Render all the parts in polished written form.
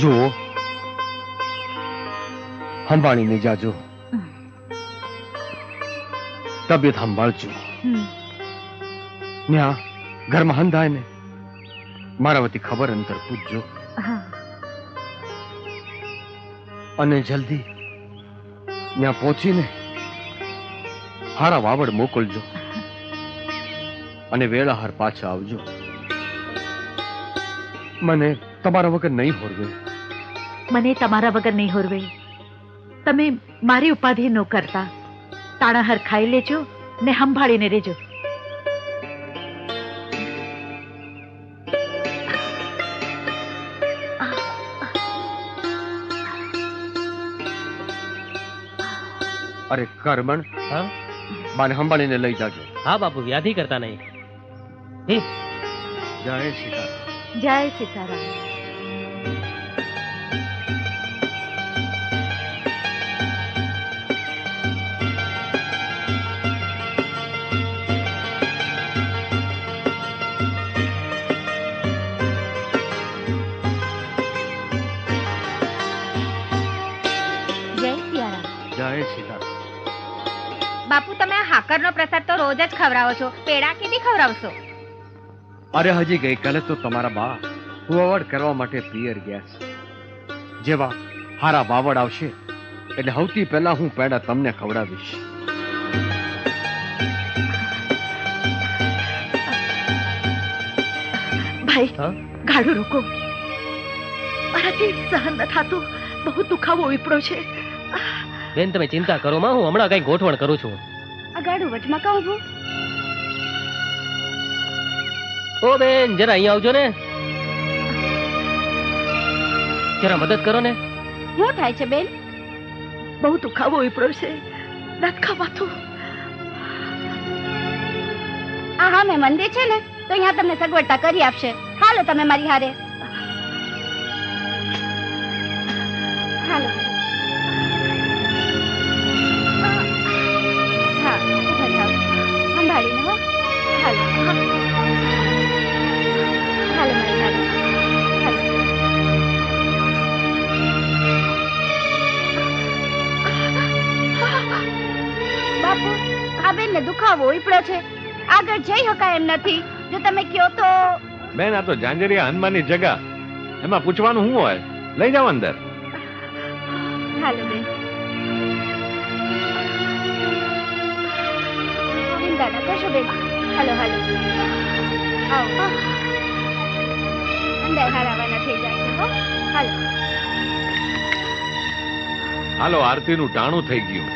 જુઓ, સંભાળીને જાજો, તબિયત સંભાળજો. ન્યા ઘરમાં હંધાય ને મારા વતી ખબર અંતર પૂછજો. અને જલ્દી ત્યાં પહોંચીને હારા વાવડ મોકલજો અને વેળાહાર પાછા આવજો. મને તમારા વગર નહીં હોરવે. મને તમારા વગર નહીં હોરવે. તમે મારી ઉપાધિ ન કરતા. તાણાહાર ખાઈ લેજો ને સંભાળીને રહેજો. અરે કરમણ, હા બાને સંભાળીને લઈ જાજો. હા બાપુ, વ્યાધિ કરતા નહીં. જય સીતારામ. જય સીતારામ. જય સિયારામ. જય સીતારામ. બાપુ, તમે આ હાકરનો પ્રસાદ તો રોજ જ ખવડાવો છો, પેડા કેદી ખવડાવશો? અરે હજી ગઈકાલે તો તમારા બા વાવડ કરવા માટે પિયર ગયા છે. જેવા હારા વાવડ આવશે એટલે સૌથી પહેલા હું પેડા તમને ખવડાવીશ. ભાઈ, હા? ગાડું રોકો. મારાથી સહન ન થાતું. બહુ દુખાવો ઉપડો છે. બેન, તમે ચિંતા કરો માં, હું હમણાં કઈ ગોઠવણ કરું છું. આ ગાડું વચમાં કહું છું. ઓ બેન, જરા અહીંયા આવજો ને. જરા મદદ કરો ને. શું થાય છે બેન? બહુ દુખાવો ઉપડો છે. નથી ખાવાતું. આ હા મેં મંદિર છે ને, તો અહીંયા તમને સગવડતા કરી આપશે. હાલો તમે મારી હારે. હાલો. હા, ઊભા થાઓ. સંભાળીને હો. હાલો. હાલો મારી હારે. હાલો. બાપુ, આ બેનને દુખાવો ઉપડ્યો છે. આગળ જઈ શકાય એમ નથી. જો તમે કયો તો. બેન, આ તો જાંજરિયા હનુમાનની જગા, એમાં પૂછવાનું શું હોય? લઈ જાઓ અંદર. હાલો બેન. ચિંતા ન કરશો બેન. હાલો હાલો. આવો. અંદર હારાવાના થઈ જશે હો. હાલો. હાલો, આરતીનું ટાણું થઈ ગયું.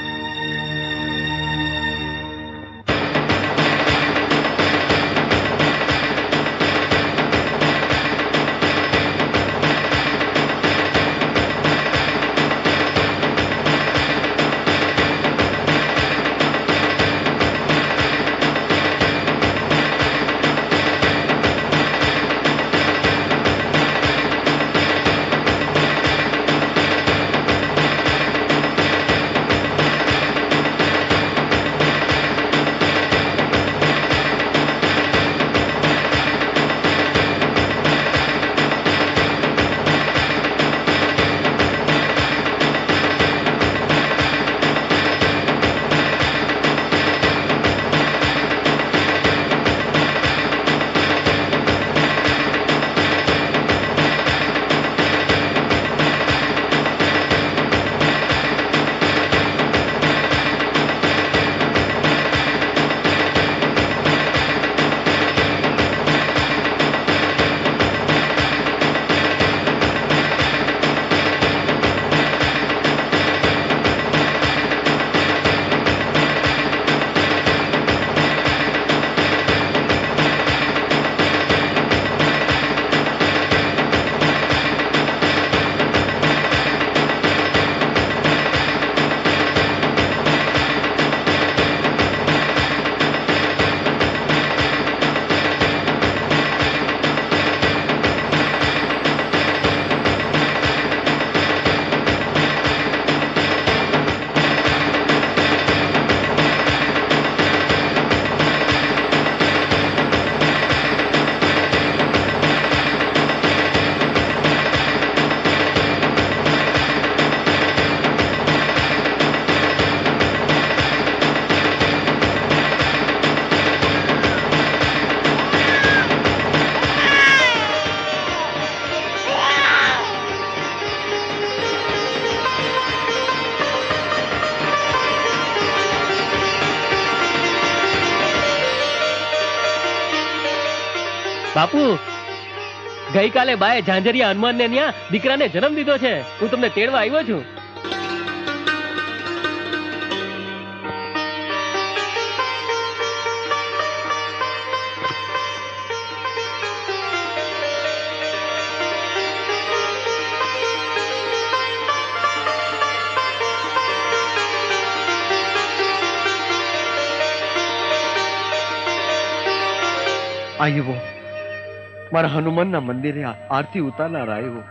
બાપુ ગઈકાલે બાએ ઝાંઝરિયા હનુમાન ને ત્યાં દીકરાને જન્મ દીધો છે. હું તમને તેડવા આવ્યો છું. આવ્યો મારા હનુમાનના મંદિરે આરતી ઉતારનાર આવ્યો.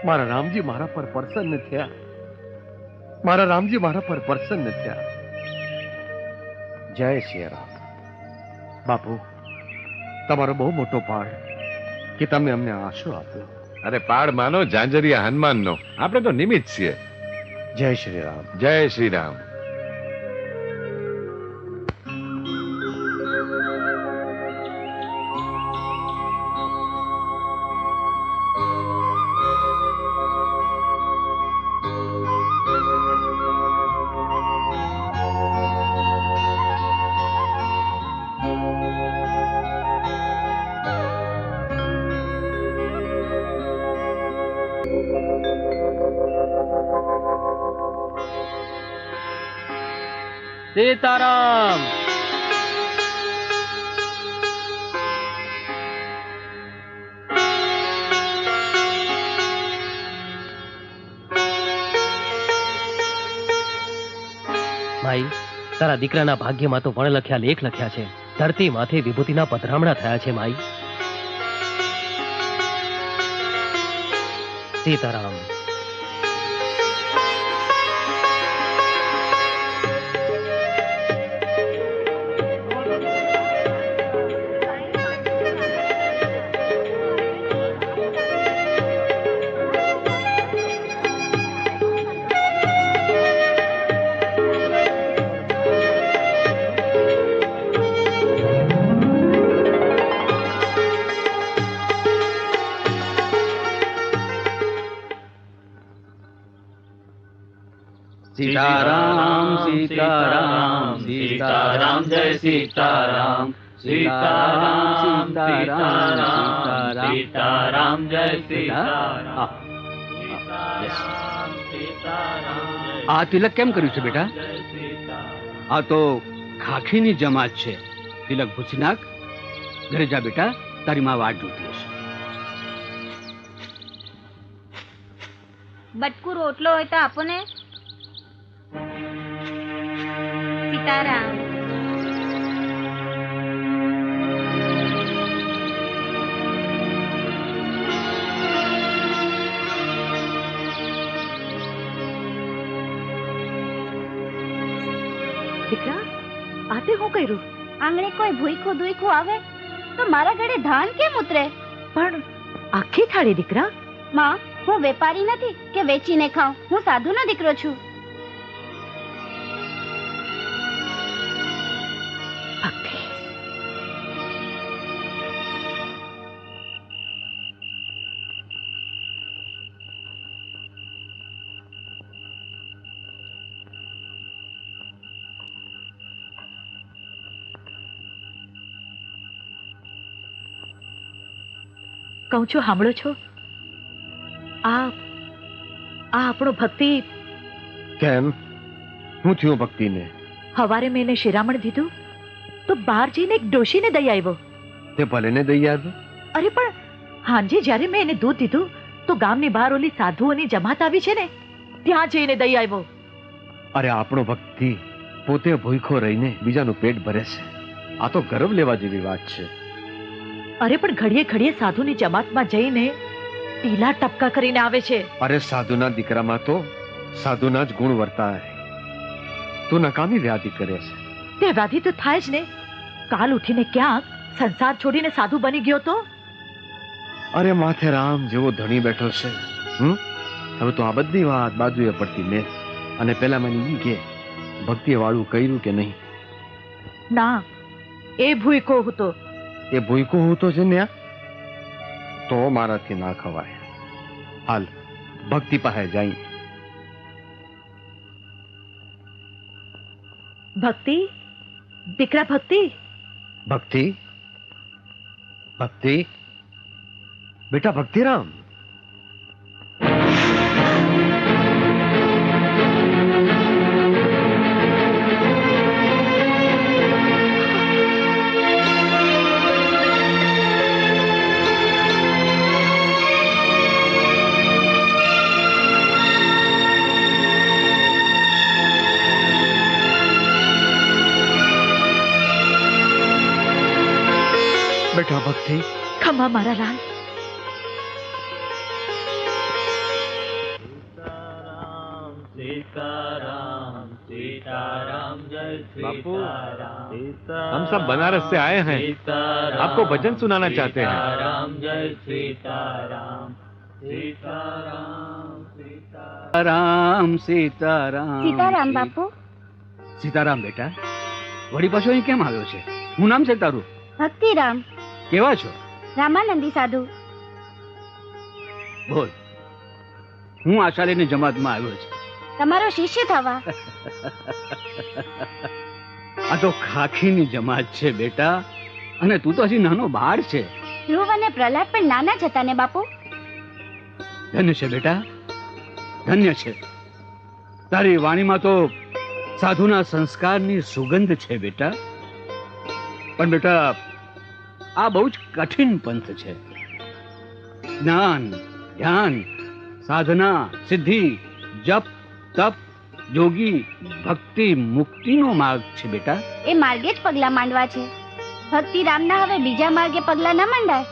મારા રામજી મારા પર પ્રસન્ન થયા. મારા રામજી મારા પર પ્રસન્ન થયા. જય શ્રી રામ. બાપુ, તમારો બહુ મોટો પાડ કે તમે અમને આશરો આપ્યો. અરે પાડ માનો ઝાંઝરિયા હનુમાનનો, આપણે તો નિમિત્ત છીએ. જય શ્રી રામ. જય શ્રી રામ. સીતારામ. ભાઈ, તારા દીકરાના ભાગ્યમાં તો વણલખ્યા લેખ લખ્યા છે. ધરતી માથે વિભૂતિના પધરામણા થયા છે. માઈ સીતારામ. सीताराम सीताराम सीताराम जय सीताराम सीताराम सीताराम सीताराम जय सीताराम આ તિલક કેમ કર્યું છે બેટા? આ તો ખાખીની જમાત છે. તિલક ભૂસી નાખ. ઘરે જા બેટા, તારી માં વાટ જોતી હશે. બટકું રોટલો હોય તો આપો ને. સીતારામ. દીકરા, આ તે હું કર્યું? આંગણે કોઈ ભૂઈખું દુઈખું આવે તો મારા ઘરે ધાન કેમ ઉતરે? પણ આખી થાળી દીકરા. માં, હું વેપારી નથી કે વેચીને ખાઉં. હું સાધુનો દીકરો છું. ભક્તિ. કહું છું, સાંભળો છો? આ આપણો ભક્તિ. કેમ? હું થયું ભક્તિને? હવારે મેં એને શિરામણ દીધું તો બહાર જઈને એક ડોશીને દઈ આવ્યો. તે ભલે ને દઈ આવ્યો. અરે પણ હાંજે જ્યારે મેં એને દૂધ દીધું તો ગામની બહાર ઓલી સાધુઓની જમાત આવી છે ને, ત્યાં જઈને દઈ આવ્યો. અરે આપણો ભક્તિ પોતે ભૂખો રહીને બીજાનું પેટ ભરે છે. આ તો ગર્વ લેવા જેવી વાત છે. અરે પણ ઘડીએ ઘડીએ સાધુની જમાતમાં જઈને ટીલા ટપકા કરીને આવે છે. અરે સાધુના દીકરામાં તો સાધુના જ ગુણ વર્તાય. તું નકામી વ્યાધિ કરે છે. તે વ્યાધિ તો થાય જ ને. કાલ ઉઠીને ક્યાંક સંસાર છોડીને સાધુ બની ગયો તો? અરે માથે રામ જેવો ધણી બેઠો છે. હવે તો આ બધી વાત બાજુએ પડતી મેં. અને પેલા મને ઈ કે ભક્તિ વાળું કર્યું કે નહીં? ના, એ ભૂઈકો હતો. એ ભૂઈકો હતો છે ને, તો મારાથી ના ખવાય. હાલ ભક્તિ પાસે જાય. ભક્તિ, દીકરા ભક્તિ. ભક્તિ, ભક્તિ, બેટા ભક્તિરામ, બેટા ભક્તિ, ખમા મારા લાલ. सीताराम सीताराम जय बापू, सीताराम हम सब बनारस से आए हैं, आपको भजन सुनाना चाहते हैं। सीताराम जय सीताराम सीताराम રામ સીતારામ સીતારામ બાપુ. સીતારામ બેટા, વળી પાછો અહીં કેમ આવ્યો છે? શું નામ છે તારું? ભક્તિરામ. કેવા છો? રામાનંદી સાધુ. બોલ. હું આશા લઈને જમાતમાં આવ્યો છું. તમારો શિષ્ય થવા. આ તો ખાખીની જમાત છે બેટા, અને તું તો હજી નાનો બાળ છે. ધ્રુવ અને પ્રહલાદ પણ નાના જ હતા ને બાપુ. ધન્ય છે બેટા, ધન્ય છે. તારી વાણીમાં તો સાધુના સંસ્કારની સુગંધ છે બેટા. પણ બેટા, આ બહુ જ કઠિન પંથ છે. જ્ઞાન, ધ્યાન, સાધના, સિદ્ધિ, જપ, તપ, યોગી, ભક્તિ, મુક્તિનો માર્ગ છે બેટા. એ માર્ગે જ પગલા માંડવા છે. ભક્તિરામના હવે બીજા માર્ગે પગલા ન માંડાય.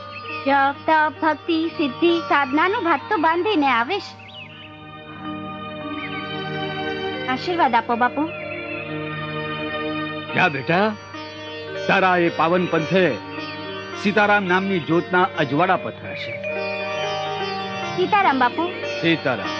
જપ તપ ભક્તિ સિદ્ધિ સાધનાનું ભાત તો બાંધીને આવેશ. આશીર્વાદ આપો બાપુ. જા બેટા, તારા એ પાવન પંથે સીતારામ નામની જ્યોતના અજવાળા પથરાશે. સીતારામ બાપુ. સીતારામ.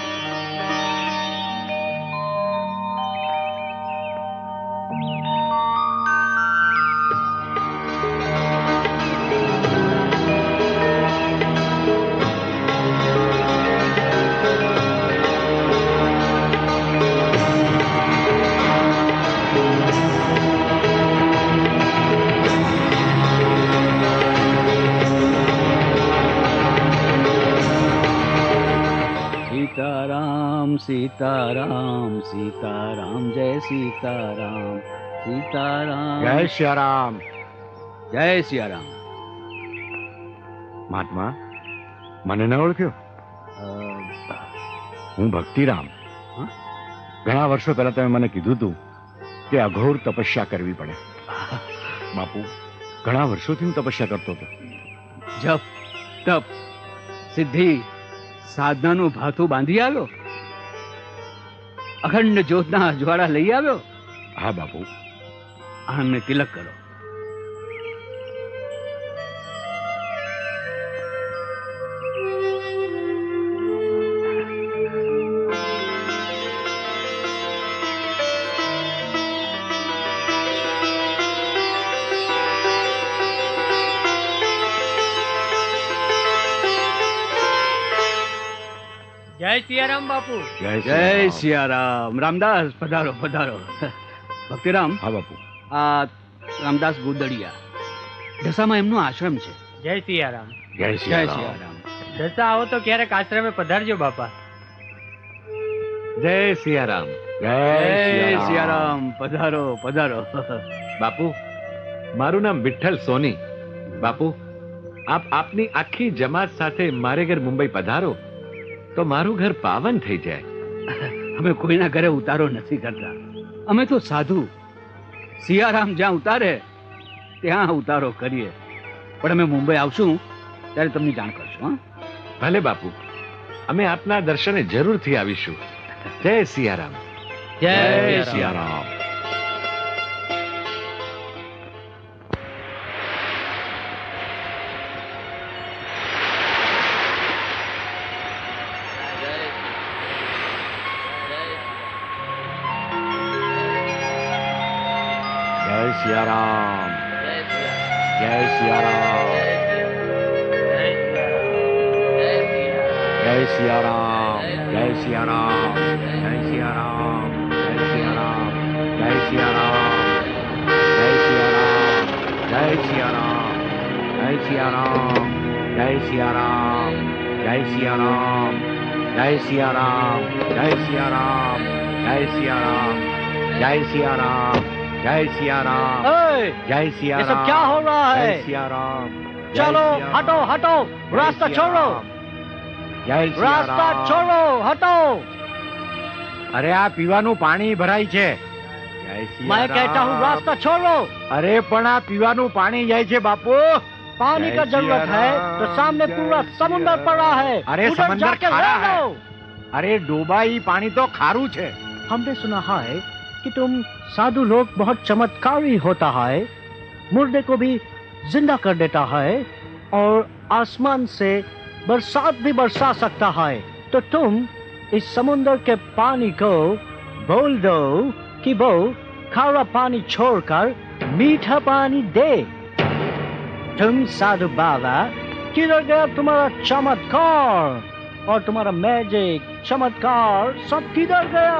સીતારામ સીતારામ જય સીતારામ સીતારામ જય સિયારામ. જય સિયારામ. મહાત્મા, મને ન ઓળખ્યો? હું ભક્તિરામ. હં? ઘણા વર્ષો પહેલા તમે મને કીધું હતું કે અઘોર તપસ્યા કરવી પડે. બાપુ, ઘણા વર્ષોથી હું તપસ્યા કરતો હતો. જપ તપ સિદ્ધિ સાધનાનું ભાથું બાંધી આવ્યો. અખંડ જ્યોતના અજવાળા લઈ આવ્યો. હા બાપુ. આનંદને તિલક કરો. જય સિયારામ બાપુ. જય સિયારામ. રામદાસ પધારો પધારો. ભક્તિરામ, હા બાપુ. આ રામદાસ ગોદડિયા, ઢસામાં એમનો આશ્રમ છે. જય સિયારામ. જય જય સિયારામ. સિયારામ. દશા આવો તો ક્યારેક આશ્રમે પધારજો બાપા. જય સિયારામ. જય જય સિયારામ. પધારો પધારો. બાપુ, મારું નામ વિઠ્ઠલ સોની. બાપુ, આપ આપની આખી જમાત સાથે મારે ઘર મુંબઈ પધારો તો મારું ઘર પાવન થઈ જાય. અમે કોઈના ઘરે ઉતારો નથી કરતા. અમે તો સાધુ. સિયારામ જ્યાં ઉતારે ત્યાં ઉતારો કરીએ. પણ અમે મુંબઈ આવશું ત્યારે તમને જાણ કરશું. હા, ભલે બાપુ, અમે આપના દર્શને જરૂરથી આવીશું. જય સિયારામ. જય સિયારામ. જય સિયારામ. જય સિયારામ. જય સિયારામ. જય સિયારામ. જય સિયારામ. જય સિયારામ. જય સિયારામ. જય સિયારામ. જય સિયારામ. જય સિયારામ, જય સિયારામ, જય સિયારામ, જય સિયારામ, જય સિયારામ, જય સિયારામ, જય સિયારામ, જય સિયારામ, જય સિયારામ, ये सब क्या हो रहा જય है? સિયારામ, चलो हटो हटो, रास्ता छोड़ो, જય रास्ता સિયારામ. छोड़ो, हटो. અરે આ પીવાનું પાણી ભરાય છે. જય मैं कहता हूँ સિયારામ. रास्ता छोड़ो. અરે પણ આ પીવાનું પાણી જાય છે બાપુ. पानी जय का जरूरत सिया है राम, तो सामने जय पूरा सिया समुंदर राम. पड़ा है. अरे उधर समंदर जाके खारा रह है. लो. અરે ડોબા ઈ પાણી તો ખારું છે. हमने सुना है कि तुम साधु लोग बहुत चमत्कारी होता है, मुर्दे को भी जिंदा कर देता है और आसमान से बरसात भी बरसा सकता है. तो तुम इस समुंदर के पानी को बोल दो कि वो खारा पानी छोड़कर मीठा पानी दे. तुम साधु बाबा, किधर गया तुम्हारा चमत्कार और तुम्हारा मैजिक चमत्कार सब किधर गया?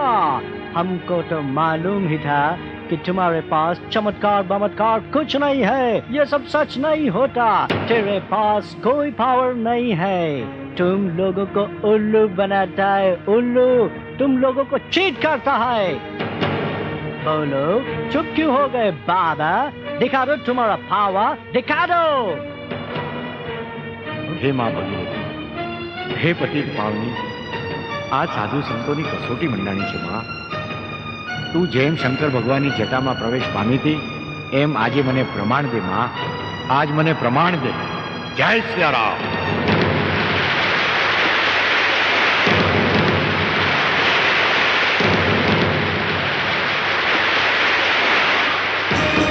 हमको तो मालूम ही था कि तुम्हारे पास चमत्कार बमत्कार कुछ नहीं है. ये सब सच नहीं होता. तेरे पास कोई पावर नहीं है. तुम लोगों को उल्लू बनाता है. उल्लू तुम लोगों को चीट करता है. बोलो चुप क्यों हो गए बाबा? दिखा दो तुम्हारा पावर, दिखा दो. હે માં ભગવતી, હે પતિત પાવની, આ સાધુ સંતોની કસોટી મંડાણી છે માં. તું જેમ શંકર ભગવાનની જટામાં પ્રવેશ પામી હતી એમ આજે મને પ્રમાણ દે માં. આજ મને પ્રમાણ દે. જય સિયારામ.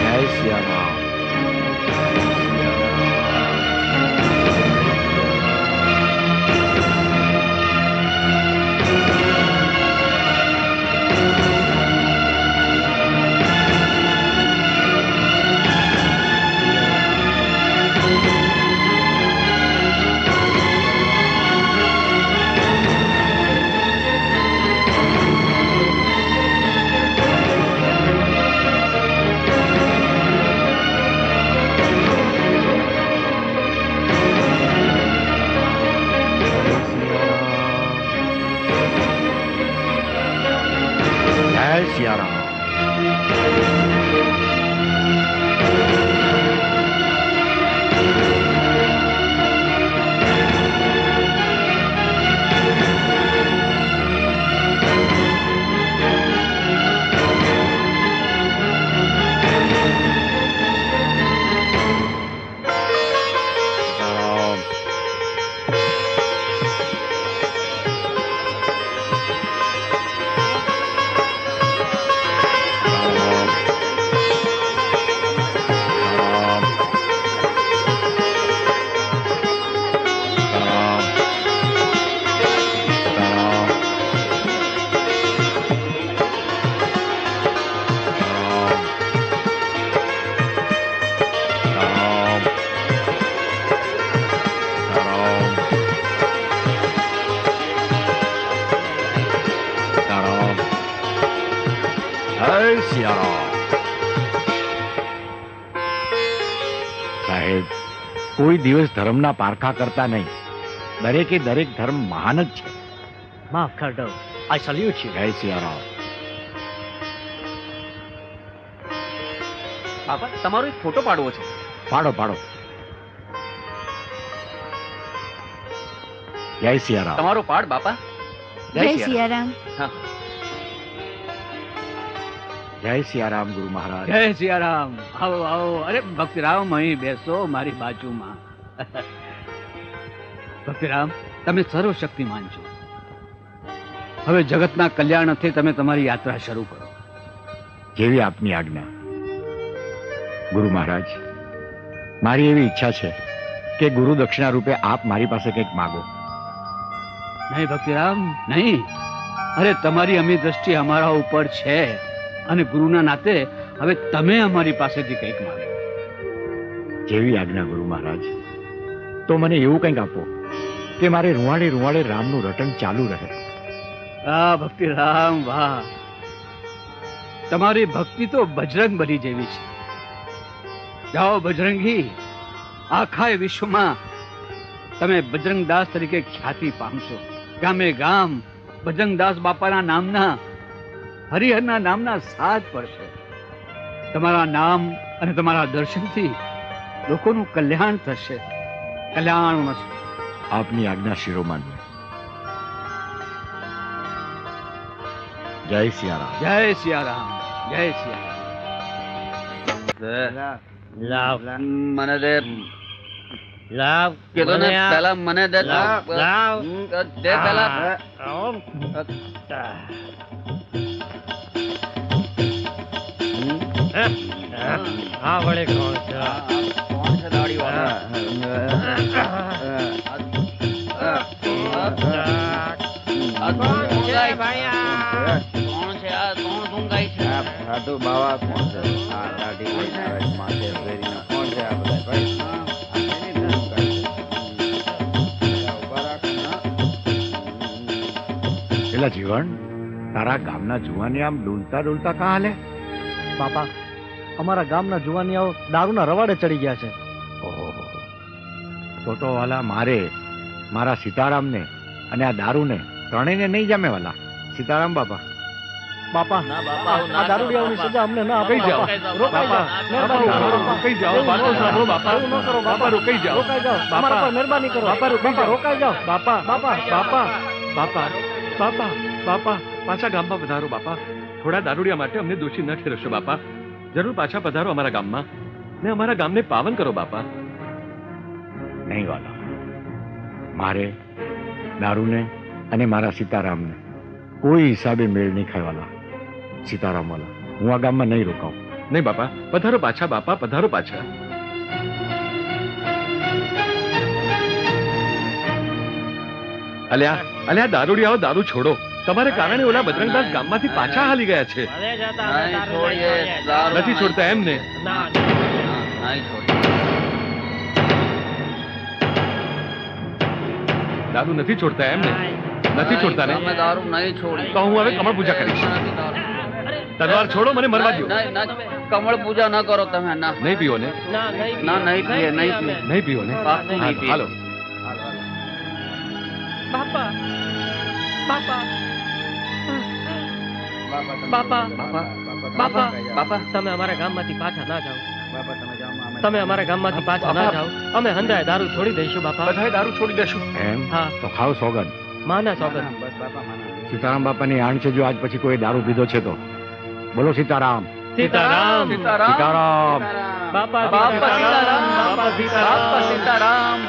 જય સિયારામ. જય સિયારામ. સિયારામ. સાહેબ, કોઈ દિવસ ધર્મના પારખા કરતા નહીં. દરેકે દરેક ધર્મ મહાન જ છે. माफ कर दो. I salute you. જય સિયારામ. બાપા તમારો એક ફોટો પાડવો છે. પાડો પાડો. જય સિયારામ. તમારો પાડ બાપા. જય સિયારામ. જય સિયારામ ગુરુ મહારાજ. જય સિયારામ. આવો આવો. અરે ભક્તિરામ, અહીં બેસો મારી બાજુમાં. ભક્તિરામ, તમે સર્વશક્તિમાન છો. હવે જગતના કલ્યાણથી તમે તમારી યાત્રા શરૂ કરો. જેવી આપની આજ્ઞા. ગુરુ મહારાજ, મારી એવી ઈચ્છા છે કે ગુરુ દક્ષિણા રૂપે આપ મારી પાસે કંઈક માગો. નહીં ભક્તિરામ, નહીં. અરે તમારી અમી દ્રષ્ટિ અમારા ઉપર છે અને ગુરુના નાતે હવે તમે અમારી પાસેથી કંઈક માંગો. જેવી આજ્ઞા ગુરુ મહારાજ. તો મને એવું કંઈક આપો કે મારે રૂવાડે રૂવાડે રામનું રટણ ચાલુ રહે. વાહ ભક્તિરામ, વાહ. તમારી ભક્તિ તો બજરંગ બલી જેવી છે. જાઓ બજરંગી, આખા વિશ્વમાં તમે બજરંગદાસ તરીકે ખ્યાતિ પામશો. ગામે ગામ બજરંગદાસ બાપાના નામના હરિહરના નામના સાજ પડશે. તમારા નામ અને તમારા દર્શનથી લોકોનું કલ્યાણ થશે. કલ્યાણ મસ્ત. આપની આજ્ઞા શિરોમાન્ય. જય સિયારામ. જય સિયારામ. જય સિયારામ. લાવ મને દે લાવ કીધું ને પેલા મને દે લાવ લાવ દે પેલા હા વળે કોણ છે કોણ છે દાઢી વાળા કોણ છે આ કોણ ધૂંગાય છે સાધુ બાવા કોણ છે આ દાઢી લઈને આવે છે, માથે પહેરીને કોણ છે આ બધા ભાઈ? પેલા જીવન તારા ગામના જુવાની આમ ડોલતા ડોલતા કાં હાલે? બાપા, અમારા ગામના જુવાનિયાઓ દારૂના રવાડે ચડી ગયા છે. ઓહો, તો વાલા મારે મારા સીતારામને અને આ દારૂને ત્રણેયને નહીં જામે વાલા. સીતારામ બાપા. બાપા, ના બાપા, આ દારૂડિયાઓની સજા અમને ના આપો. રોકાઈ જાઓ. રોકાઈ જાઓ. મહેરબાની કરો. રોકાઈ જાઓ. બાપા સાંભળો બાપા. એવું ન કરો બાપા રોકાઈ જાઓ. રોકાઈ જાઓ. અમારા પર મહેરબાની કરો. બાપા રોકાઈ જાઓ. રોકાઈ જાઓ. બાપા બાપા. બાપા બાપા બાપા બાપા પાછા ગામમાં પધારો બાપા. થોડા દારૂડિયા માટે અમને દોષી ન ઠેરવશો બાપા. જરૂર પાછા પધારો અમારા ગામમાં ને અમારા ગામને પાવન કરો બાપા. નહીં વાલા, મારે દારૂને અને મારા સીતારામને કોઈ હિસાબે મેળ નહીં ખાય વાલા. સીતારામ વાલા, હું આ ગામમાં નહીં રોકાઉં. નહીં બાપા, પધારો પાછા બાપા, પધારો પાછા. અલ્યા અલ્યા દારૂડિયાઓ, દારૂ છોડો. તમારે કારણે ઓલા બજરંગદાસ ગામમાંથી પાછા હાલી ગયા છે. અરે જતા નહીં દારૂ છોડીએ, લઈ જાય. દારૂ નથી છોડતા એમને. ના નહીં છોડીએ. દારૂ નથી છોડતા એમને. નથી છોડતા ને? અમે દારૂ નહીં છોડી. તો હું હવે કમળ પૂજા કરીશ. તલવાર છોડો, મને મરવા દો. નહીં, ના, કમળ પૂજા ન કરો તમે. ના નહીં પીઓ ને? ના નહીં ના નહીં પીએ, નહીં પીએ. નહીં પીઓ ને? પાક્કું નહીં પીએ. હાલો. બાપા બાપા બાપા બાપા બાપા તમે અમારા ગામમાંથી પાછા ના જાઓ. બાપા તમે જાઓ, અમે તમે અમારા ગામમાંથી પાછા ના જાઓ. અમે હંધાય દારૂ છોડી દઈશું બાપા. બધાએ દારૂ છોડી દેશું. એમ હા. તો ખાવ સોગન. માના સોગંદ. બસ બાપા માના. સીતારામ બાપાની આણ છે, જો આજ પછી કોઈ દારૂ પીધો છે તો બોલો સીતારામ. સીતારામ સીતારામ. બાપા બાપા સીતારામ. બાપા સીતારામ. બાપા સીતારામ.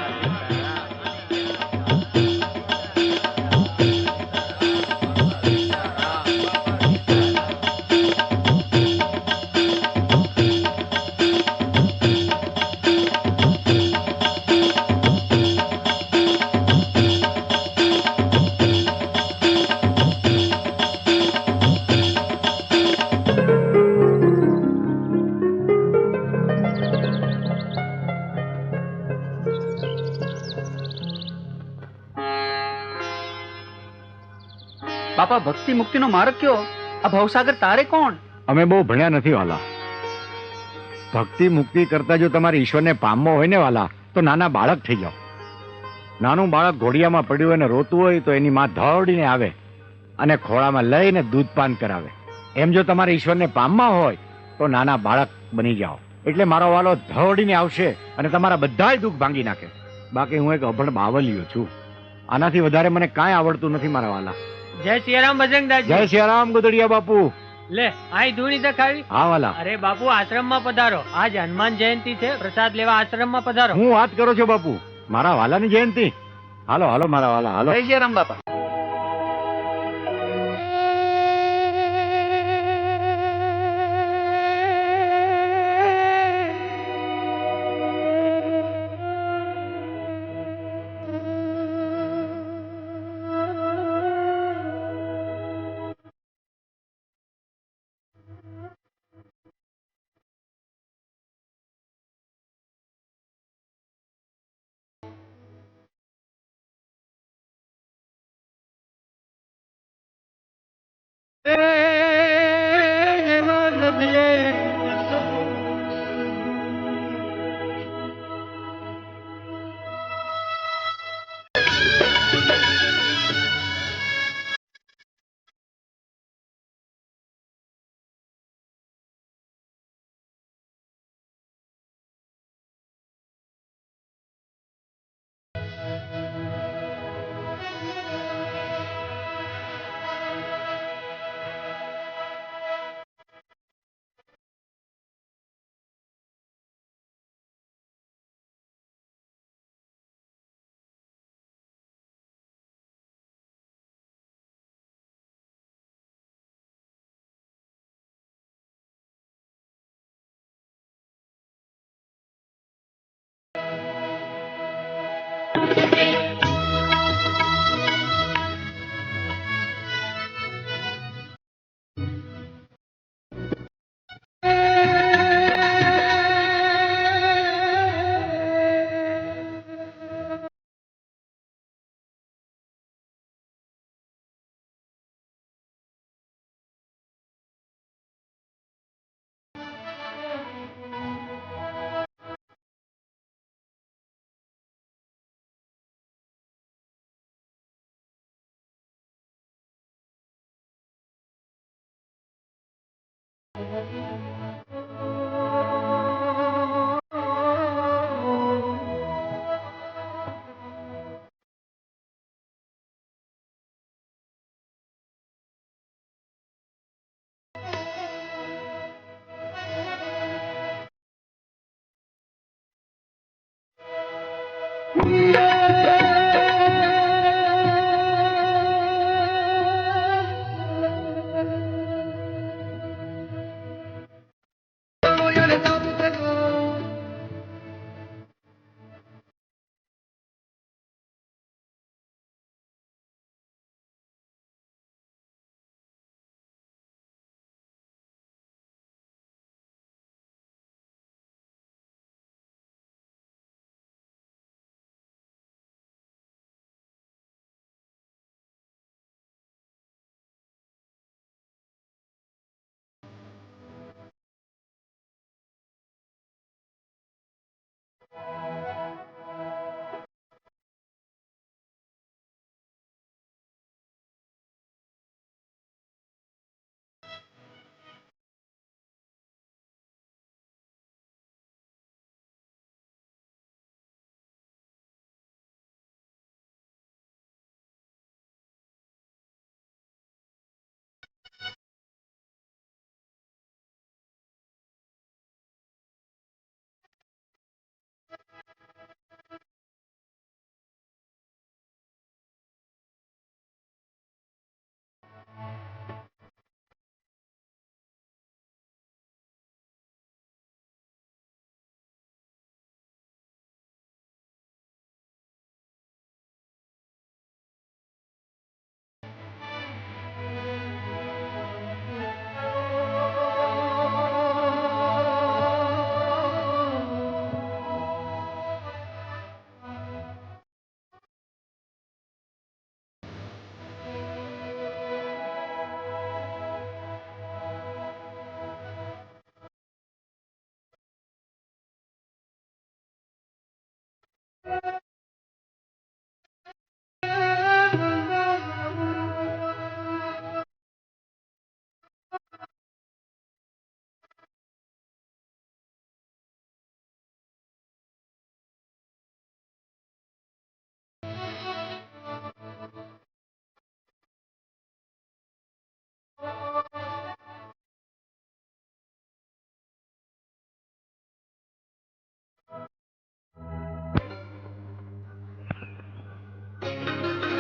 બાપા ભક્તિ મુક્તિનો માર્ગ કયો? આ ભવસાગર તારે કોણ? અમે બહુ ભણ્યા નથી વાલા. ભક્તિ મુક્તિ કરતા જો તમારે ઈશ્વરને પામવો હોય ને વાલા, તો નાના બાળક થઈ જાઓ. નાનું બાળક ઘોડિયામાં પડ્યું હોય ને રોતું હોય તો એની માં દોડીને આવે અને ખોળામાં લઈને દૂધપાન કરાવે. એમ જો તમારે ઈશ્વરને પામવા હોય તો નાના બાળક બની જાઓ. એટલે મારો વાલો દોડીને આવશે અને તમારા બધાય દુઃખ ભાંગી નાખે. બાકી હું એક અભણ બાવલિયો છું. આનાથી વધારે મને કાંઈ આવડતું નથી મારા વાલા. જય સિયારામ બજરંગદાસજી. જય સિયારામ ગોદડિયા બાપુ. લે આઈ ધૂણી દેખાવી. હા વાલા, અરે બાપુ આશ્રમમાં પધારો. આજ હનુમાન જયંતિ છે. પ્રસાદ લેવા આશ્રમમાં પધારો. હું વાત કરો છો બાપુ? મારા વાલાની જયંતિ. હાલો હાલો મારા વાલા, હાલો. જય શ્રી રામ બાપા.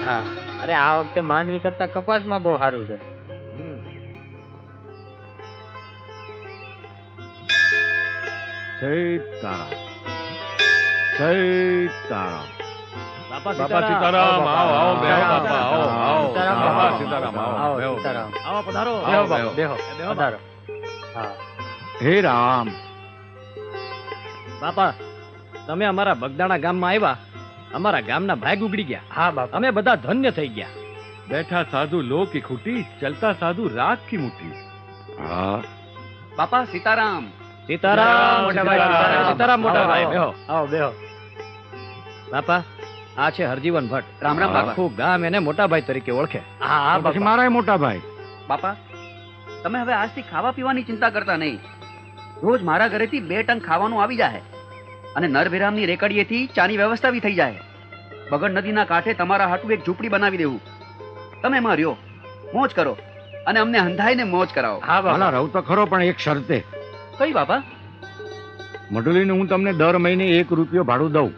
હા, અરે આ વખતે માંડવી કરતા કપાસમાં બહુ સારું છે. સીતારામ સીતારામ. બાપા સીતારામ, આવો આવો બેહો બાપા, આવો આવો. સીતારામ, બાપા આવો. સીતારામ, આવો આવો, બેહો. સીતારામ. આવો પધારો. બેહો આવો, બાપા, બેહો, પધારો. હા. હે રામ. બાપા તમે અમારા બગદાણા ગામમાં આવ્યા, અમારા ગામના ભાગ ઉગડી ગયા. હા બાપા. અમે બધા ધન્ય થઈ ગયા. બેઠા સાધુ લો કી ખૂટી, ચલતા સાધુ રાગ કી મુઠ્ઠી. હા, બાપા સીતારામ. સીતારામ મોટા ભાઈ, સીતારામ. સીતારામ મોટા ભાઈ, બેહો. આવો બેહો. બાપા આ છે હરજીવન ભટ્ટ. રામ રામ બાપા. આખું ગામ એને મોટા ભાઈ તરીકે ઓળખે. હા હા પછી બાપા. મારા મોટા ભાઈ. બાપા તમે હવે આજથી ખાવા પીવાની ચિંતા કરતા નહીં. રોજ મારા ઘરેથી 2 ટંક ખાવાનું આવી જાય અને નરભેરામની રેકડીએથી ચાની વ્યવસ્થા બી થઈ જાય. બગડ નદીના કાંઠે તમારા હાટુ એક ઝૂંપડી બનાવી દેવું. તમે એમાં રહ્યો, મોજ કરો અને અમને હંધાઈને મોજ કરાવો. હા હાલા બાપા. રહું તો ખરો, પણ એક શરતે. કઈ બાપા? મઢુલીને હું તમને દર મહિને 1 રૂપિયો ભાડું દઉં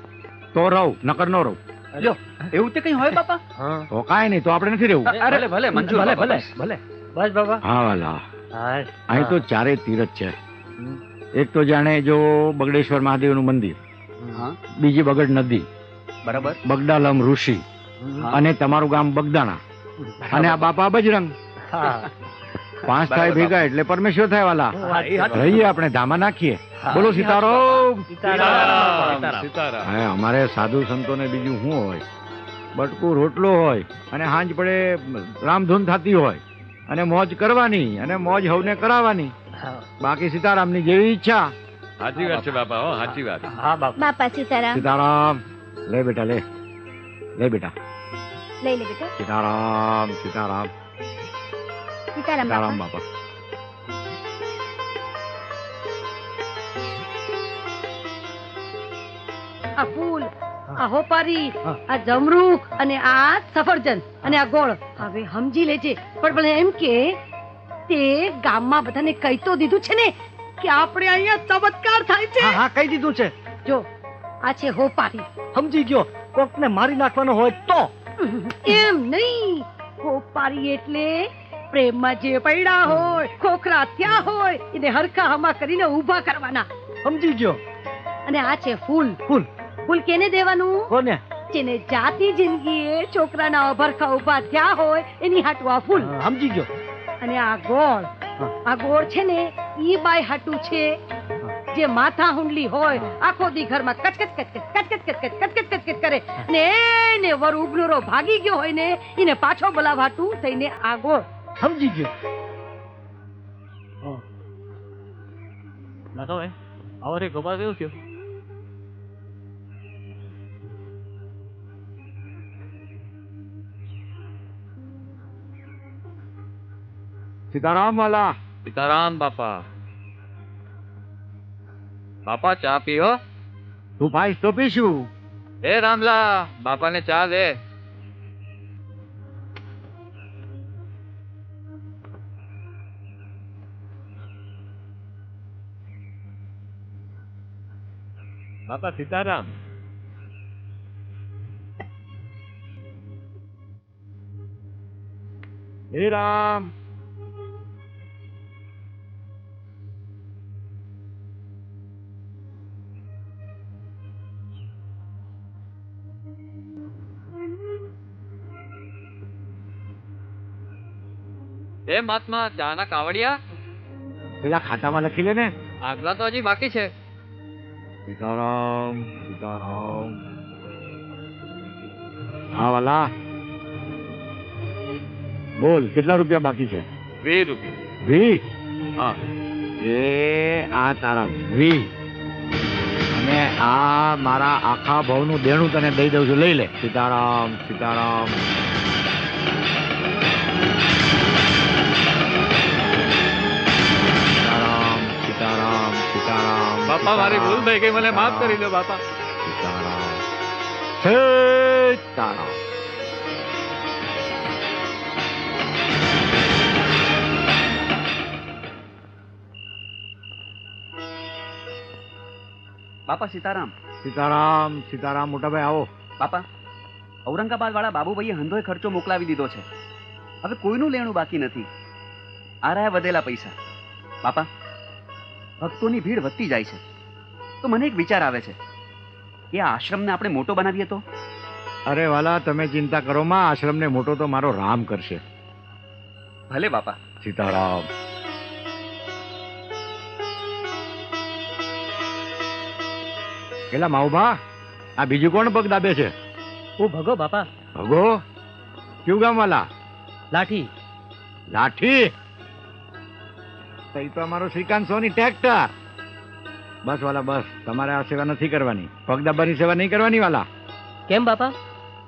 તો રહું, નકર ન રહું. જો એવું તે કઈ હોય બાપા? હા. તો કાંઈ નહીં, તો આપણે નથી રહેવું. ભલે ભલે મંજૂર ભલે બાપા, ભલે બસ. ભલે. બસ બાપા. હા વાલા, હા. અહીં તો ચારે તીરથ છે. એક તો જાણે જો બગડેશ્વર મહાદેવનું મંદિર, હા બીજી બગડ નદી, બરાબર. બગડાલમ ઋષિ, હા. અને તમારું ગામ બગદાણા, અને આ બાપા બજરંગ. હા. 5 થાય ભેગા એટલે પરમેશ્વર થાય વાલા. હા, એ હાચું. રહીએ આપણે ધામા નાખીએ. હા. બોલો સીતારામ. સીતારામ, સીતારામ. હા, અમારે સાધુ સંતોને બીજું શું હોય? બટકું રોટલો હોય અને હાંજ પડે રામધૂન થતી હોય અને મોજ કરવાની અને મોજ હવને કરાવવાની. હા. બાકી સીતારામની જેવી ઈચ્છા. સાચી વાત છે બાપા, હો સાચી વાત. હા બાપા. બાપા સીતારામ. સીતારામ. લે બેટા, લે લે બેટા. લઈ લે બેટા. સીતારામ સીતારામ સીતારામ સીતારામ બાપા. બાપા. આ ફૂલ, આ હોપારી, આ જમરૂખ અને આ સફરજન અને આ ગોળ હવે સમજી લેજે. પણ એમ કે તે ગામમાં બધાને કહી તો દીધું છે ને કે આપણે અહીંયા ચમત્કાર થાય છે. હા હા કહી દીધું છે. જો આ છે હોપારી. સમજી ગયો, કોકને મારી નાખવાનો હોય તો. એમ નહીં, હોપારી એટલે પ્રેમમાં જે પડ્યા હોય, ખોખરા થયા હોય, એને હરખા હમા કરીને ઊભા કરવાના. સમજી ગયો. અને આ છે ફૂલ. ફૂલ ફૂલ કેને દેવાનું? કોને? જેને જાતી જિંદગીએ છોકરાના અભરખા ઊભા થયા હોય એની હાટુ આ ફૂલ. સમજી ગયો. અને આ ગોળ, આ ગોળ છે ને ઈ બાય હાટુ છે જે માથા હુંડલી હોય, આખો દી ઘરમાં કચકચ કચકચ કચકચ કચકચ કચકચ કચકચ કરે ને એને વર ઉગલુરો ભાગી ગયો હોય ને એને પાછો બોલાવવા હાટુ થઈને આ ગોળ. સમજી ગયો. ના તો ભાઈ આવો રે ગોપાલ કેવું થયું? સીતારામ વાલા. સીતારામ બાપા. બાપા ચા પીઓ. તું પાઈશ તો પીશું. એ રામલા, બાપાને ચા દે. બાપા સીતારામ. હે રામ. એ મહાત્મા, ચા ના કાવડિયા પેલા ખાતામાં લખી લે ને. આગલા તો હજી બાકી છે. સીતારામ સીતારામ. હા વાલા, બોલ કેટલા રૂપિયા બાકી છે? 20 રૂપિયા. 20? હા. એ આ તારા 20 અને આ મારા આખા ભાવનું દેણું તને દઈ દઉં છું, લઈ લે. સીતારામ સીતારામ. સીતારામ સીતારામ સીતારામ. બાપા મારી ભૂલ થઈ ગઈ, મને માફ કરી દો બાપા. સીતારામ સીતારામ. બાપા સીતારામ. સીતારામ સીતારામ. મોટાભાઈ આવો. બાપા, ઔરંગાબાદ વાળા બાબુભાઈએ હંધોય ખર્ચો મોકલાવી દીધો છે. હવે કોઈનું લેણું બાકી નથી. આ રહ્યા વધેલા પૈસા. બાપા, ભક્તોની ભીડ વધતી જાય છે, તો મને એક વિચાર આવે છે કે આ આશ્રમને આપણે મોટો બનાવીએ તો. અરે વાલા, તમે ચિંતા કરો માં, આશ્રમને મોટો તો મારો રામ કરશે. ભલે બાપા. સીતારામ. પેલા માઉભા, આ બીજું કોણ પગ દાબે છે? હું ભગો બાપા. ભગો? કયું ગામ વાલા? લાઠી. લાઠી? તો અમારો શ્રીકાંત સોની ટ્રેક્ટર. બસ વાલા બસ, તમારે આ સેવા નથી કરવાની, પગ દાબાની સેવા નહીં કરવાની વાલા. કેમ બાપા?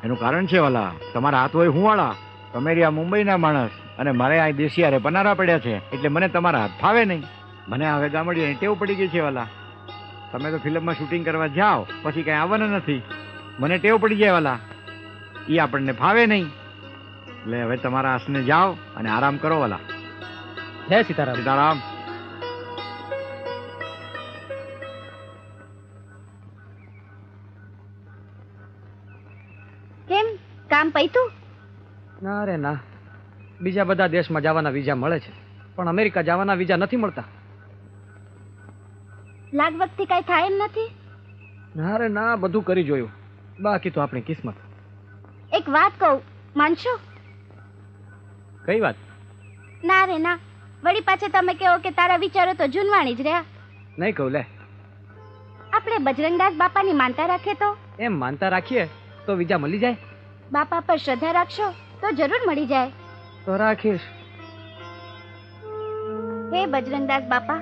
એનું કારણ છે વાલા, તમારા હાથ હોય હું વાળા, તમે રહ્યા મુંબઈના માણસ અને મારે આ દેશી હારે પનારા પડ્યા છે, એટલે મને તમારા હાથ ફાવે નહીં. મને હવે ગામડીની ટેવ પડી ગઈ છે વાલા. તમે તો ફિલ્મમાં શૂટિંગ કરવા જાઓ પછી કઈ આવવાના નથી, મને ટેવ પડી જાય વાલા, એ આપણને ફાવે નહીં. એટલે હવે તમારા આસને જાઓ અને આરામ કરો વાલા. જય સીતારામ. સીતારામ. કેમ કામ પૈતું? ના રે ના, બીજા બધા દેશમાં જવાના વિઝા મળે છે, પણ અમેરિકા જવાના વિઝા નથી મળતા. લાગવગથી કઈ થાય એમ નથી? ના રે ના, બધું કરી જોયું, બાકી તો આપણી કિસ્મત. એક વાત કહું, માનશો? કઈ વાત? ના રે ના, વળી પાછા તમે કહો કે તારા વિચારો તો જૂનવાણી જ રહ્યા. નહીં કહું લે. આપણે બજરંગદાસ બાપાની માનતા રાખીએ તો? એમ માનતા રાખીએ તો વિઝા મળી જાય. બાપા પર શ્રદ્ધા રાખશો તો જરૂર મળી જાય. તો રાખીશ. હે બજરંગદાસ બાપા,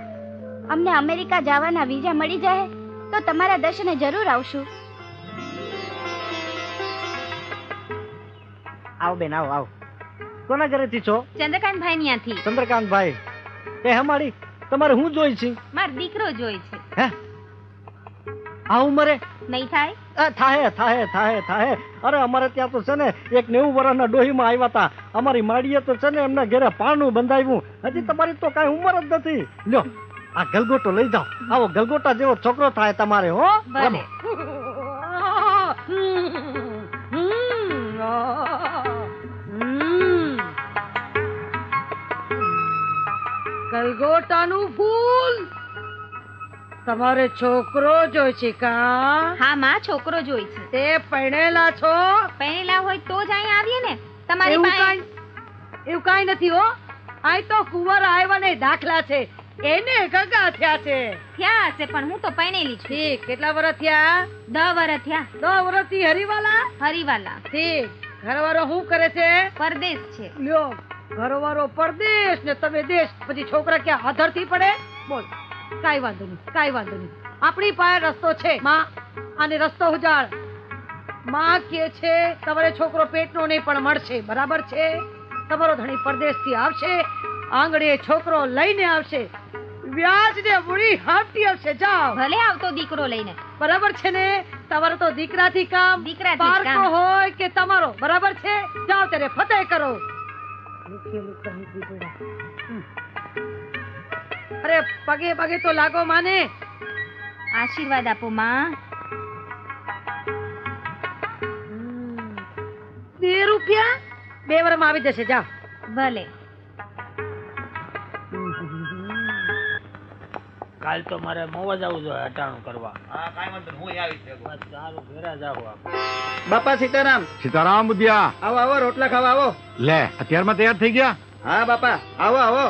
અમને અમેરિકા જવાના વિઝા મળી જાય તો તમારા દર્શને જરૂર આવશું. આવો બેન, આવો આવો. કોના ઘરેથી છો? ચંદ્રકાંતભાઈ ત્યાંથી. ચંદ્રકાંતભાઈ, એ હમારી તમારે હું જોઈ છે? મારો દીકરો જોઈ છે. હે, આ ઉંમરે નહીં થાય? થાય થાય થાય થાય. અરે અમારે ત્યાં તો છે ને એક 90 વર્ષના ડોહીમાં આવ્યા હતા. અમારી માડીએ તો છે ને એમના ઘરે પારણું બંધાવ્યું. હજી તમારી તો કઈ ઉંમર જ નથી. લ્યો આ ગલગોટો લઈ જાઓ. આવો ગલગોટા જેવો છોકરો થાય તમારે. હો ભલે. ગલગોટાનું ફૂલ તમારે છોકરો જોઈ છે કા? હા માં, છોકરો જોઈ છે. તે પરણેલા છો? પહેરેલા હોય તો જ અહીં આવીએ ને તમારી એવું પાસે. એવું કાંઈ નથી હો. આ તો કુંવર આવ્યાને દાખલા છે, એને ગગા થયા છે. થયા હશે પણ હું તો પરણેલી છું. ઠીક. કેટલા વર્ષ થયા? 10 વર્ષ થયા. 10 વર્ષથી હરીવાલા? હરીવાલા. ઠીક. ઘરવાળો શું કરે છે? પરદેશ છે. લ્યો, ઘરવાળો પરદેશ ને તમે દેશ, પછી છોકરા ક્યાં આધરથી પડે? બોલ. કાઈ વાંધો નહીં, કાઈ વાંધો નહીં. આપણી પાસે રસ્તો છે. માં, આને રસ્તો ઉજાડ. માં કે છે તમારે છોકરો પેટનો નહીં પણ મળશે. બરાબર છે? તમારો ધણી પરદેશથી આવશે, આંગળીએ છોકરો લઈને આવશે, વ્યાજ ને મૂડી હાંફતી આવશે. જાઓ. ભલે આવતો દીકરો લઈને. બરાબર છે ને? તમારો તો દીકરાથી કામ, દીકરાથી જ કામ. બાળકો હોય કે તમારો. બરાબર છે? જાઓ ત્યારે ફતેહ કરો. અરે પગે પગે તો લાગો માને. આશીર્વાદ આપો માં. 2 રૂપિયા 2 વર્ષમાં આવી જશે. જાઓ. ભલે. કાલ તો મારે મોવા જવું જોઈએ હટાણું કરવા. હા, કાંઈ વાંધો નહીં, હું આવીશ. બસ સારું, ઘરે જાવ. બાપા સીતારામ. સીતારામ બુધિયા. આવો આવો, રોટલા ખાવા આવો. લે, અત્યારમાં તૈયાર થઈ ગયા? હા બાપા, આવો આવો.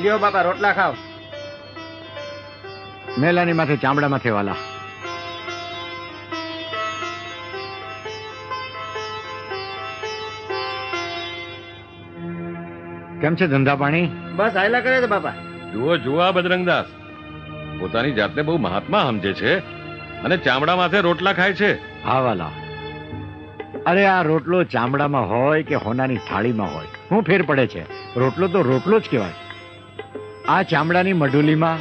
લ્યો બાપા, રોટલા ખાવ. મેલાની માથે ચામડા માથે વાલા. કેમ છે ધંધા પાણી? બસ હાયલા કરે છે બાપા. જુઓ જુઓ આ બજરંગદાસ પોતાની જાતને બહુ મહાત્મા સમજે છે અને ચામડા માથે રોટલા ખાય છે. હા વાલા. અરે આ રોટલો ચામડામાં હોય કે હોનાની થાળીમાં હોય, શું ફેર પડે છે? રોટલો તો રોટલો જ કહેવાય. આ ચામડાની મઢુલીમાં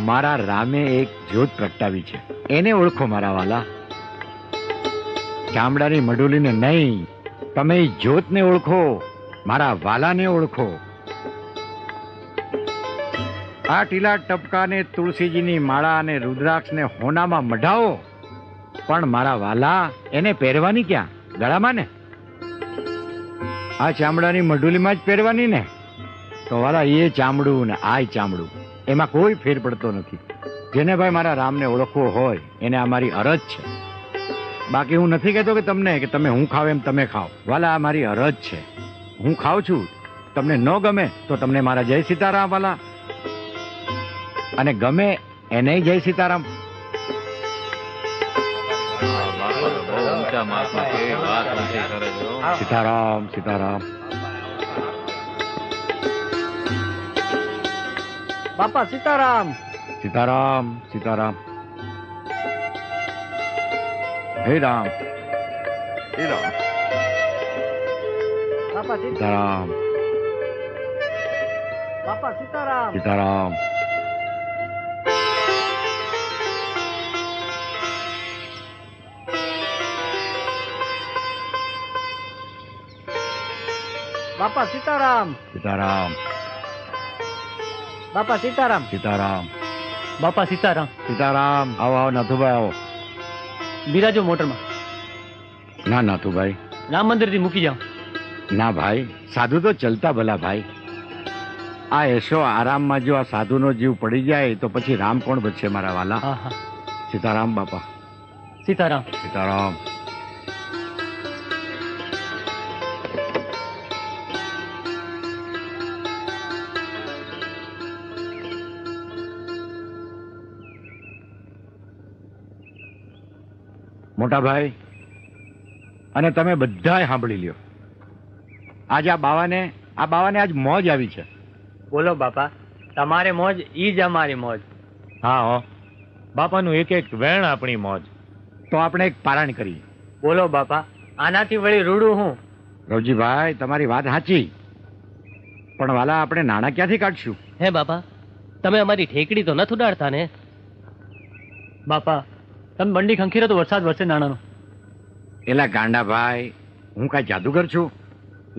મારા રામે એક જ્યોત પ્રગટાવી છે, એને ઓળખો મારા વાલા. ચામડાની મઢુલીને નહીં, તમે એ જ્યોતને ઓળખો, મારા વાલાને ઓળખો. આ ટીલા ટપકાને તુલસીજીની માળા અને રુદ્રાક્ષને હોનામાં મઢાવો, પણ મારા વાલા એને પહેરવાની ક્યાં? ગળામાં ને. આ ચામડાની મઢુલીમાં જ પહેરવાની ને. તો વાલા એ ચામડું ને આ ચામડું, એમાં કોઈ ફેર પડતો નથી. જેને ભાઈ મારા રામને ઓળખવો હોય એને આ મારી અરજ છે. બાકી હું નથી કહેતો કે તમને કે તમે હું ખાવ એમ તમે ખાઓ. વાલા આ મારી અરજ છે. હું ખાઉં છું, તમને ન ગમે તો તમને મારા જય સીતારામ વાલા, અને ગમે એને જય સીતારામ. સીતારામ સીતારામ. બાપા સીતારામ. સીતારામ સીતારામ. હે રામ હે રામ. બાપા સીતારામ બાપા સીતારામ. સીતારામ. બાપા સીતારામ. સીતારામ. બાપા સીતારામ. સીતારામ. બાપા સીતારામ. સીતારામ. આવો આવો નાથુભાઈ આવો. બિરાજો મોટરમાં. ના નાથુભાઈ, રામ મંદિર થી મૂકી જાઓ. ના ભાઈ, સાધુ તો ચલતા ભલા ભાઈ. આ એશો આરામમાં જો આ સાધુનો જીવ પડી જાય તો પછી રામ કોણ બચશે મારા વાલા? હા હા. સીતારામ બાપા. સીતારામ. સીતારામ. મોટા ભાઈ અને તમે બધાય સાંભળી લ્યો, આજ આ બાવાને આજ મોજ આવી છે. બોલો બાપા, તમારે મોજ ઈ જ અમારી મોજ. હા હો. બાપાનું એક એક વેણ આપણી મોજ. તો આપણે એક પારણ કરીએ. બોલો બાપા, આનાથી વળી રૂડું હું. રવજીભાઈ તમારી વાત સાચી, પણ વાલા આપણે નાણાં ક્યાંથી કાઢશું? હે બાપા, તમે અમારી ઠેકડી તો નથી ઉડાડતા ને? બાપા તમે બંડી ખંખીરો તો વરસાદ વરસે નાણાનો. એલા ગાંડા ભાઈ, હું કાંઈ જાદુગર છું?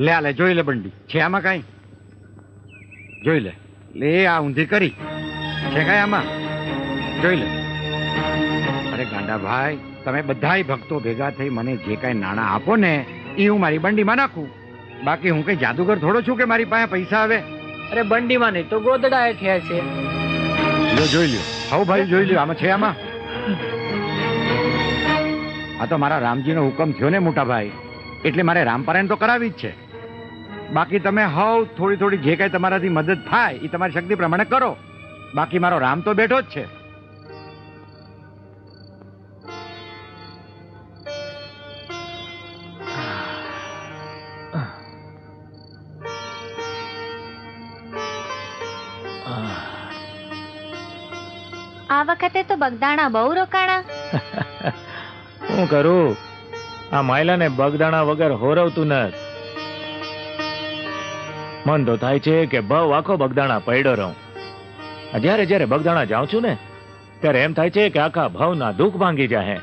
લે આ લે, જોઈ લે બંડી છે આમાં કાંઈ? જોઈ લે. લે આ ઊંધી કરી છે કાંઈ આમાં? જોઈ લે. અરે ગાંડા ભાઈ, તમે બધાય ભક્તો ભેગા થઈ મને જે કાંઈ નાણાં આપો ને એ હું મારી બંડીમાં નાખું. બાકી હું કઈ જાદુગર થોડો છું કે મારી પાસે પૈસા આવે. અરે બંડીમાં નહીં તો ગોદડા હેઠ્યા છે. લ્યો જોઈ લ્યો, આવું ભાઈ જોઈ લ્યો, આમાં છે આમાં. આ તો મારા રામજીનો હુકમ થયો ને મોટા ભાઈ, એટલે મારે રામપારાયણ તો કરાવી જ છે. બાકી તમે હવ થોડી થોડી જે કાંઈ તમારાથી મદદ થાય એ તમારી શક્તિ પ્રમાણે કરો. બાકી મારો રામ તો બેઠો જ છે. આ વખતે તો બગદાણા બહુ રોકાણા. શું કરું, આ માયલાને બગદાણા વગર હોરવતું નથી. મન તો થાય છે કે બહુ આખો બગદાણા પડ્યો રહું. જ્યારે જ્યારે બગદાણા જાઉં છું ને ત્યારે એમ થાય છે કે આખા ભાવના દુઃખ ભાંગી જાય.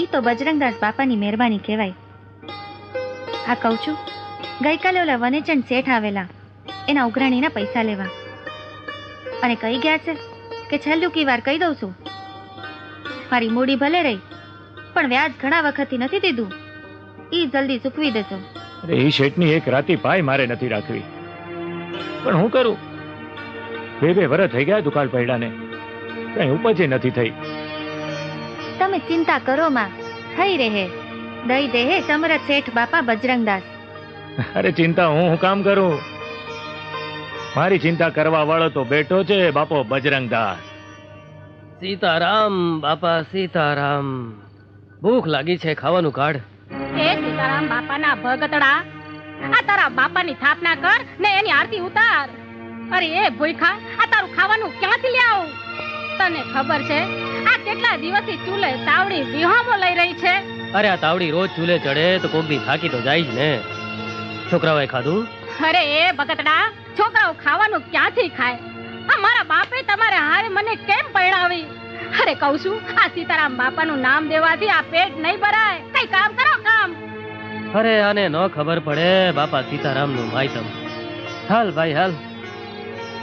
ઈ તો બજરંગદાસ બાપાની મહેરબાની કહેવાય. આ કહું છું, ગઈકાલે ઓલા વનેચંદ શેઠ આવેલા એના ઉઘરાણીના પૈસા લેવા, અને કહી ગયા છે કે છેલ્લું કી વાર કહી દઉં છું, મારી મૂડી ભલે રહી પણ વ્યાજ ઘણા વખતથી નથી દીધું, ઈ જલ્દી ચૂકવી દેજો. અરે એ શેઠની એક રાતી પાય મારે નથી રાખવી, પણ હું કરું? બે વર્ષ થઈ ગયા દુકાળ પડ્યાને, કઈ ઉપજ નથી થઈ. તમે ચિંતા કરો માં, થઈ રહે. દઈ દે હે સમરથ શેઠ બાપા બજરંગદાસ. અરે ચિંતા હું કામ કરું? મારી ચિંતા કરવા વાળો તો બેઠો છે બાપો બજરંગદાસ. સીતારામ બાપા સીતારામ. ભૂખ લાગી છે, ખાવાનું કાઢ. એ સીતારામ બાપાના ભગતડા, આ તારા બાપાની સ્થાપના કર ને એની આરતી ઉતાર. અરે એ ભૂખા, આ તારું ખાવાનું ક્યાંથી લઈ આવું? તને ખબર છે આ કેટલા દિવસથી ચૂલે તાવડી વિહામો લઈ રહી છે? અરે આ તાવડી રોજ ચૂલે ચડે તો કોક દી થાકી તો જાય જ ને. છોકરાઓએ ખાધું? અરે એ ભગતડા, છોકરાઓ ખાવાનું ક્યાંથી ખાય? આ મારા બાપે તમારે હારે મને કેમ પરણાવી? અરે કહું છું, આ સીતારામ બાપાનું નામ દેવાથી આ પેટ નહીં ભરાય. કઈ કામ કરો, કામ. અરે આને ન ખબર પડે બાપા સીતારામ નું માયતમ. હાલ ભાઈ હાલ,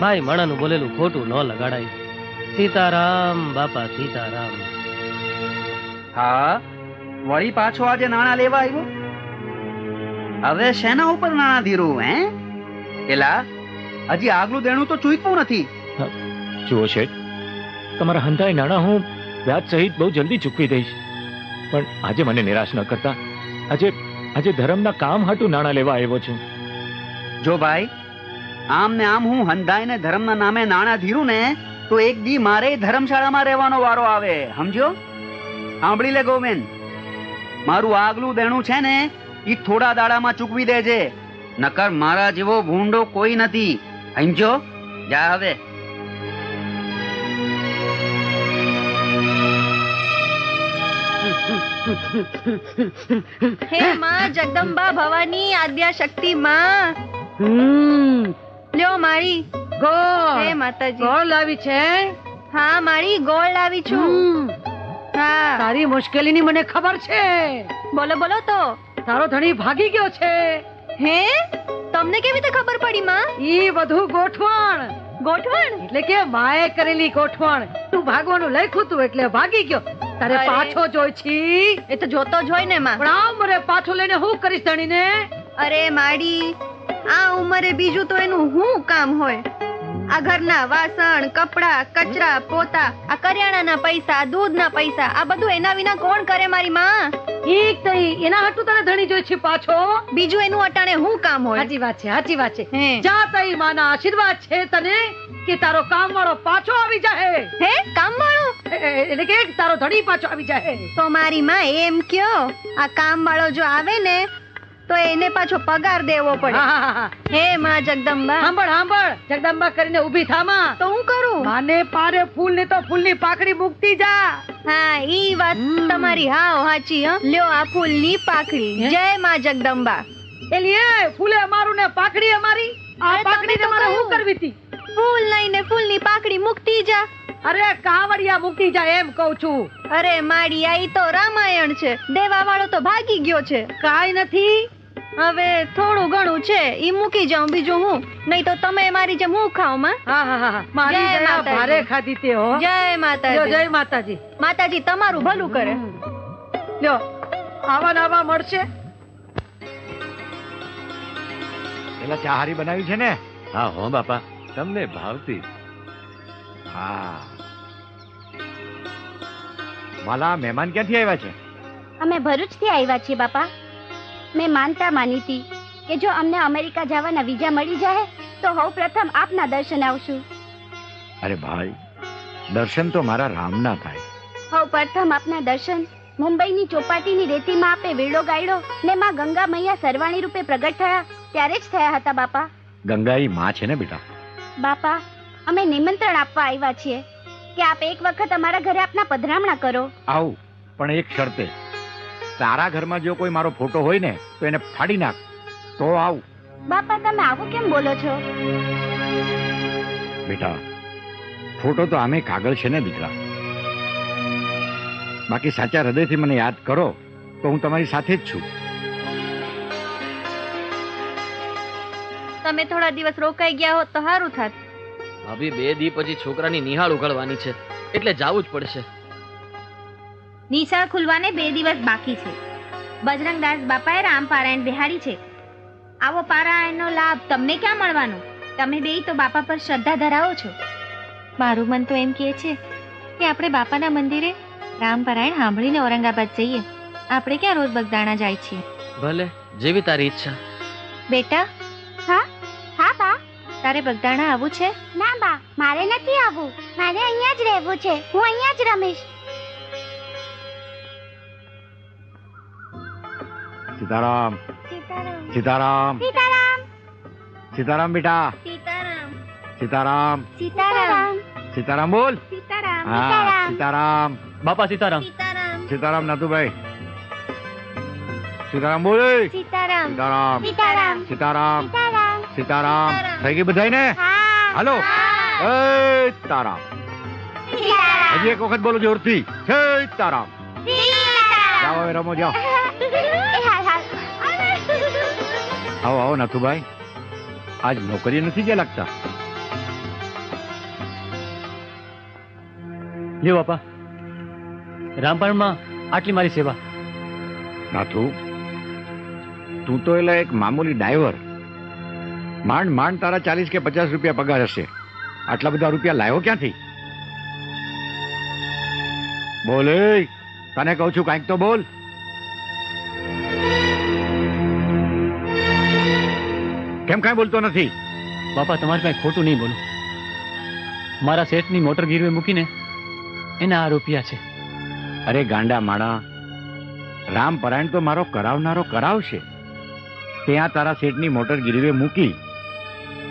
ભાઈ માણાનું બોલેલું ખોટું ન લગાડાય. સીતારામ બાપા સીતારામ. હા, વળી પાછો આજે નાણાં લેવા આવ્યો? હવે શેના ઉપર નાણાં ધીરું હે? એલા, હજી આગલું દેણું તો ચૂકવું નથી. જુઓ શેઠ, તમારા હંધાઈ નાણાં હું વ્યાજ સહિત બહુ જલ્દી ચૂકવી દઈશ, પણ આજે મને નિરાશ ન કરતા. આજે ધર્મના કામ હાટું નાણાં લેવા આવ્યો છું. જો ભાઈ, આમ ને આમ હું હંધાઈ ને ધર્મના નામે નાણાં ધીરું ને તો એક દી મારે ધર્મશાળામાં રહેવાનો વારો આવે, સમજ્યો? સાંભળી લે ગોવિંદ, મારું આગલું દેણું છે ને ઈ થોડા દાડામાં ચૂકવી દેજે, નકર મારા જેવો ભૂંડો કોઈ નથી, સમજો? જા હવે. હે માં જગદંબા ભવાની આદ્યા શક્તિ માં, લ્યો મારી ગોળ. હે માતાજી, ગોળ લાવી છે? હા મારી ગોળ લાવી છું. હા, તારી મુશ્કેલીની મને ખબર છે. બોલો બોલો તો. તારો ધણી ભાગી ગયો છે. હે, તમને કેવી રીતે ખબર પડી માં? ઈ બધું ગોઠવણ. ગોઠવણ એટલે કે માએ કરેલી ગોઠવણ. તું ભાગવાનું લખ્યું તું એટલે ભાગી ગયો. તારે અરે. પાછો જોઈ છી? એ તો જોતો જ હોય ને માં. પણ આ ઉંમરે પાછો લઈને હું કરીશ ધણીને? અરે માડી, આ ઉંમરે બીજું તો એનું શું કામ હોય? આ ઘરના વાસણ, કપડા, કચરા, પોતા, આ કરિયાણાના પૈસા, દૂધના પૈસા, આ બધું એના વિના કોણ કરે મારી માં? ઠીક તઈ, એના હાટું તારે ધણી જોઈ છે પાછો? બીજું એનું અટાણે શું કામ હોય? સાચી વાત છે, સાચી વાત છે. હે. જા તઈ માના આશીર્વાદ છે તને કે તારો કામ વાળો પાછો આવી જાય. હે, કામ વાળો? એટલે કે તારો ધણી પાછો આવી જાય. તો મારી માં એમ કયો, આ કામ વાળો જો આવે ને તો એને પાછો પગાર દેવો પડે. હા, હા, હા. હે માં જગદંબા. સાંભળ સાંભળ, જગદંબા કરીને ઊભી થામાં. તો હું કરું? માને પારે ફૂલ ને તો ફૂલની પાકડી મૂકતી જા. હા, ઈ વાત તમારી હાવ સાચી. લ્યો આ ફૂલની પાકડી. જય માં જગદંબા. એલી એ ફૂલે અમારું ને પાકડી અમારી. આ અરે પાકડી તમે તો તમારે શું કહું. કરવી હતી? ફૂલ લઈને ફૂલની પાકડી મૂકતી જા. અરે કાવડિયા મૂકતી જા એમ કહું છું. અરે માડી, આ ઈ તો રામાયણ છે. દેવા વાળો તો ભાગી ગયો છે. કાઈ નથી, હવે થોડું ઘણું છે ઈ મૂકી જાઉં, બીજું હું નહીં તો તમે મારી જેમ હું ખાઓ માં. હા હા હા મારી જય દયા માતાજી. ભારે ખાધી તે હો. જય લ્યો, માતાજી. જય માતાજી. માતાજી તમારું ભલું કરે. લ્યો આવા ને આવા મળશે. પેલા ચાહારી બનાવી છે ને? હા હો બાપા, તમને ભાવતી. હા. વાલા મહેમાન ક્યાંથી આવ્યા છે? અમે ભરૂચથી આવ્યા છીએ બાપા. મેં માનતા માની હતી કે જો અમને અમેરિકા જવાના વિઝા મળી જાય તો સૌ પ્રથમ આપના દર્શન આવશું. અરે ભાઈ, દર્શન તો મારા રામના થાય. સૌ પ્રથમ આપના દર્શન મુંબઈની ચોપાટીની રેતીમાં આપે વેડો ગાયડો ને માં ગંગા મૈયા સરવાણી રૂપે પ્રગટ થયા ત્યારે જ થયા હતા બાપા. ગંગા ઈ માં છે ને બેટા? બાપા અમે નિમંત્રણ આપવા આવ્યા છીએ કે આપ એક વખત અમારા ઘરે આપના પધરામણા કરો. આવું, પણ એક શરતે. તારા ઘરમાં જો કોઈ મારો ફોટો હોય ને તો એને ફાડી નાખ તો આવું. બાપા તમે આવું કેમ બોલો છો? બેટા, ફોટો તો આમે કાગળ છે ને દીકરા. બાકી સાચા હૃદયથી મને યાદ કરો તો હું તમારી સાથે જ છું. તમે થોડા દિવસ રોકાઈ ગયા હોત તો સારું થાત. ભાભી 2 દી પછી છોકરાની નિહાળ ઉગાડવાની છે એટલે જાવું જ પડશે. નિશાળ ખુલવાને 2 દિવસ બાકી છે. બજરંગદાસ બાપાએ રામપારાયણ બિહાડી છે. આવો પારાયણનો લાભ તમને ક્યાં મળવાનો? તમે બે તો બાપા પર શ્રદ્ધા ધરાવો છો. મારું મન તો એમ કહે છે કે આપણે બાપાના મંદિરે રામપારાયણ સાંભળીને ઔરંગાબાદ જઈએ. આપણે ક્યાં રોજ બગદાણા જાય છીએ? ભલે, જેવી તારી ઈચ્છા. બેટા. હા હા બા. તારે બગદાણા આવવું છે? ના બા, મારે નથી આવવું. મારે અહીંયા જ રહેવું છે. હું અહીંયા જ રમીશ. સીતારામ. સીતારામ. સીતારામ. સીતારામ. સીતારામ બેટા. સીતારામ. સીતારામ. સીતારામ. સીતારામ બોલ. સીતારામ. હા, સીતારામ. બાપા સીતારામ. સીતારામ. સીતારામ નાતુભાઈ. સીતારામ બોલ. સીતારામ. સીતારામ. સીતારામ. સીતારામ. સીતારામ. સીતારામ. થઈ ગઈ બધાય ને? હા. હાલો. એ તારામ. સીતારામ. હજી એક વખત બોલો જોરથી. જય તારામ. સીતારામ. જાઓ હવે રમો જાઓ. આવો આવો નાથુભાઈ, આજ નોકરી નથી ગયા લાગતા. લ્યો બાપા, રામપારણમાં આટલી મારી સેવા. નાથુ, તું તો એટલે એક મામૂલી ડ્રાઈવર. માંડ માંડ તારા 40 કે 50 રૂપિયા પગાર હશે. આટલા બધા રૂપિયા લાવ્યો ક્યાંથી? બોલ, તને કહું છું કાંઈક તો બોલ. કેમ કાંઈ બોલતો નથી? બાપા તમારી પાસે ખોટું નહીં બોલું. મારા શેઠની મોટર ગીરવે મૂકીને એના આ રૂપિયા છે. અરે ગાંડા માણા, રામપરાયણ તો મારો કરાવનારો કરાવશે. ત્યાં તારા શેઠની મોટર ગીરવે મૂકી.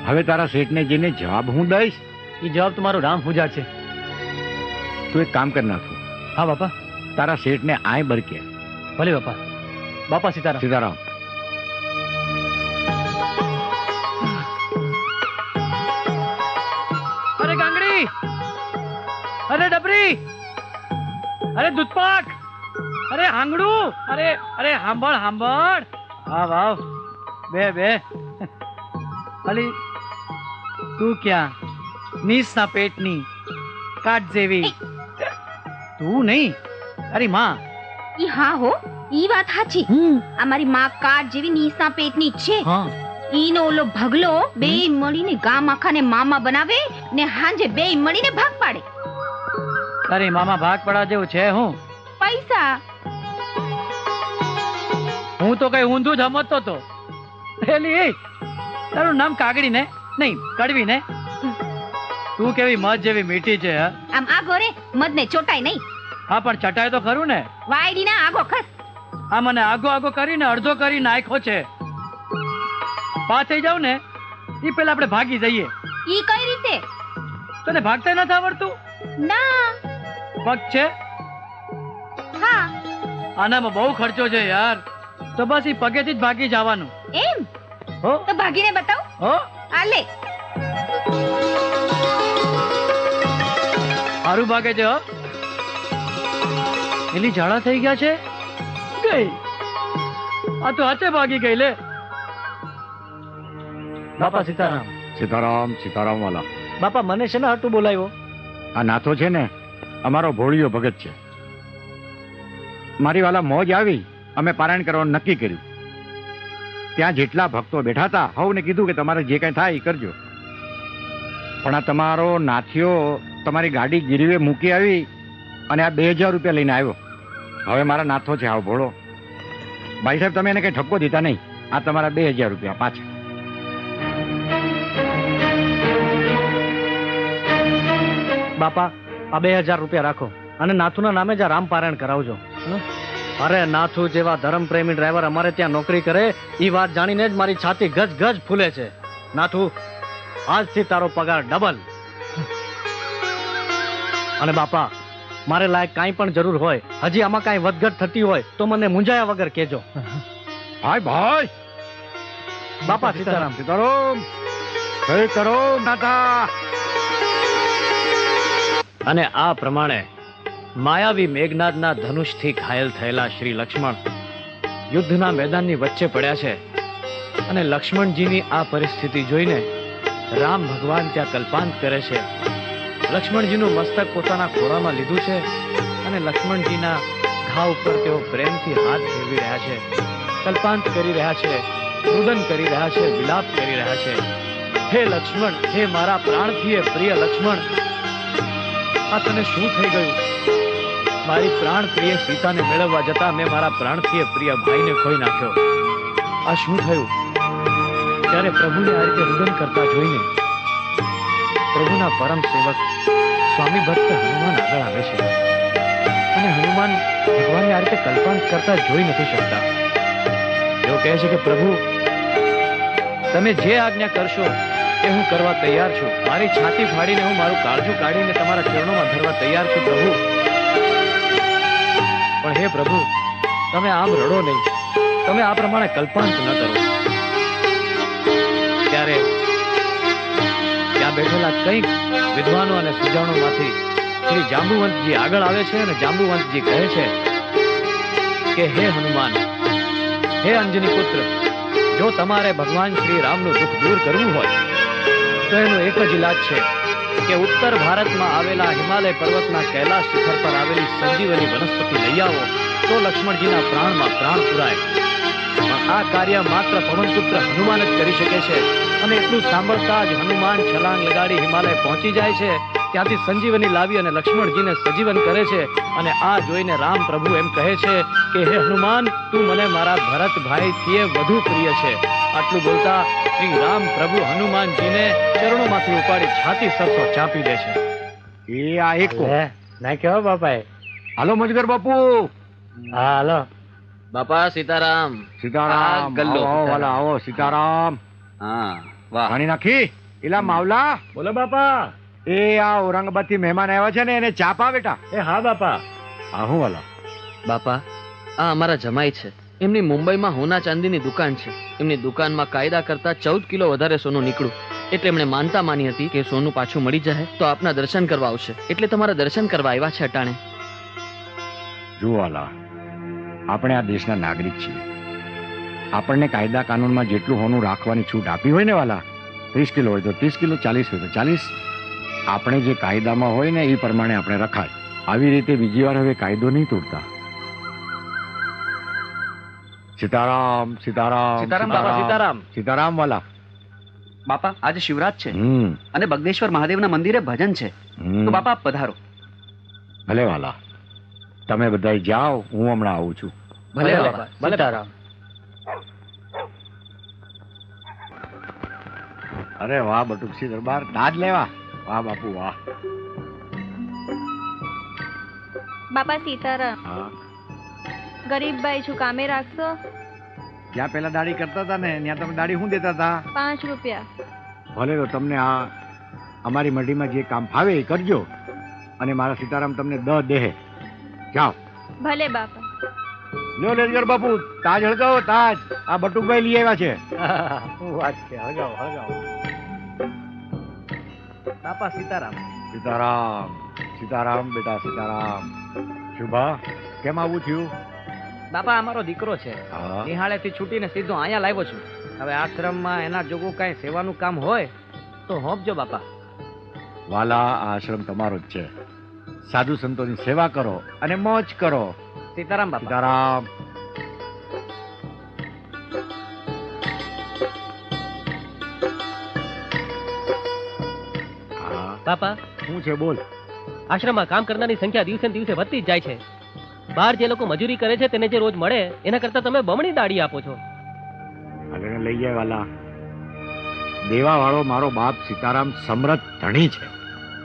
હવે તારા શેઠને જઈને જવાબ હું દઈશ? એ જવાબ તમારો રામ પૂજા છે. તું એક કામ કર નાખું. હા બાપા. તારા શેઠને આય બરકે. ભલે બાપા. બાપા સીતારામ. સીતારામ. અરે ગાંગડી, અરે ડબરી, અરે દૂધપાક, અરે હાંગડું, અરે અરે હાંભળ હાંભળ. હા વાવ, બે અલી તું ક્યાં? નીસના પેટની કાટ જેવી તું નહીં, અરે માં. ઈ હા હો, ઈ વાત સાચી. અમારી માં કાટ જેવી નીસના પેટની જ છે. હા. ઈનો ઓલો ભગલો બે મળીને ગામ આખાને મામા બનાવે ને હાંજે બે મળીને ભાગ પાડે. તારી મામા ભાગ પડા જેવું છે હું? પૈસા. હું તો કઈ ઊંધું જ સમજતો તો. એલી તારું નામ કાગડી ને નહીં કડવી ને? તું કેવી મધ જેવી મીઠી છે. આમ આગો રે, મદ ને ચોટાય નહીં. હા પણ ચટાય તો ખરું ને. વાયડી ના આગો ખસ. આ મને આગો આગો કરીને અડધો કરી નાખ્યો છે. પા થઈ જાવ ને એ પેલા આપણે ભાગી જઈએ. ઈ કઈ રીતે? તને ભાગતા નથી આવડતું? ના. પગ છે? હા. આનામાં બહુ ખર્ચો છે યાર. તો બસ એ પગેથી જ ભાગી જવાનું. એમ? હો તો ભાગીને બતાવ. હો આ લે. સારું ભાગે છે. હો એલી ઝાડા થઈ ગયા છે. ગઈ આ તો હાથે ભાગી ગઈ લે. બાપા સીતારામ. સીતારામ સીતારામ વાલા. બાપા મને છે ને હાટું બોલાવ્યો? આ નાથો છે ને અમારો ભોળિયો ભગત છે. મારી વાલા મોજ આવી, અમે પારાયણ કરવાનું નક્કી કર્યું. ત્યાં જેટલા ભક્તો બેઠા હતા હવને કીધું કે તમારે જે કંઈ થાય એ કરજો. પણ આ તમારો નાથિયો તમારી ગાડી ગીરવે મૂકી આવી અને આ 2000 રૂપિયા લઈને આવ્યો. હવે મારા નાથો છે આવો ભોળો. ભાઈ સાહેબ તમે એને કઈ ઠપકો દીધા નહીં. આ તમારા 2000 રૂપિયા પાછા. બાપા આ 2000 રૂપિયા રાખો અને નાથુના નામે જ રામ પારાયણ કરાવજો. અરે નાથુ જેવા ધર્મ પ્રેમી ડ્રાઈવર અમારે ત્યાં નોકરી કરે એ વાત જાણીને જ મારી છાતી ગજ ગજ ફૂલે છે. નાથુ આજથી તારો પગાર ડબલ. અને બાપા મારે લાયક કાંઈ પણ જરૂર હોય, હજી આમાં કાંઈ વધઘટ થતી હોય તો મને મૂંઝાયા વગર કહેજો. ભાઈ ભાઈ. બાપા સીતારામ. સીતારામ સીતારામ નાથા. અને આ પ્રમાણે માયાવી મેઘનાદના ધનુષથી ઘાયલ થયેલા શ્રી લક્ષ્મણ યુદ્ધના મેદાનની વચ્ચે પડ્યા છે. અને લક્ષ્મણજીની આ પરિસ્થિતિ જોઈને રામ ભગવાન ત્યાં કલ્પાંત કરે છે. લક્ષ્મણજીનું મસ્તક પોતાના ખોળામાં લીધું છે અને લક્ષ્મણજીના ઘા ઉપર તેઓ પ્રેમથી હાથ ફેરવી રહ્યા છે, કલ્પાંત કરી રહ્યા છે, રુદન કરી રહ્યા છે, વિલાપ કરી રહ્યા છે. હે લક્ષ્મણ, હે મારા પ્રાણથી પ્રિય લક્ષ્મણ, આ તને શું થઈ ગયું? મારી પ્રાણ પ્રિય સીતાને મેળવવા જતા મેં મારા પ્રાણથી પ્રિય ભાઈને ખોઈ નાખ્યો. આ શું થયું? ત્યારે પ્રભુને આ રીતે રુદન કરતા જોઈને પ્રભુના પરમ સેવક સ્વામી ભક્ત હનુમાન આગળ આવે છે. અને હનુમાન ભગવાનને આ રીતે કલ્પાંત કરતા જોઈ નથી શકતા. તેઓ કહે છે કે પ્રભુ, તમે જે આજ્ઞા કરશો એ હું કરવા તૈયાર છું. મારી છાતી ફાડીને હું મારું કાળજું કાઢીને તમારા ચરણોમાં ધરવા તૈયાર છું પ્રભુ. પણ હે પ્રભુ, તમે આમ રડો નહીં, તમે આ પ્રમાણે કલ્પાંત ન કરો. ત્યારે ત્યાં બેઠેલા કંઈક વિદ્વાનો અને સુજાણોમાંથી શ્રી જાંબુવંતજી આગળ આવે છે અને જાંબુવંતજી કહે છે કે હે હનુમાન, હે અંજની પુત્ર, જો તમારે ભગવાન શ્રી રામનું દુઃખ દૂર કરવું હોય તો એનો એક જ ઇલાજ છે કે ઉત્તર ભારતમાં આવેલા હિમાલય પર્વતના કૈલાશ શિખર પર આવેલી સંજીવની વનસ્પતિ લઈ આવો તો લક્ષ્મણજીના પ્રાણમાં પ્રાણ પુરાય. પણ આ કાર્ય માત્ર પવનપુત્ર હનુમાન જ કરી શકે છે. અને એટલું સાંભળતા જ હનુમાન છલાંગ લગાડી હિમાલય પહોંચી જાય છે. ત્યાંથી સંજીવની લાવી અને લક્ષ્મણજીને સજીવન કરે છે. અને આ જોઈને રામ પ્રભુ એમ કહે છે કે હે હનુમાન, તું મને મારા ભરત ભાઈથી વધુ પ્રિય છે. આટલું બોલતા શ્રી રામ પ્રભુ હનુમાનજીને ચરણોમાંથી ઉપાડી છાતી સરસો ચાપી દે છે. એ આ એક ના કેવો બાપા? હાલો મજગર બાપુ. હા હાલો. બાપા સીતારામ. સીતારામ. ગલ્લો આવો વાલા, આવો સીતારામ. હા વાહ. પાણી નાખી. એલા માવલા. બોલો બાપા. એ આ ઔરંગાબાદ થી મહેમાન આવ્યા છે ને, એને ચા પા બેટા. એ હા બાપા. આહું વાલા. બાપા, આ અમારા જમાઈ છે. એમની મુંબઈમાં હોના ચાંદીની દુકાન છે. એમની દુકાનમાં કાયદા કરતા 14 કિલો વધારે સોનું નીકળ્યું. એટલે એમણે માનતા માની હતી કે સોનું પાછું મળી જાય તો આપના દર્શન કરવા આવશે. એટલે તમારા દર્શન કરવા આવ્યા છે અટાણે. જુઓ વાલા, આપણે આ દેશના નાગરિક છીએ. આપણને કાયદા કાનૂનમાં જેટલું હોનું રાખવાની છૂટ આપી હોય ને વાલા, 30 કિલો હોય તો 30 કિલો, 40 હોય તો 40. આપણે જે કાયદામાં હોય ને એ પ્રમાણે આપણે રખાય. આવી રીતે બીજી વાર હવે કાયદો નહીં તોડતા. સીતારામ સીતારામ. સીતારામ બાપા, સીતારામ. સીતારામ વાલા. બાપા, આજે શિવરાત છે હમ અને બગદેશ્વર મહાદેવના મંદિરે ભજન છે. તો બાપા આપ પધારો. ભલે વાલા, તમે બધા જાઓ, હું હમણાં આવું છું. ભલે બાપા. સીતારામ. અરે વાહ બટુકસી દરબાર, દાદ લેવા. વાહ બાપુ વાહ. બાપા સીતારામ. હા, ગરીબ ભાઈ છું, કામે રાખશો? જ્યાં પેલા દાઢી કરતા હતા ને ત્યાં તમે દાઢી શું દેતા હતા? 5 રૂપિયા. ભલે તો તમને આ અમારી મંડીમાં જે કામ ફાવે એ કરજો. અને મારા સીતારામ તમને 10 દેહે. જાઓ. ભલે બાપા. લ્યો લેજગર બાપુ, તાજ હળગાવો તાજ. આ બટુકભાઈ લઈ આવ્યા છે. શું વાત છે? હળગાવો હળગાવો. બાપા સીતારામ. સીતારામ સીતારામ બેટા સીતારામ. શુભા, કેમ આવું થયું? બાપા અમારો દીકરો છે, હા. નિહાળેથી છૂટીને સીધો અહીંયા લાવ્યો છું. હવે આશ્રમમાં એના જોગું કઈ સેવાનું કામ હોય તો હોંપજો બાપા. વાલા, આ આશ્રમ તમારો જ છે. સાધુ સંતોની સેવા કરો અને મોજ કરો. સીતારામ બાપા. સીતારામ. હા, બાપા, શું છે બોલ. આશ્રમમાં કામ કરનારની સંખ્યા દિવસે ને દિવસે વધતી જ જાય છે. બહાર જે લોકો મજૂરી કરે છે તેને જે રોજ મળે એના કરતા તમે બમણી દાડી આપો છો. આગળ લઈ જાય વાલા. દેવા વાળો મારો બાપ સીતારામ સમૃદ્ધ ધણી છે.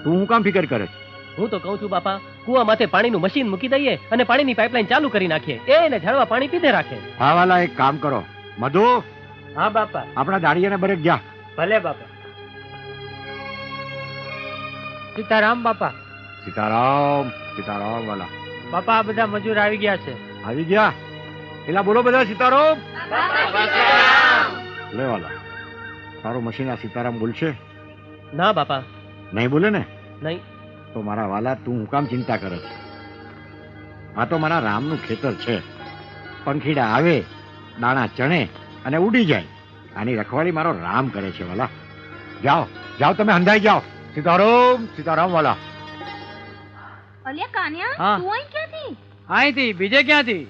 તું હું કામ ફિકર કરે છે? હું તો કહું છું બાપા, કુવા માથે પાણીનું મશીન મૂકી દઈએ અને પાણીની પાઇપલાઇન ચાલુ કરી નાખીએ. એને ઝાડવા પાણી પીધે રાખે. હા વાલા, એક કામ કરો. મધુ, હા બાપા. આપણા દાડિયાને બરેક જા. ભલે બાપા. સીતારામ બાપા. સીતારામ. સીતારામ વાલા. બાપા, આ બધા મજૂર આવી ગયા છે. આવી ગયા? એલા બોલો બધા સીતારામ. લે વાલા, તારું મશીન આ સીતારામ બોલશે? ના બાપા. નહીં બોલે ને? નહીં. તો મારા વાલા, તું હું કામ ચિંતા કરે છે? આ તો મારા રામનું ખેતર છે. પંખીડા આવે, દાણા ચણે અને ઉડી જાય. આની રખવાળી મારો રામ કરે છે વાલા. જાઓ જાઓ, તમે હંધાઈ જાઓ. સીતારામ. સીતારામ વાલા. અલ્યા કાન્યા, હા. તું અહીં ક્યાંથી? અહીંથી બીજે ક્યાંથી?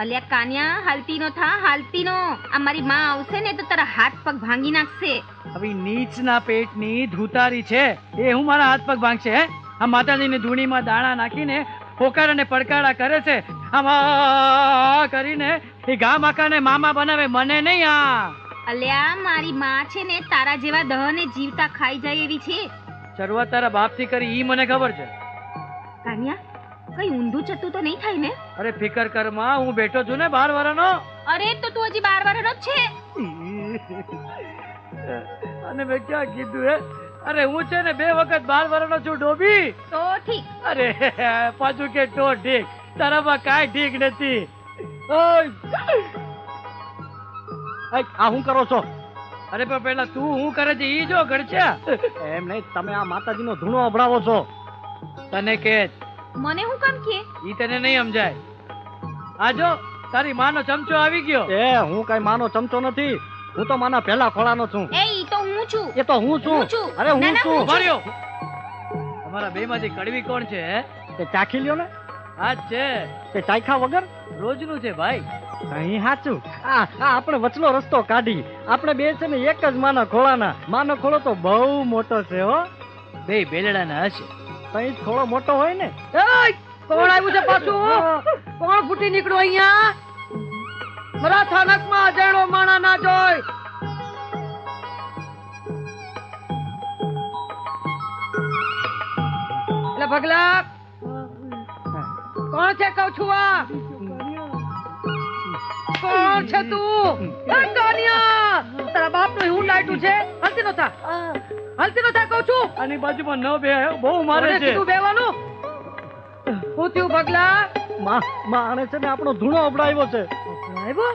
અલ્યા કાન્યા, હાલતી નો થા, હાલતી નો. આ મારી માં આવશે ને તો તારા હાથ પગ ભાંગી નાખશે. હવે નીચના પેટની ધૂતારી છે એ હું મારા હાથ પગ ભાંગશે? હે, આ માતાજીની ધૂણીમાં દાણા નાખીને પોકાર અને પડકારા કરે છે. આમાં કરીને એ ગામ આખાને મામા બનાવે, મને નહીં. આ અલ્યા મારી માં છે ને તારા જેવા દહને જીવતા ખાઈ જાય એવી છે. શરૂઆત તારા બાપથી કરી ઈ મને ખબર છે. કાન્યા, કઈ ઊંધું ચતું તો નહીં થાય ને? અરે ફિકર કરમાં, હું બેઠો છું ને 12 વર્ષનો. અરે તો તું હજી 12 વર્ષનો જ છે. અને મેં ક્યાં કીધું હે? અરે હું છે ને 2 વખત 12 વર્ષનો છું ડોબી. તો ઠીક. અરે પાછું કે તો ઠીક, તારામાં કાંઈ ઠીક નથી. ઓય! આ હું કરો છો? અરે પણ પેલા તું હું કરે છે ઈ જો ગળચ્યા. એમ નહીં, તમે આ માતાજીનો ધૂણો અભડાવો છો. તને કે મને હું કામ કે? ઈ તને નહીં સમજાય. આ જો તારી માનો ચમચો આવી ગયો. એ હું કઈ માનો ચમચો નથી. હું તો માના પહેલા ખોળાનો છું. એ ઈ તો હું છું. એ તો હું છું. અરે હું છું. માર્યો. તમારા બે માંથી કડવી કોણ છે? હે, તે ચાખી લ્યો ને. આ જ છે. તે ચાખ્યા વગર રોજનું છે ભાઈ. અહીં સાચું. આ આપણે વચલો રસ્તો કાઢી. આપણે બે છે ને એક જ માના ખોળાના. માનો ખોળો તો બહુ મોટો છે હો. બે બેલડાના હશે. કઈ થોડો મોટો હોય ને. કોણ આવ્યું છે પાછું? કોણ ફૂટી નીકળ્યો અહીંયા? મારા થાનકમાં અજાણ્યો માણા ના જોય. એટલે ભગલા કોણ છે કહું છું? આ કોણ છે તું? કાનિયા, તારા બાપ નું હું લાઈટું છે? હલતી નો થા, હલતી નો થા કહું છું. આની બાજુમાં ન બે, બહુ મારે છે. તું બેવાનું હું થયું ભગલા? આને છે ને આપણો ધૂણો અભડાવ્યો છે. આવ્યો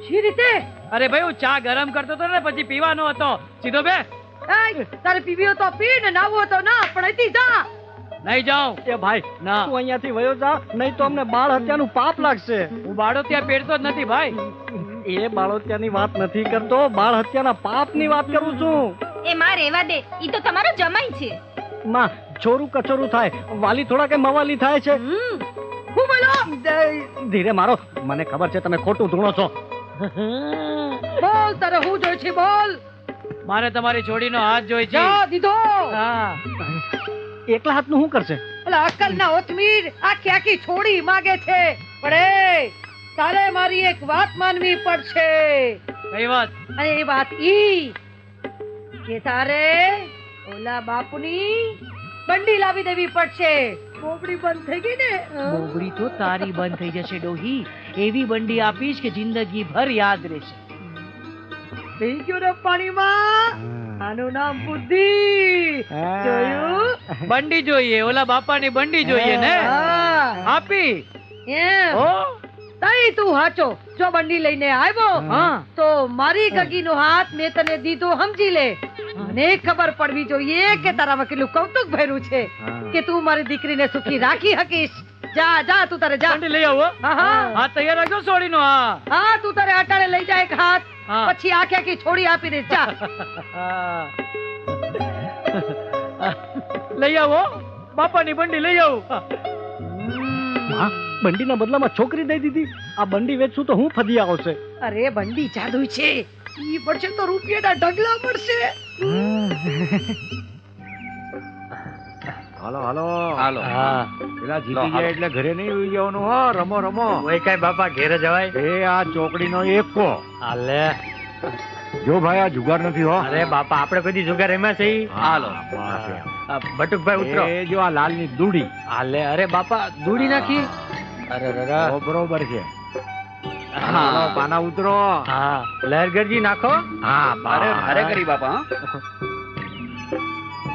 શી રીતે? અરે ભાઈ, હું ચા ગરમ કરતો હતો ને પછી પીવાનો હતો. સીધો બે. તારે પીવી હોય તો પી ને નાવું હોય તો ના, પણ અહીંથી જા. નહીં જાઉં. એ ભાઈ, ના, તું અહીંયાથી વયો જા, નહીં તો અમને બાળ હત્યાનું પાપ લાગશે. હું બાળો ત્યાં પેડતો જ નથી ભાઈ. એ બાળ હત્યાની વાત નથી કરતો, બાળ હત્યાના પાપની વાત કરું છું. એ માં રેવા દે, ઈ તો તમારો જમાઈ છે. માં, છોરું કચોરું થાય, વાલી થોડા કે મવાલી થાય છે. હું બોલો? ધીરે મારો, મને ખબર છે તમે ખોટું ધૂણો છો. બોલ, તારે હું જોઈ છે? બોલ. મારે તમારી છોડીનો હાથ જોઈ છે. જા દીધો. હા, એકલા હાથનું શું કરશે? અલા અક્કલ ના ઓથમીર, આખી આખી છોડી માગે છે. પણ એ તારે મારી એક વાત માનવી પડશે. કઈ વાત? અને એ વાત ઈ કે તારે ઓલા બાપુની બંડી લાવી દેવી પડશે. બોબડી બંધ થઈ ગઈ ને. બોબડી તો તારી બંધ થઈ જશે ડોહી. એવી બંડી આપીશ કે જિંદગી ભર યાદ રહેશે. થઈ ગયો ને પાણીમાં. આનું નામ બુદ્ધિ. જોયું? બંડી જોઈએ, ઓલા બાપાની બંડી જોઈએ ને. આપી એમ તઈ તું હાચો. જો બંડી લઈને આવ્યો તો મારી ગગીનો હાથ મેં તને દીધો, સમજી લે. અને ખબર પડવી જોઈએ કે તારામાં કેટલું કૌતુક ભર્યું છે કે તું મારી દીકરીને સુખી રાખી શકીશ. જા જા તું તારે જા બંડી લઈ આવો હા હા હા તૈયાર રાખજો સોડીનો હા હા તું તારે અટાણે લઈ જા એક હાથ હા. પછી આખે આખી છોડી આપી દે જા લઈ આવો બાપાની બંડી લઈ આવો હા, બંડીના બદલામાં છોકરી દઈ દીધી. આ બંડી વેચશું તો હું ફદી આવશે. અરે બંડી જાદુ છે ઈ પડશે તો રૂપિયાના ઢગલા પડશે હાલો હાલો હાલો હા પેલા લો, જીતી હાલો. જાય એટલે ઘરે નહીં ઉઈ જવાનું હો. રમો રમો. ઓય કાંઈ બાપા ઘેરે જવાય એ આ ચોકડીનો એકો. હાલે જો ભાઈ આ જુગાર નથી હો. અરે બાપા આપણે કદી જુગાર રમ્યા છે ઈ? હાલો બસ એમ. આ બટુકભાઈ ઉતરો એ જો આ લાલની દૂડી. હાલે અરે બાપા દૂડી નાખી અરે ઓ, બરોબર છે. હા. હાલો, પાના ઉતરો. હા લહેરગરજી નાખો હા અરે બસ. અરે કરી બાપા હા?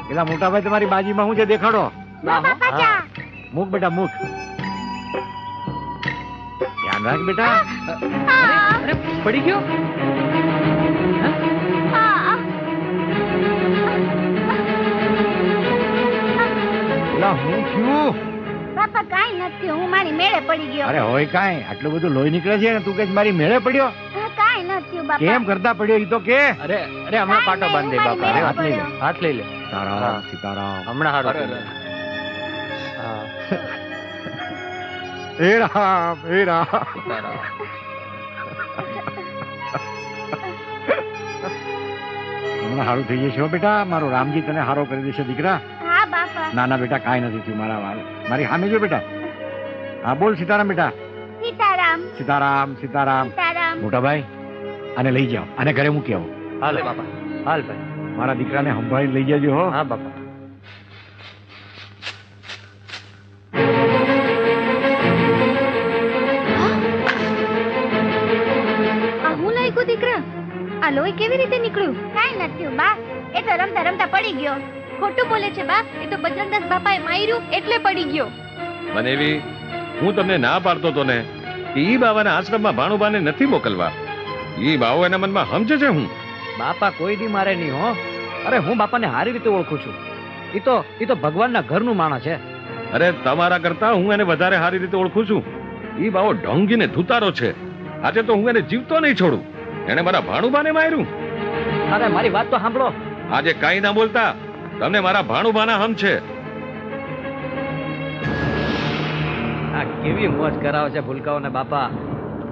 પેલા મોટા ભાઈ તમારી બાજીમાં શું છે દેખાડો. ના હો. હા. મૂક બેટા મૂક. ધ્યાન રાખ બેટા. અરે પડી ગયો પેલા હું થયું. બાપા કાઈ નથી, હું મારી મેળે પડી ગયો. અરે હોય કાંઈ આટલું બધું લોહી નીકળે છે ને તું કે મારી મેળે પડ્યો. કાઈ નથી બાપા. કેમ કરતા પડ્યો ઈ તો કે. અરે અરે હમણાં પાટો બાંધી દે બાપા અરે હાથ લઈ લે. હાથ લઈ લે સીતારામ સીતારામ. હમણાં હારું અરે, થઈ અરે. જાય. હે રામ હે રામ. હમણાં હારું થઈ જશે હો બેટા. મારો રામજી તને હારો કરી દેશે દીકરા. હા બાપા. ના ના બેટા કાંઈ નથી થયું મારા વાળ. મારી સામે જો બેટા. હા બોલ સીતારામ બેટા. સીતારામ સીતારામ સીતારામ. સીતારામ. મોટા ભાઈ આને લઈ જાઓ. આને ઘરે મૂકી આવો. હાલ બાપા હાલ ભાઈ મારા દીકરાને સંભાળી લઈ જજો હો. હા બાપા આ હું લાગ્યું દીકરા? આ લોહી કેવી રીતે નીકળ્યું? કાઈ નથી બા, એ તો રમતા રમતા પડી ગયો. ખોટું બોલે છે બા, એ તો બજરંગદાસ બાપાએ માર્યું એટલે પડી ગયો. બનેવી હું તમને ના પાડતો તો ને કે ઈ બાવાના આશ્રમમાં ભાણુબાને નથી મોકલવા. ઈ બાવો એના મનમાં સમજે છે હું. બાપા કોઈ દી મારે નહીં હો. અરે હું બાપાને સારી રીતે ઓળખું છું. ઈ તો ભગવાનના ઘરનું માણસ છે. અરે તમારા કરતા હું એને વધારે સારી રીતે ઓળખું છું. ઈ બાવો ઢોંગીને ધુતારો છે. આજે તો હું એને જીવતો નહીં છોડું. એને મારા ભાણુબાને માર્યું. અરે મારી વાત તો સાંભળો. આજે કાઈ ના બોલતા. તમને મારા ભાણુબાના હમ છે. આ કેવી મોજ કરાવે છે ભૂલકાઓને બાપા.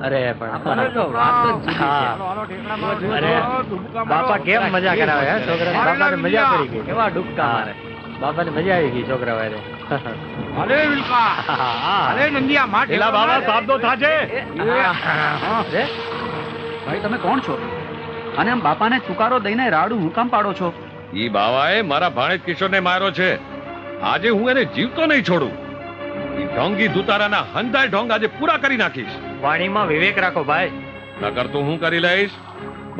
અરે પણ તો વાત જ જુદી છે. હા. અરે બાપા કેમ મજા કરાવે હે છોકરા. બાપાને મજા પડી ગઈ. કેવા ડૂબકા મારે. બાપાને મજા આવી ગઈ છોકરા વારે. અરે વિલકા. અરે નંદિયા માં એલા બાવા સાબદો થાજે. ભાઈ તમે કોણ છો અને આમ બાપાને તુકારો દઈને રાડું હું કામ પાડો છો? ઈ બાવાએ મારા ભાણેજ કિશોરને માર્યો છે. આજે હું એને જીવતો નહીં છોડું. ઈ ઢોંગી ધુતારાના હંધાય ઢોંગ આજે પૂરા કરી નાખીશ. વાણીમાં વિવેક રાખો ભાઈ. નકર તો હું કરી લઈશ.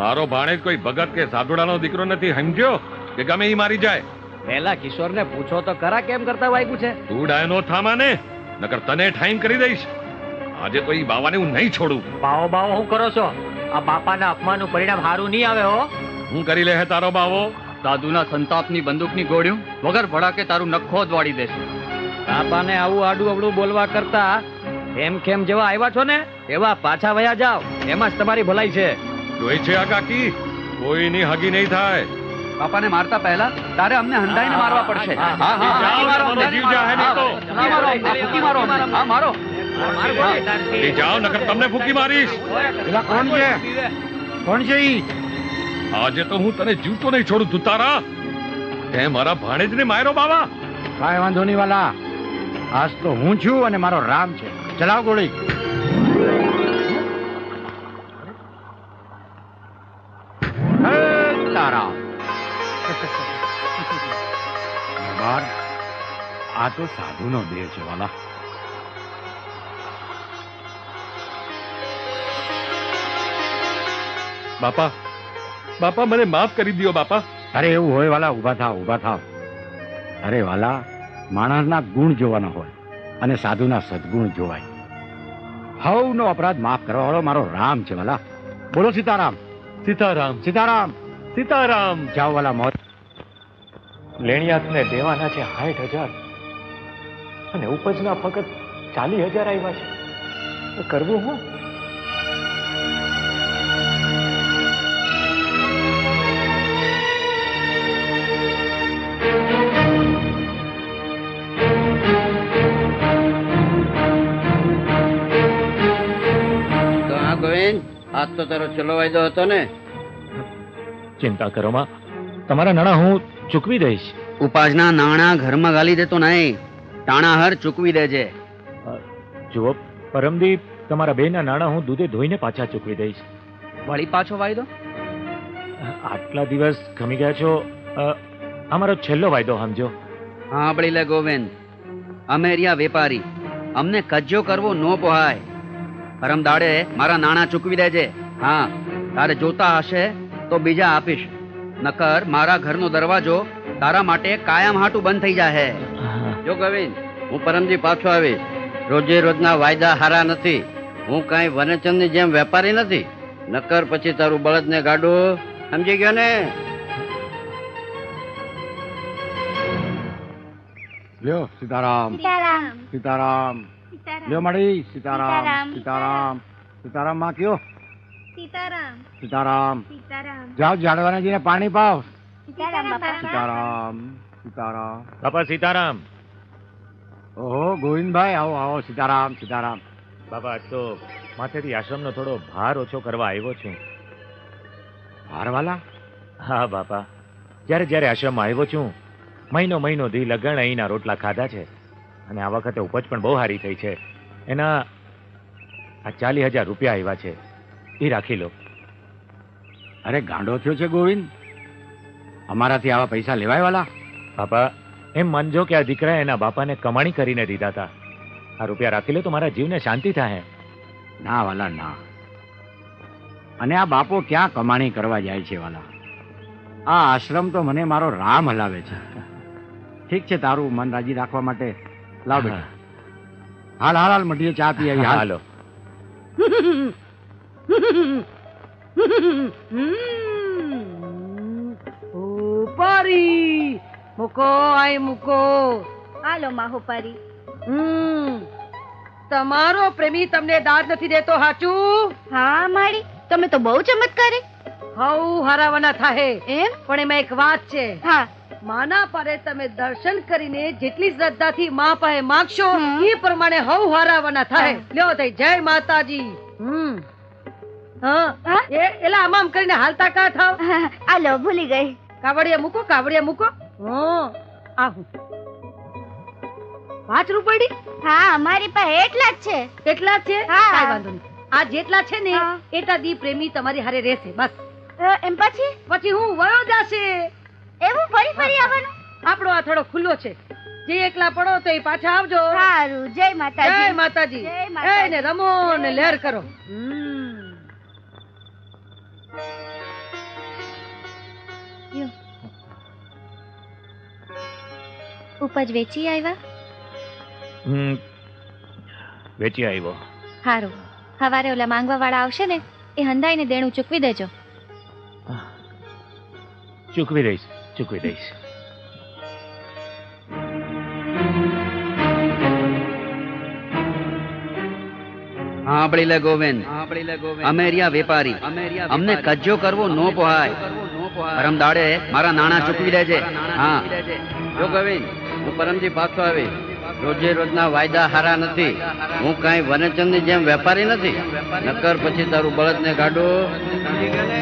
મારો ભાણેજ કોઈ ભગત કે સાધુડાનો દીકરો નથી, સમજ્યો? કે ગમે ઈ મારી જાય. પેલા કિશોરને પૂછો તો ખરા કેમ કરતા વાગ્યું છે. તું ડાયનો થામા ને, નકર તને ઠાઈમ કરી દઈશ. આજે તો ઈ બાવાને હું નહીં છોડું. બાવો બાવો હું કરો છો? આ બાપાના અપમાનનું પરિણામ સારું નહીં આવે હો. હું કરી લે હે તારો બાવો. સાધુના સંતાપની બંદૂકની ગોળીઓ વગર ભડાકે તારું નખો જ વાળી દેશે. બાપાને આવું આડું અવડું બોલવા કરતા એમ કેમ જેવા આવ્યા છો ને એવા પાછા વયા જાવ. એમાં જ તમારી ભલાઈ છે. જોઈ છે આ કાકી, કોઈની હગી નહીં થાય. બાપાને મારતા પહેલા તારે અમને હંધાઈને મારવા પડશે. હા, હા હા જાઓ, ફૂંકી મારો, તમારો જીવ જાહે નહીં તો. ફૂંકી મારો, ફૂંકી મારો અમને. હા મારો. એ જાઓ નકર તમને ફૂંકી મારીશ. પેલા કોણ છે? કોણ છે ઈ? આજે તો હું તને જીવતો નહીં છોડું તુતારા. તે મારા ભાણેજને માર્યો બાવા. કાંઈ વાંધો નહીં વાલા. આજ તો હું છું અને મારો રામ છે. ચલાવ ગોળી. હે તારા. બાર આ તો સાધુનો દેહ છે વાલા. બાપા બાપા મને માફ કરી દ્યો બાપા. અરે એવું હોય વાલા, ઊભા થાવ ઊભા થાવ. અરે વાલા, માણસના ગુણ જોવાના હોય અને સાધુના સદગુણ જોવાય. હવનો અપરાધ માફ કરવા વાળો મારો રામ છે વાલા. બોલો સીતારામ. સીતારામ સીતારામ. સીતારામ. જાઓ વાલા મોત. લેણિયાતને દેવાના છે 60,000 અને ઉપજના ફક્ત 40,000 આવ્યા છે, તો કરવું હું? તો હા ગોવિંદ, આજ તો તારો છેલ્લો વાયદો હતો ને? ચિંતા કરો માં, તમારા નાણાં હું ચૂકવી દઈશ. ઉપાસના નાણાં ઘરમાં ગાલી દેતો નહીં, તાણાહર ચૂકવી દેજે. જુઓ પરમદીપ, તમારા બેના નાણાં હું દૂધે ધોઈને પાછા ચૂકવી દઈશ. વળી પાછો વાયદો? આટલા દિવસ ખમી ગયા છો, અમારો છેલ્લો વાયદો સમજો. સાંભળી લે ગોવિંદ, અમે રહ્યા વેપારી, અમને કજ્જો કરવો ન પોહાય. પરમ દાડે મારા નાણાં ચૂકવી દેજે. હા, તારે જોતા હશે તો બીજા આપીશ, નકર મારા ઘરનો દરવાજો તારા માટે કાયમ હાટું બંધ થઈ જાહે. જો ગોવિંદ, હું પરમજી પાછો આવીશ. રોજે રોજના વાયદા હારા નથી. હું કાંઈ વનચંદની જેમ વેપારી નથી, નકર પછી તારું બળદને ગાડું. સમજી ગયો ને? લ્યો સીતારામ, સીતારામ. લ્યો મળી સીતારામ, સીતારામ. સીતારામ માં કયો? સીતારામ સીતારામ. સીતારામ જાઓ ઝાડવાનાજીને પાણી પાવ. સીતારામ બાપા. સીતારામ, સીતારામ. બાપા સીતારામ. ઓહો ગોવિંદભાઈ, આવો આવો. સીતારામ, સીતારામ. બાપા આજ તો માથેથી આશ્રમનો થોડો ભાર ઓછો કરવા આવ્યો છું. ભારવાલા? હા બાપા, જ્યારે જ્યારે આશ્રમમાં આવ્યો છું, મહિનો દી લગણ અહીંના રોટલા ખાધા છે, અને આ વખતે ઉપજ પણ બહુ સારી થઈ છે. એના આ 40,000 રૂપિયા આવ્યા છે, એ રાખી લો. અરે ગાંડો થયો છે ગોવિંદ, અમારાથી આવા પૈસા લેવાય વાલા? બાપા એમ માનજો કે આ દીકરાએ એના બાપાને કમાણી કરીને દીધા હતા. આ રૂપિયા રાખી લો તો મારા જીવને શાંતિ થાય. ના વાલા ના. અને આ બાપો ક્યાં કમાણી કરવા જાય છે વાલા? આ આશ્રમ તો મને મારો રામ હલાવે છે. ઠીક છે, તારું મન રાજી રાખવા માટે લાવ બેટા. હાલ હાલ હાલ મટીએ, ચા પી આવી. હાલો. ઉપારી મૂકો, આય મૂકો. હાલો માહોપારી. તમારો પ્રેમી તમને દાદ નથી દેતો, હાચું? હા મારી, તમે તો બહુ ચમત્કારી. હઉ હરાવાના થાહે એમ? પણ એમાં એક વાત છે. હા. માના પારે તમે દર્શન કરીને જેટલી શ્રદ્ધાથી માં પાસે માંગશો એ પ્રમાણે હઉ હરાવાના થાય. લ્યો તઈ જય માતાજી. હા, એલા આમ કરીને હાલતા કા થાવ? હાલો ભૂલી ગઈ. કાવડિયા મૂકો, કાવડિયા મૂકો. આહું 5 રૂપિયા? હા, અમારી પાસે એટલા જ છે. એટલા જ છે? હા. કાઈ વાંધો નહીં. આ જેટલા છે ને એટલા દી પ્રેમી તમારી હારે રહેશે બસ. એમ પછી હું વયો જાશે. એવું ફરી ફરી આવવાનું? આપણો આ થોડો ખુલ્લો છે, જે એકલા પડો તો એ પાછા આવજો. સારું. જય માતાજી. જય માતાજી. જય માતાજી. ને રમો ને લહેર કરો. ઉપજ વેચી આવ્યા? વેચી આવ્યો. સારું, સવારે ઓલા માંગવા વાળા આવશે ને, એ હંધાઈને દેણું ચૂકવી દેજો. ચૂકવી દઈશ, ચૂકવી દઈશ. સાંભળી લે ગોવિંદ, અમે રહ્યા વેપારી, અમને કજ્જો કરવો ન પોહાય. પરમ દાડે મારા નાણાં ચૂકવી દેજે. હા. જો ગોવિંદ, હું પરમજી પાછો આવીશ. રોજે રોજના વાયદા હારા નથી. હું કાંઈ વનચંદની જેમ વેપારી નથી, નકર પછી તારું બળદને ગાડું. સમજી ગયો ને?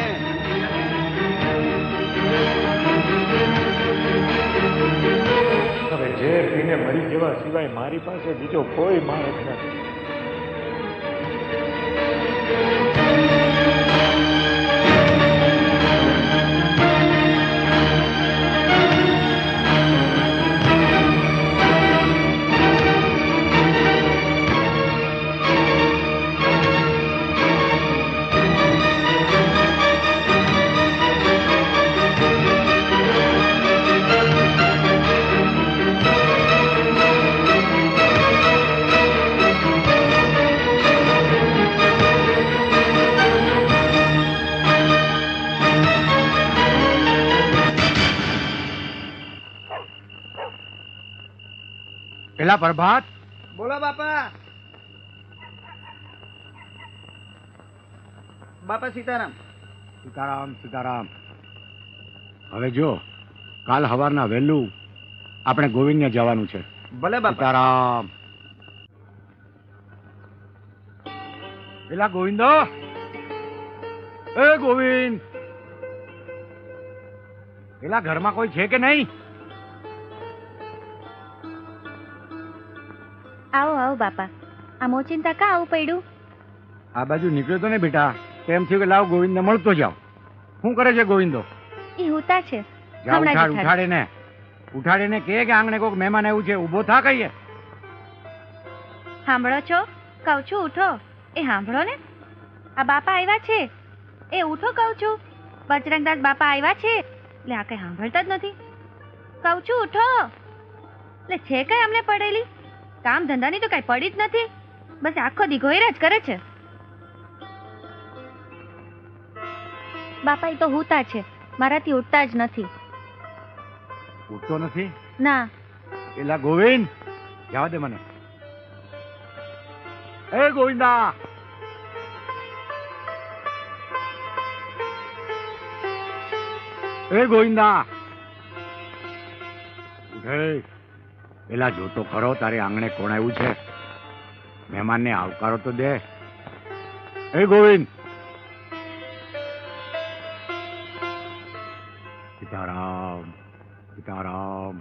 હવે ઝેર પીને મરી જવા સિવાય મારી પાસે બીજો કોઈ માણસ નથી. પેલા પ્રભાત, બોલો બાપા. બાપા સીતારામ. સીતારામ સીતારામ. હવે જો કાલ સવારના વહેલું આપણે ગોવિંદને જવાનું છે. ભલે બાપા. સીતારામ. પેલા ગોવિંદો, એ ગોવિંદ, પેલા ઘરમાં કોઈ છે કે નહીં? આવો આવો બાપા. આ મોચિંતા કા આવું પડ્યું? આ બાજુ નીકળ્યો તો ને બેટા, તેમ થયું કે લાવ ગોવિંદને મળતો જાવ. શું કરે છે ગોવિંદો? ઈ હુતા છે. જા ઉઠાડે ને, ઉઠાડે ને કે આંગણે કોઈક મહેમાન આવ્યું છે, ઊભો થા કહીએ. સાંભળો છો? કહું છું ઉઠો. એ સાંભળો ને, આ બાપા આવ્યા છે. એ ઉઠો કહું છું. બજરંગદાસ બાપા આવ્યા છે. એટલે આ કઈ સાંભળતા જ નથી. કહું છું ઉઠો. એટલે છે કઈ અમને પડેલી કામ ધંધાની તો કઈ પડી જ નથી. બસ આખો દી ઘોયરા જ કરે છે. બાપા એ તો હુતા છે, મારાથી ઉઠતા જ નથી. ઉઠતો નથી? ના. એલા ગોવિંદ, જવા દે મને. એ ગોવિંદા, એ ગોવિંદા, ઉઠે. એલા જોતો ખરો તારે આંગણે કોણ આવ્યું છે? મહેમાનને આવકારો તો દે. એ ગોવિંદ. સીતારામ સીતારામ.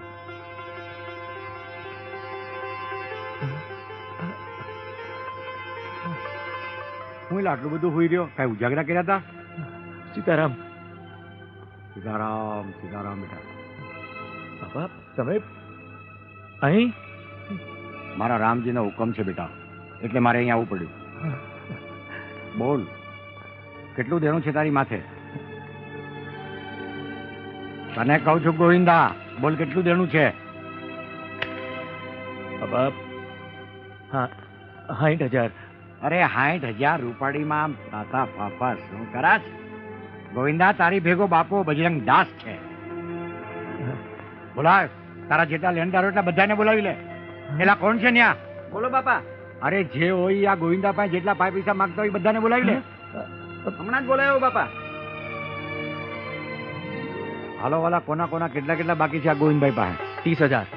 હું એટલે આટલું બધું હોઈ રહ્યો? કઈ ઉજાગરા કર્યા હતા? સીતારામ. સીતારામ સીતારામ. બેટા બાપા તમે અહીં? મારા રામજીનો હુકમ છે બેટા, એટલે મારે અહીંયા આવવું પડ્યું. બોલ, કેટલું દેણું છે તારી માથે? તને કહું છું ગોવિંદા, બોલ કેટલું દેણું છે? બાપા 60,000. અરે 60,000 રૂપાડીમાં તાતા પાપા શું કરાશ? ગોવિંદા, તારી ભેગો બાપો બજરંગ દાસ છે. બોલાવ, તારા જેટલા લેણદારો એટલા બધાને બોલાવી લે. એલા કોણ છે ન્યા? બોલો બાપા. અરે જે હોય આ ગોવિંદા પાસે જેટલા પૈસા માંગતા હોય બધાને બોલાવી લે. હમણાં જ બોલાયો બાપા. હાલો વાલા, કોના કોના કેટલા કેટલા બાકી છે આ ગોવિંદભાઈ પાસે? 30,000.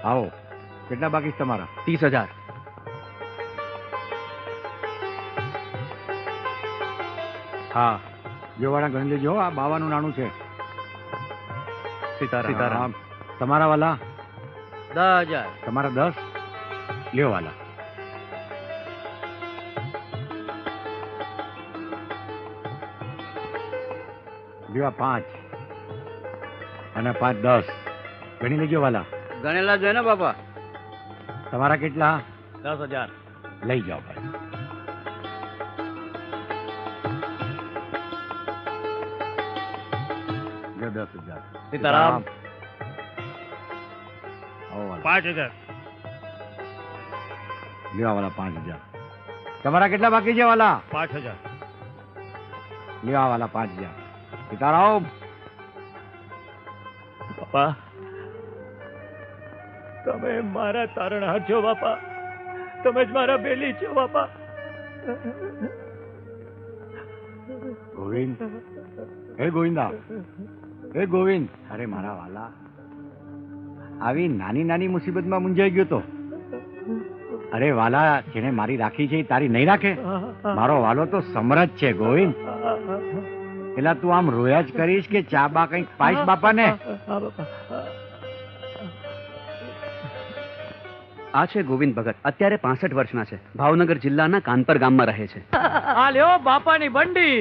આવો, કેટલા બાકી છે તમારા? 30,000. હા, જોવાના ગણી લેજો. આ 52 નાણું છે. સીતારામ. તમારા વાલા? 10,000. તમારા 10? લ્યો વાલા. લ્યો 5 અને 5 10 ગણી લેજો વાલા. ગણેલા જોઈએ ને બાપા. તમારા કેટલા? 10,000. લઈ જાઓ ભાઈ. લ્યો 10,000. સીતારામ. આવો વાલા. 5,000. લ્યો વાલા 5,000. તમારા કેટલા બાકી છે વાલા? 5,000. લ્યો વાલા 5,000. સીતારામ. બાપા તમે મારા તારણહાર છો બાપા, તમે જ મારા બેલી છો બાપા. ગોવિંદ, હે ગોવિંદા, હે ગોવિંદ. અરે મારા વાલા, આવી નાની નાની મુસીબતમાં મુંજાઈ ગયો તો. અરે વાલા, જેને મારી રાખી છે એ તારી નહીં રાખે? મારો વાલો તો સમરથ છે ગોવિંદ. પેલા તું આમ રોયા જ કરીશ કે ચા બા કંઈક પાઈશ બાપાને? આ છે ગોવિંદ ભગત. અત્યારે 65 વર્ષના છે. ભાવનગર જિલ્લાના કાનપર ગામમાં રહે છે. આ લ્યો બાપાની બંડી.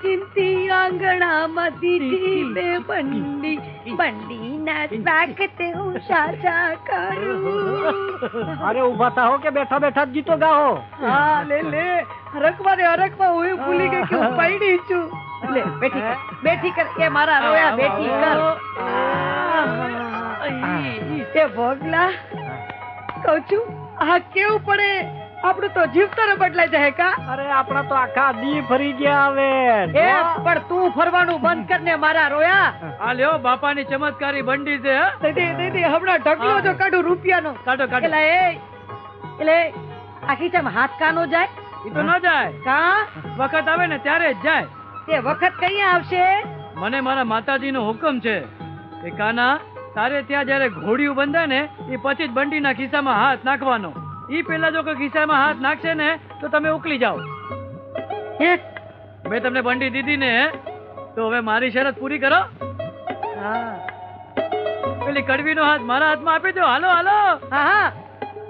ચિંતી આંગણામાં દીધી બે બંડી, બંડીના સાકતે હું સાજા કરું. અરે ઉભા થાઓ કે બેઠા બેઠા જ ગીતો ગાઓ. હા લે લે, હરકમાં ને હરકમાં હું ભૂલી ગઈ કે હું પૈડી છું. લે બેઠી કર, બેઠી કર. એ મારા રોયા બેઠી કર. એ ભોગલા, કહું છું આ કેવું પડે. આપણું તો જીવતર બદલાઈ જાય કા. અરે આપણા તો આખા દી ફરી ગયા હવે. એ પણ તું ફરવાનું બંધ કર ને મારા રોયા. આ લ્યો બાપાની ચમત્કારી બંડી છે. દીદી હમણાં ઢગલો જો કાઢું રૂપિયાનો. કાઢો કાઢો. એટલે આખી ચમ હાથ કાનો જાય. એ તો ન જાય. કા વખત આવે ને ત્યારે જ જાય. તે વખત કઈ આવશે? મને મારા માતાજીનો હુકમ છે કે કાના તારે ત્યાં જયારે ઘોડિયું બંધાય ને એ પછી જ બંટીના ખિસ્સામાં હાથ નાખવાનો. ઈ પેલા જો કોઈ ખિસ્સામાં હાથ નાખશે ને તો તમે ઉકલી જાઓ. મેં તમને બંટી દીધી ને તો હવે મારી શરત પૂરી કરો. હા પેલી કડવીનો હાથ મારા હાથમાં આપી દો. હાલો હાલો. હા હા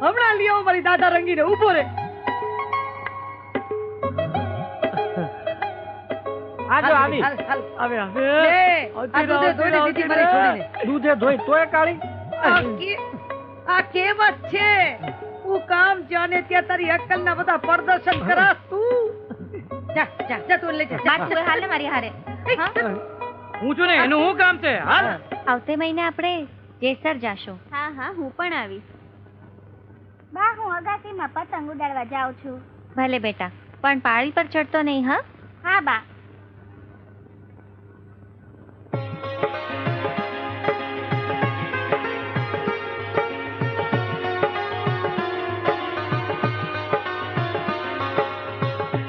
હમણાં લઈ આવો મારી દાદા રંગીને ઊભો રે. આજો આવી આવે આવે. લે, આ દૂધે ધોઈને દીધી મારી છોડીને. દૂધે ધોઈ તોય કાળી. આ કહેવત છે, તું કામ જાને ત્યાં તારી અક્કલના બધા પ્રદર્શન કરાસ તું. જા જા જા તું લઈ જા. બાજુ હાલ ને મારી હારે. હું છું ને એનું શું કામ છે? હાલ. આવતે મહિને આપણે જેસર જાશું. હા હા હું પણ આવીશ. બા હું અગાસીમાં પતંગ ઉડાડવા જાઉં છું. ભલે બેટા, પણ પાળી પર ચડતો નહીં. હા હા બા.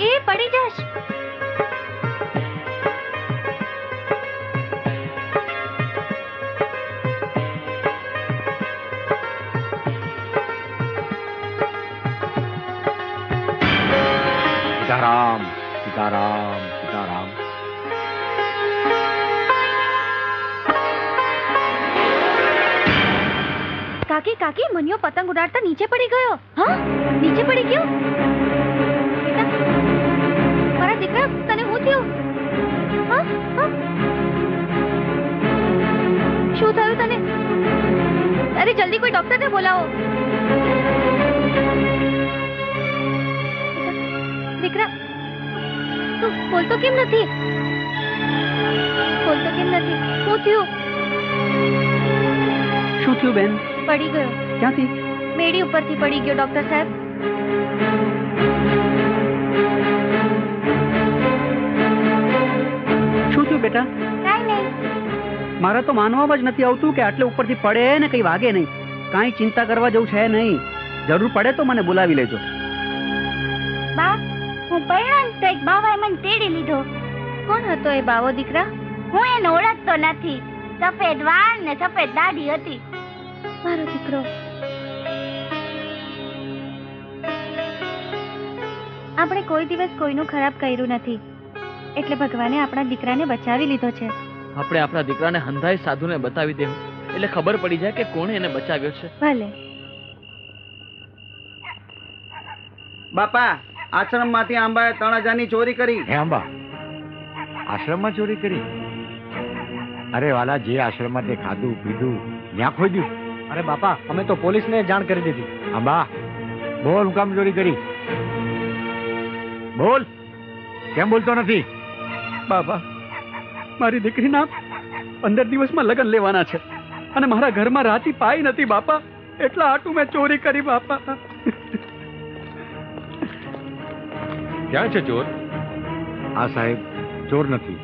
એ પડી જશ. સીતારામ સીતારામ સીતારામ. કાકી કાકી મનિયો પતંગ ઉડાડતા નીચે પડી ગયો. હા નીચે પડી ગયો. બેટા મારા દીકરા તને શું થયું? હા હા શું થયું તને? અરે જલ્દી કોઈ ડોક્ટરને બોલાવો. દીકરા તું બોલતો કેમ નથી? બોલતો કેમ નથી? શું થયું? શું થયું બેન? પડી ગયો. ક્યાંથી? મેડી ઉપરથી પડી ગયો ડોક્ટર સાહેબ. શું થયું બેટા? કાંઈ નહીં. મારે તો માનવામાં જ નથી આવતું કે આટલે ઉપરથી પડે ને કઈ વાગે નહીં. કાંઈ ચિંતા કરવા જેવું છે નહીં. જરૂર પડે તો મને બોલાવી લેજો. બા હું પરણાન તો એક બાવાએ મને તેડી લીધો. કોણ હતો એ બાવો દીકરા? હું એને ઓળખતો નથી. સફેદ વાળ ને સફેદ દાઢી હતી. મારો દીકરો. આપણે કોઈ દિવસ કોઈનું ખરાબ કર્યું નથી, એટલે ભગવાને આપણા દીકરાને બચાવી લીધો છે. આપણે આપણા દીકરાને હંધાઈ સાધુને બતાવી દેવું એટલે ખબર પડી જાય કે કોણે એને બચાવ્યો છે. ભલે. બાપા આશ્રમમાંથી આંબાએ 3000ની ચોરી કરી. હે અંબા, આશ્રમમાં ચોરી કરી? અરે વાલા, જે આશ્રમમાં તે ખાધું પીધું ત્યાં ખોદ્યું. અરે બાપા, અમે તો પોલીસને જાણ કરી દીધી. અંબા બોલ, હું કામ ચોરી કરી? બોલ, કેમ બોલતો નથી? બાપા મારી દીકરીના 15 દિવસમાં લગ્ન લેવાના છે અને મારા ઘરમાં રાતી પાઈ નથી બાપા, એટલા હાટું મેં ચોરી કરી બાપા. ક્યાં છે ચોર? આ સાહેબ ચોર નથી,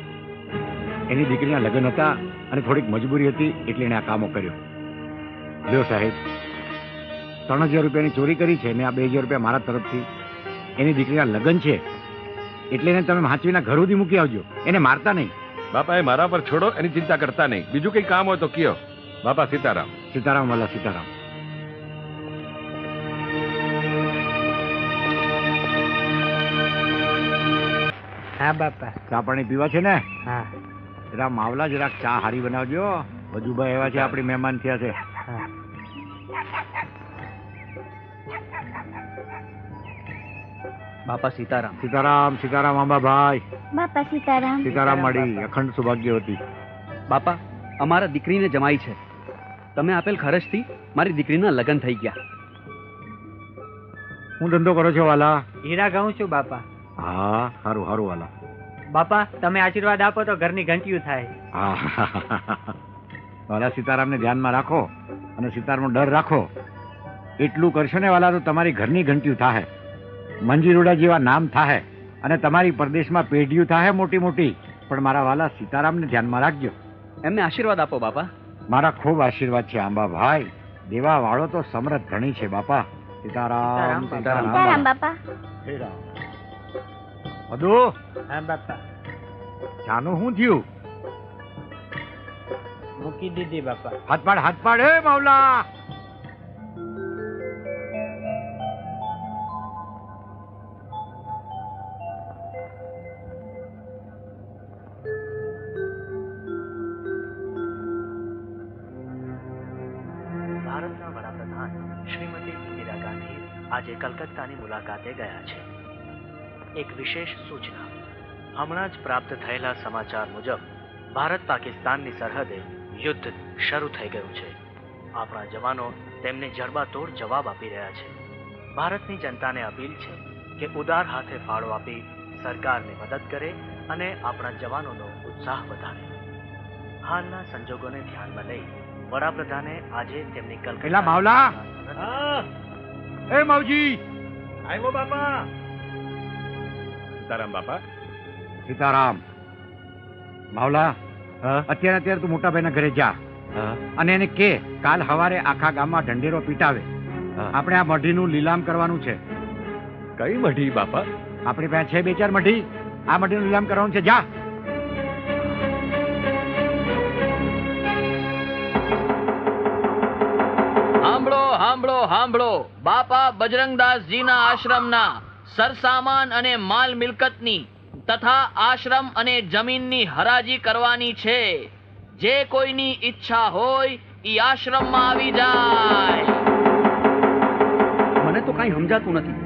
એની દીકરીના લગ્ન હતા અને થોડીક મજબૂરી હતી એટલે એને આ કામો કર્યો. લ્યો સાહેબ, 3000 રૂપિયાની ચોરી કરી છે ને આ 2000 રૂપિયા મારા તરફથી. એની દીકરીના લગ્ન છે એટલે એને તમે હાંચવીના ઘર સુધી મૂકી આવજો, એને મારતા નહીં. બાપા એ મારા પર છોડો, એની ચિંતા કરતા નહીં. બીજું કઈ કામ હોય તો કયો. બાપા સીતારામ. સીતારામ વાલા સીતારામ. હા બાપા. ચા પાણી પીવા છે ને? હા. જરા માવલા જરાક ચા હારી બનાવજો. વજુભાઈ એવા છે, આપણી મહેમાન થયા છે. બાપા સીતારામ. સીતારામ સીતારામ આંબાભાઈ. બાપા સીતારામ. સીતારામ મળી અખંડ સૌભાગ્યવતી. બાપા અમારા દીકરીને જમાઈ છે. તમે આપેલ ખર્ચથી મારી દીકરીના લગ્ન થઈ ગયા. હું ધંધો કરો છો વાલા? હીરા ગાઉં છું બાપા. હા, સારું સારું વાલા. બાપા તમે આશીર્વાદ આપો તો ઘરની ઘંટીયું થાય. હા વાલા, સીતારામને ધ્યાનમાં રાખો અને સીતારામનો ડર રાખો. એટલું કરશો ને વાલા તો તમારી ઘરની ઘંટીયું થાય, મંજીરોડા જેવા નામ થાય અને તમારી પરદેશમાં પેઢીઓ થાય મોટી મોટી. પણ મારા વાલા સીતારામને ધ્યાનમાં રાખજો. એમને આશીર્વાદ આપો બાપા. મારા ખૂબ આશીર્વાદ છે આંબાભાઈ. દેવા વાળો તો સમૃદ્ધ ધણી છે બાપા. સીતારામ સીતારામ બાપા. હે રામ. મધુ હા બાપા. ચાનું શું થયું? મૂકી દીધી બાપા. હાથ પાડ હે માવલા. ભારતના વડાપ્રધાન શ્રીમતી ઇન્દિરા ગાંધી આજે કલકત્તાની મુલાકાતે ગયા છે. એક વિશેષ સૂચના. હમણાં જ પ્રાપ્ત થયેલા સમાચાર મુજબ ભારત પાકિસ્તાનની સરહદે યુદ્ધ શરૂ થઈ ગયું છે. આપણા જવાનો તેમને જડબાતોડ જવાબ આપી રહ્યા છે. ભારતની જનતાને અપીલ છે કે ઉદાર હાથે ફાળો આપી સરકારને મદદ કરે અને આપણા જવાનોનો ઉત્સાહ વધારે. હાલના સંજોગોને ધ્યાનમાં લઈ વડાપ્રધાને આજે તેમની પેલા માવલા. એ માવજી આવ્યો બાપા. સીતારામ બાપા. સીતારામ. માવલા, અત્યારે તું મોટા ભાઈના ઘરે જા અને એને કે કાલ સવારે આખા ગામમાં ઢંઢેરો પીટાવે. આપણે આ મઢીનું લીલામ કરવાનું છે. કઈ મઢી બાપા? આપણી પાસે છે 2-4 મઢી. આ મઢીનું લીલામ કરવાનું છે. જા. હાંભળો હાંભળો હાંભળો. બાપા બજરંગદાસજીના આશ્રમના સરસામાન અને માલ મિલકતની તથા આશ્રમ અને જમીનની હરાજી કરવાની છે. જે કોઈની ઈચ્છા હોય ઈ આશ્રમમાં આવી જાય. મને તો કાંઈ સમજાતું નથી.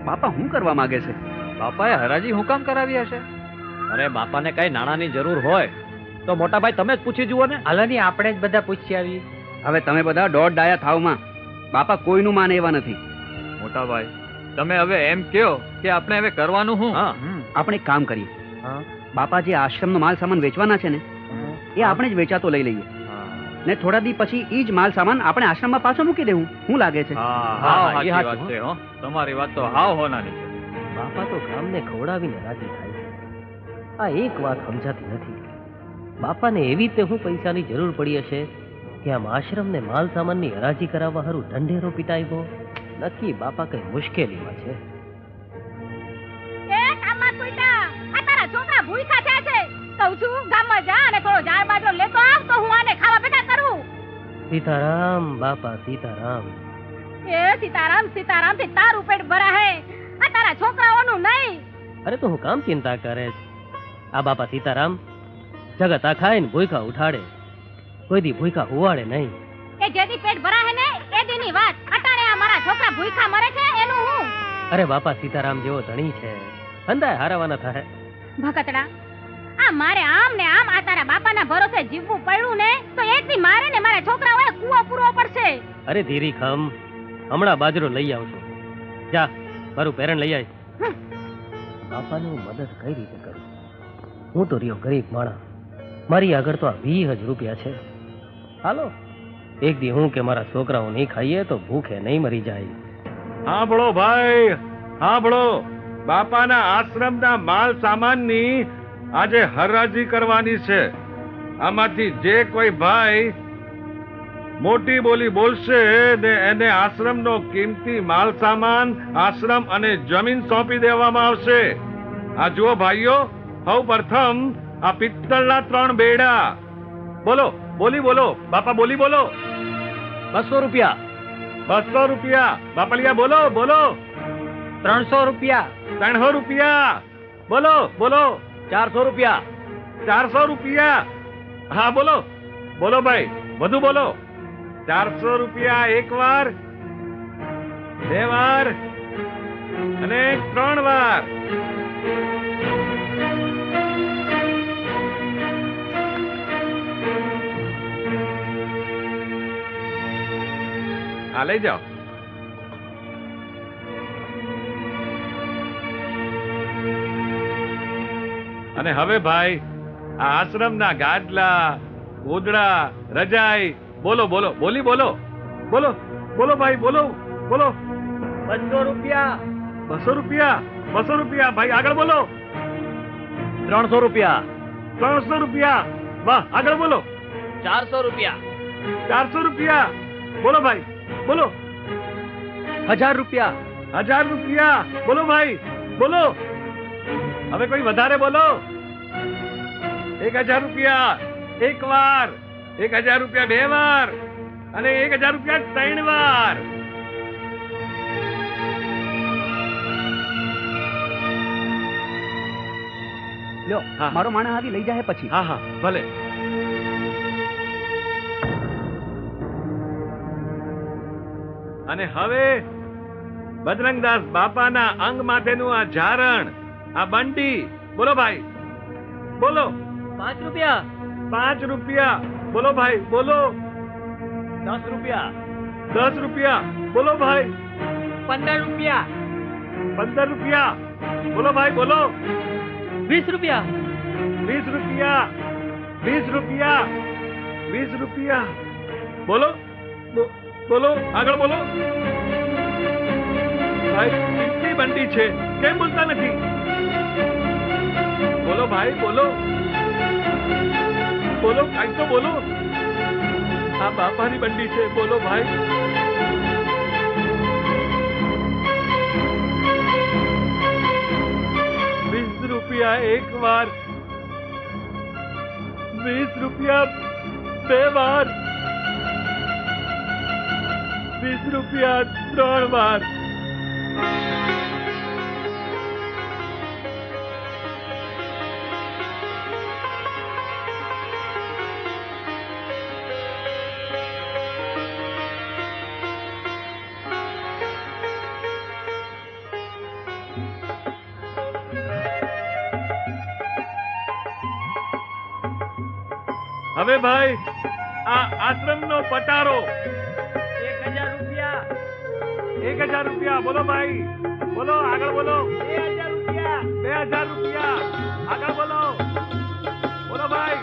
બાપા શું કરવા માંગે છે? બાપાએ હરાજી હું કામ કરાવી હશે? અરે બાપાને કઈ નાણાંની જરૂર હોય તો મોટા ભાઈ તમે જ પૂછી જુઓ ને. હાલોની આપણે જ બધા પૂછી આવીએ. હવે તમે બધા દોઢ ડાયા થાવમાં. બાપા કોઈનું માને એવા નથી. મોટા ભાઈ તમે હવે એમ કહો કે આપણે હવે કરવાનું શું? આપણે એક કામ કરીએ. બાપા જે આશ્રમનો માલ સામાન વેચવાના છે ને એ આપણે જ વેચાતો લઈ લઈએ ને થોડા દી પછી ઈ જ માલ સામાન આપણે આશ્રમમાં પાછો મૂકી દેવું. શું લાગે છે? તમારી વાત તો હાવ હોનાની છે. બાપા તો ગામને ખવડાવીને રાજી થાય છે. આ એક વાત સમજાતી નથી. બાપાને એવી રીતે હું પૈસાની જરૂર પડી હશે કે આમ આશ્રમને માલ સામાનની હરાજી કરાવવા હારું ઢંઢેરો પીટાવ્યો. નક્કી બાપા કઈ મુશ્કેલીમાં છે. એ કામમાં કુઈટા, આ તારા છોકરા ભૂખ્યા થયા છે. કહું છું ગામમાં જા અને થોડો ઝાડ બાજરો લેતો આવ તો હું આને ખાવા ભેગા કરું. સીતારામ બાપા સીતારામ. એ સીતારામ સીતારામ થી તારું પેટ ભરા હે, આ તારા છોકરાઓનું નહીં. અરે તો હું કામ ચિંતા કરે છે? આ બાપા સીતારામ જગત આ ખાઈને ભૂખા ઉઠાડે, કોઈ દી ભૂખા હુવાડે નહીં. એ જેદી પેટ ભરા હે ને એ દીની વાત. અટાણે આ મારા છોકરા ભૂખા મરે છે એનું હું. અરે બાપા સીતારામ જેવો ધણી છે, અંદાય હારાવાના થાય. ભગતડા, આ મારે આમ ને આમ આ તારા બાપાના ભરોસે જીવવું પડ્યું ને તો એક દી મારે ને મારા છોકરાઓએ કૂવો પૂરવો પડશે. અરે ધીરી ખમ, હમણાં બાજરો લઈ આવું છું. જા મારું પેરણ લઈ આય. બાપાની હું મદદ કઈ રીતે કરું? હું તો રહ્યો ગરીબ માણસ, મારી આગળ તો આ 20,000 રૂપિયા છે. હાલો એક દી હું કે મારા છોકરાઓ નહીં ખાઈએ તો ભૂખે નહીં મરી જાય. સાંભળો ભાઈ, સાંભળો. બાપાના આશ્રમના માલ સામાનની આજે હરાજી કરવાની છે. આમાંથી જે કોઈ ભાઈ મોટી બોલી બોલશે ને એને આશ્રમનો કિંમતી માલ સામાન, આશ્રમ અને જમીન સોંપી દેવામાં આવશે. આ જુઓ ભાઈઓ, સૌ પ્રથમ આ પિત્તળના 3 બેડા. બોલો, બોલી બોલો બાપા, બોલી બોલો. 200 રૂપિયા. 200 રૂપિયા. બાપલિયા બોલો બોલો. 300 રૂપિયા. 300 રૂપિયા. બોલો બોલો. 400 રૂપિયા. 400 રૂપિયા. હા બોલો બોલો ભાઈ, વધુ બોલો. 400 રૂપિયા એક વાર, 2 વાર અને 3 વાર. આ લઈ જાઓ. અને હવે ભાઈ આ આશ્રમના ગાદલા, ગોદડા, રજાઈ બોલો બોલો, બોલી બોલો. બોલો બોલો ભાઈ, બોલો બોલો. 200 રૂપિયા. 200 રૂપિયા. 200 રૂપિયા ભાઈ, આગળ બોલો. 300 રૂપિયા. 300 રૂપિયા. વાહ, આગળ બોલો. 400 રૂપિયા. 400 રૂપિયા. બોલો ભાઈ, બોલો. 1000 રૂપિયા. 1000 રૂપિયા. બોલો ભાઈ, બોલો. હવે કોઈ વધારે બોલો. 1000 રૂપિયા એક વાર, 1000 રૂપિયા બે વાર અને 1000 રૂપિયા 3 વાર. લ્યો, મારો માણસ આવી લઈ જાય પછી. હા હા ભલે. અને હવે બજરંગદાસ બાપાના અંગ માથેનું આ ઝારણ, આ બંડી, બોલો ભાઈ બોલો. 5 રૂપિયા. 5 રૂપિયા બોલો ભાઈ બોલો. 10 રૂપિયા. 10 રૂપિયા બોલો ભાઈ. 15 રૂપિયા. 15 રૂપિયા બોલો ભાઈ બોલો. 20 રૂપિયા. 20 રૂપિયા. 20 રૂપિયા. 20 રૂપિયા બોલો બોલો, આગળ બોલો. ભાઈ કેટલી બંડી છે, કેમ બોલતા નથી? બોલો ભાઈ બોલો બોલો, કાંઈ તો બોલો. આ બાપાની બંડી છે, બોલો ભાઈ. રૂપિયા એક વાર, 20 રૂપિયા બે વાર, 20 રૂપિયા 3 વાર. હવે ભાઈ આ આશ્રમનો પટારો 1000 રૂપિયા. 1000 રૂપિયા બોલો ભાઈ બોલો, આગળ બોલો. 2000 રૂપિયા. 2000 રૂપિયા આગળ બોલો. બોલો ભાઈ.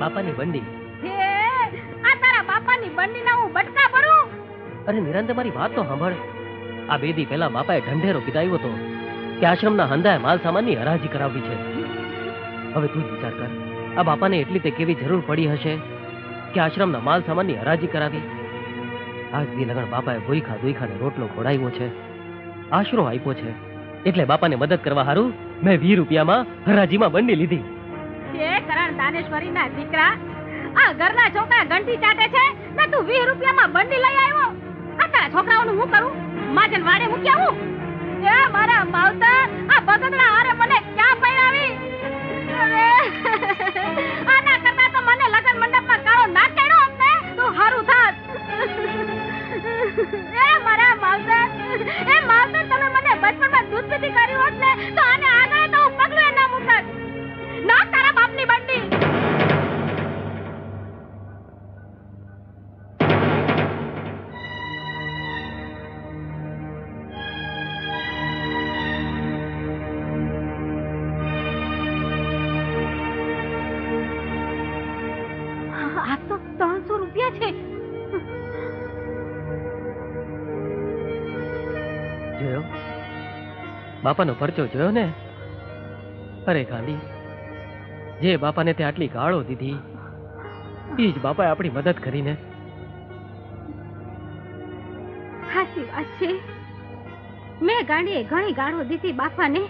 બાપાની બંડી. આ તારા બાપાની બંડીના હું બટકા ભરું? અરે નિરંતર મારી વાત તો સાંભળ. આ 2 દી પહેલા બાપાએ ઢંઢેરો પીધાવ્યો હતો કે આશ્રમના હંધાએ માલ સામાનની હરાજી કરાવવી છે. હવે તું જ વિચાર કર, આ બાપાને એટલી તે કેવી જરૂર પડી હશે કે આશ્રમના માલ સામાનની હરાજી કરાવી. આજ દી લગન બાપાએ ભૂઈખાને રોટલો ખોડાવ્યો છે, આશરો આપ્યો છે, એટલે બાપાને મદદ કરવા હારું મેં 20 રૂપિયામાં હરાજીમાં બંડી લીધી. કરણ દાનેશ્વરીના દીકરા, આ ઘરના છોકરા ઘંટી ચાટે છે ને તું 20 રૂપિયામાં બંડી લઈ આવ્યો. આ તારા છોકરાઓનું હું કરું? માજન વાડે મૂકી આવું? એ મારા માવતર, આ બગડના હારે મને ક્યાં પહેરાવી? આના કરતા તો મને લગન મંડપમાં કાળો નાક કાઢ્યો હોત ને તો હારું થાત. એ મારા માવતર, તમે મને બચપણમાં દૂધ પીતી કર્યું હોત ને તો આને આગળ તો હું પગલું ના મૂકત. ના તારા બાપની બંડી. આ તો 300 રૂપિયા છે. જોયો બાપાનો પરચો જોયો ને? અરે ગાંડી, જે બાપાને તે આટલી ગાળો દીધી એ જ બાપાએ આપણી મદદ કરીને. સાચી વાત છે, મેં ગાંડીએ ઘણી ગાળો દીધી બાપાને.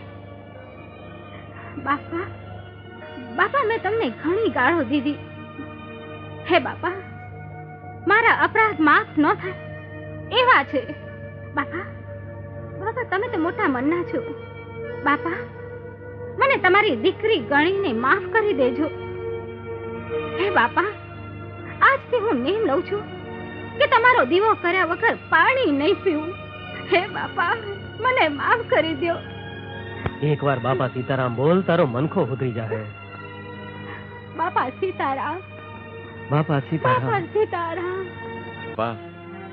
બાપા મેં તમને ઘણી ગાળો દીધી. હે બાપા, મારા અપરાધ માફ ન થાય એવા છે. બાપા તમે તો મોટા મનના છો. બાપા મને તમારી દીકરી ગણીને માફ કરી દેજો. હે બાપા, આજથી હું નેમ લઉં છું કે તમારો દીવો કર્યા વગર પાણી નહીં પીવું. હે બાપા, મને માફ કરી દો. એકવાર બાપા સીતારામ બોલ, તારો મનખો ઉતરી જાય. બાપા સીતારામ. બાપા સીતારામ. બાપા સીતારામ. બા,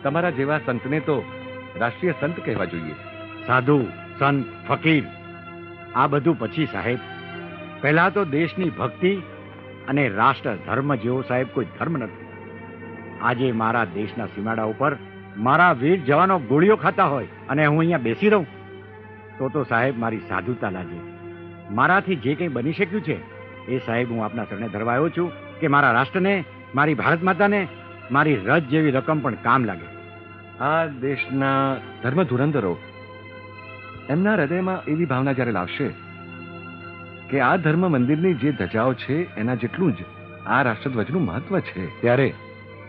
તમારા જેવા સંતને તો રાષ્ટ્રીય સંત કહેવા જોઈએ. સાધુ, સંત, ફકીર આ બધું પછી સાહેબ. પહેલા તો દેશની ભક્તિ અને રાષ્ટ્ર ધર્મ જેવો સાહેબ કોઈ ધર્મ નથી. આજે મારા દેશના સીમાડા ઉપર મારા વીર જવાનો ગોળીઓ ખાતા હોય અને હું અહીંયા બેસી રહું તો સાહેબ મારી સાધુતા લાગે. મારાથી જે કંઈ બની શક્યું છે એ સાહેબ હું આપના શરણે ધરવા આવ્યો છું કે મારા રાષ્ટ્રને, મારી ભારત માતાને મારી રજ જેવી રકમ પણ કામ લાગે. આ દેશના ધર્મ ધુરંધરો એમના હૃદયમાં એવી ભાવના જ્યારે લાવશે કે આ ધર્મ મંદિરની જે ધજાઓ છે એના જેટલું જ આ રાષ્ટ્રધ્વજનું મહત્વ છે, ત્યારે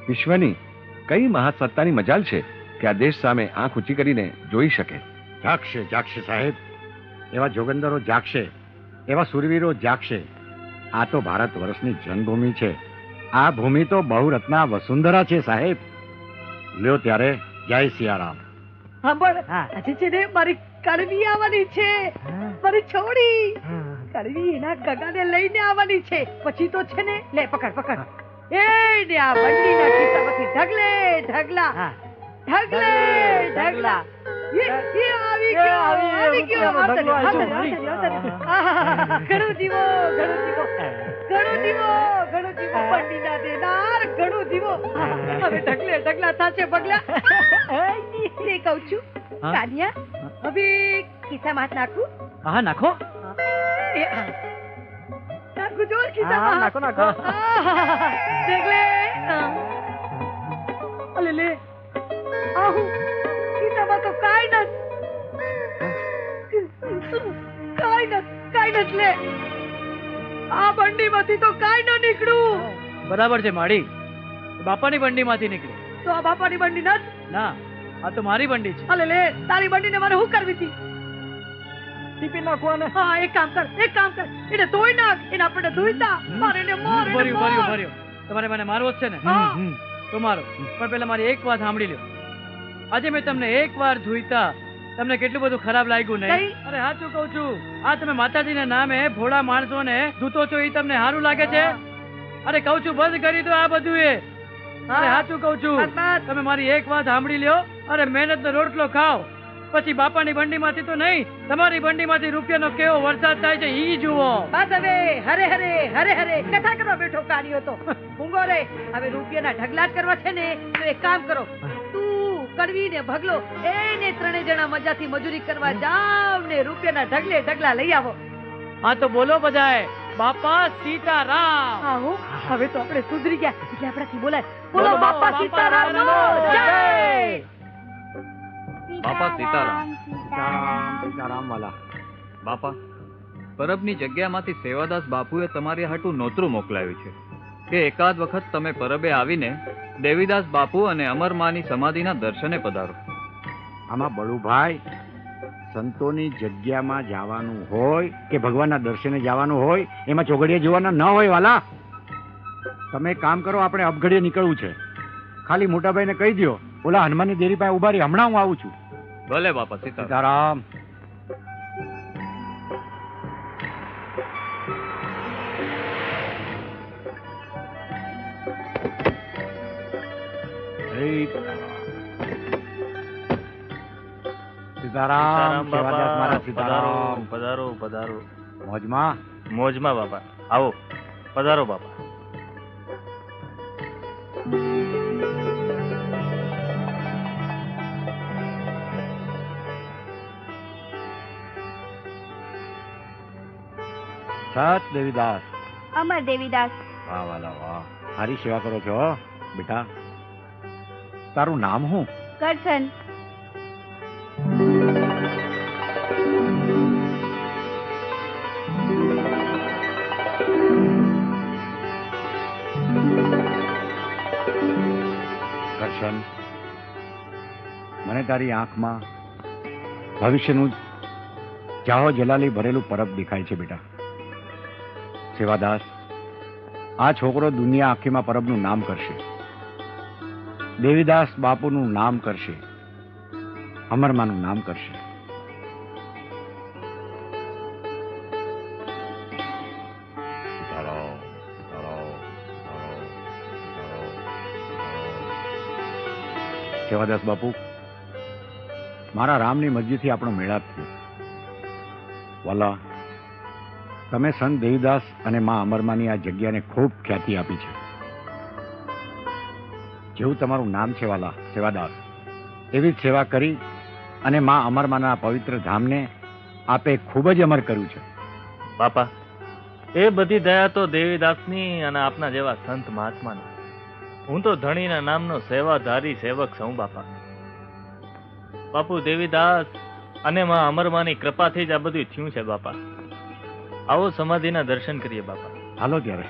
વિશ્વની કઈ મહાસત્તાની મજાલ છે કે આ દેશ સામે આંખ ઊંચી કરીને જોઈ શકે. જાગશે, જાગશે સાહેબ. એવા જોગંદરો જાગશે, એવા સુરવીરો જાગશે. આ તો ભારત વર્ષની જન્મભૂમિ છે. આ ભૂમિ તો બહુરત્ના વસુંધરા છે સાહેબ. લ્યો ત્યારે જય સિયારામ. સાંભળ, આજે છે ને મારી કડવી આવવાની છે, મારી છોડી કડવી એના ગગાને લઈને આવવાની છે. પછી તો છે ને, લે પકડ પકડ, એ ને આ બંડીના ખિસ્સામાંથી ઢગલે ઢગલા ઢગલે ઢગલા એ આવી ગયો, આવી ગયો. ઘણો જીવો, ઘણો જીવો, ઘણો જીવો, ઘણો જીવો, બંડીના દેનાર ઘણો જીવો. હવે ઢગલે ઢગલા થાશે પગલા. તે કહું છું કાનિયા, હવે ખિસ્સામાં હાથ નાખું? હા નાખો. નાખું જો ખિસ્સામાં. નાખો નાખો. ઢગલે અલે લે, આહુ ખિસ્સામાં તો કાઈ નત લે. આ બંડીમાંથી તો કાઈ ન નીકળ્યું. બરાબર છે માડી, બાપાની બંડીમાંથી નીકળી. તો આ બાપાની બંડી નત? ના, આ તો મારી બંડી છે. અલે લે, તારી બંડીને મારે શું કરવી હતી? ટીપી નાખવાને. હા, એક કામ કર, એને ધોઈ નાખ. એને આપણે ધોઈતા મારે એને માર. ભર્યું. તમારે મને મારવો જ છે ને? તો મારો. પણ પેલા મારી એક વાત સાંભળી લ્યો. આજે મેં તમને એક વાર જોઈતા તમને કેટલું બધું ખરાબ લાગ્યું નહીં? અરે સાચું કહું છું, આ તમે માતાજીના નામે ભોળા માણસોને ધૂતો છો એ તમને સારું લાગે છે? અરે કહું છું બંધ કરી દો આ બધું. અરે સાચું કહું છું, તમે મારી એક વાત સાંભળી લ્યો. અરે મહેનતનો રોટલો ખાઓ, પછી બાપાની બંડીમાંથી તો નહીં, તમારી બંડીમાંથી રૂપિયાનો કેવો વરસાદ થાય છે ઈ જુઓ. બસ હવે હરે હરે હરે હરે કથા કરવા બેઠો કાઢ્યો તો મૂંગો રે. હવે રૂપિયાના ઢગલા જ કરવા છે ને, તો એક કામ કરો, તું કડવી ને ભગલો એને ત્રણે જણા મજાથી મજૂરી કરવા જાવ ને રૂપિયાના ઢગલે ઢગલા લઈ આવો. હા તો બોલો બધાએ બાપા સીતારામ. આહો, હવે તો આપણે સુધરી ગયા એટલે આપણાથી બોલાય. બોલો બાપા સીતારામ જય. બાપા સીતારામ. સીતારામ વાલા. બાપા, પરબની જગ્યામાંથી સેવાદાસ બાપુએ તમારી હાટું નોતરું મોકલાવ્યું છે કે એકાદ વખત તમે પરબે આવીને દેવીદાસ બાપુ અને અમરમાની સમાધિના દર્શને પધારો. આમાં બળુભાઈ, સંતોની જગ્યામાં જવાનું હોય કે ભગવાનના દર્શને જવાનું હોય, એમાં ચોઘડિયા જોવાના ન હોય વાલા. તમે કામ કરો, આપણે અપઘડીએ નીકળવું છે. ખાલી મોટાભાઈને કહી દો, ઓલા હનુમાનની દેરી પાસે ઉભા રહી, હમણાં હું આવું છું. ભલે બાપા સીતારામ. સીતારામ મારા સીતારામ. પધારો પધારો. મોજમાં? મોજમાં બાપા. આવો પધારો બાપા. સત દેવીદાસ. અમર દેવીદાસ. વાહ વાલા વાહ, સારી સેવા કરો છો બેટા. તારું નામ શું? કરશન. કરશન, મને તારી આંખમાં ભવિષ્યનું જાહો જલાલી ભરેલું પરબ દેખાય છે બેટા. સેવાદાસ, આ છોકરો દુનિયા આખીમાં પરબનું નામ કરશે, દેવીદાસ બાપુનું નામ કરશે, અમરમાનું નામ કરશે. સેવાદાસ બાપુ, મારા રામની મરજીથી આપણો મેળાપ થયો. વાલા, તમે સંત દેવીદાસ અને મા અમરમાની આ જગ્યાને ખૂબ ખ્યાતિ આપી છે. જેવું તમારું નામ છે વાલા સેવાદાસ, એવી જ સેવા કરી અને મા અમરમાના પવિત્ર ધામને આપે ખૂબ જ અમર કર્યું છે. બાપા, એ બધી દયા તો દેવીદાસની અને આપના જેવા સંત મહાત્માની. હું તો ધણીના નામનો સેવાધારી સેવક છું બાપા. બાપુ દેવીદાસ અને માં અમરમાની કૃપાથી જ આ બધું થયું છે બાપા. આવો સમાધિના દર્શન કરીએ બાપા. હાલો ત્યારે.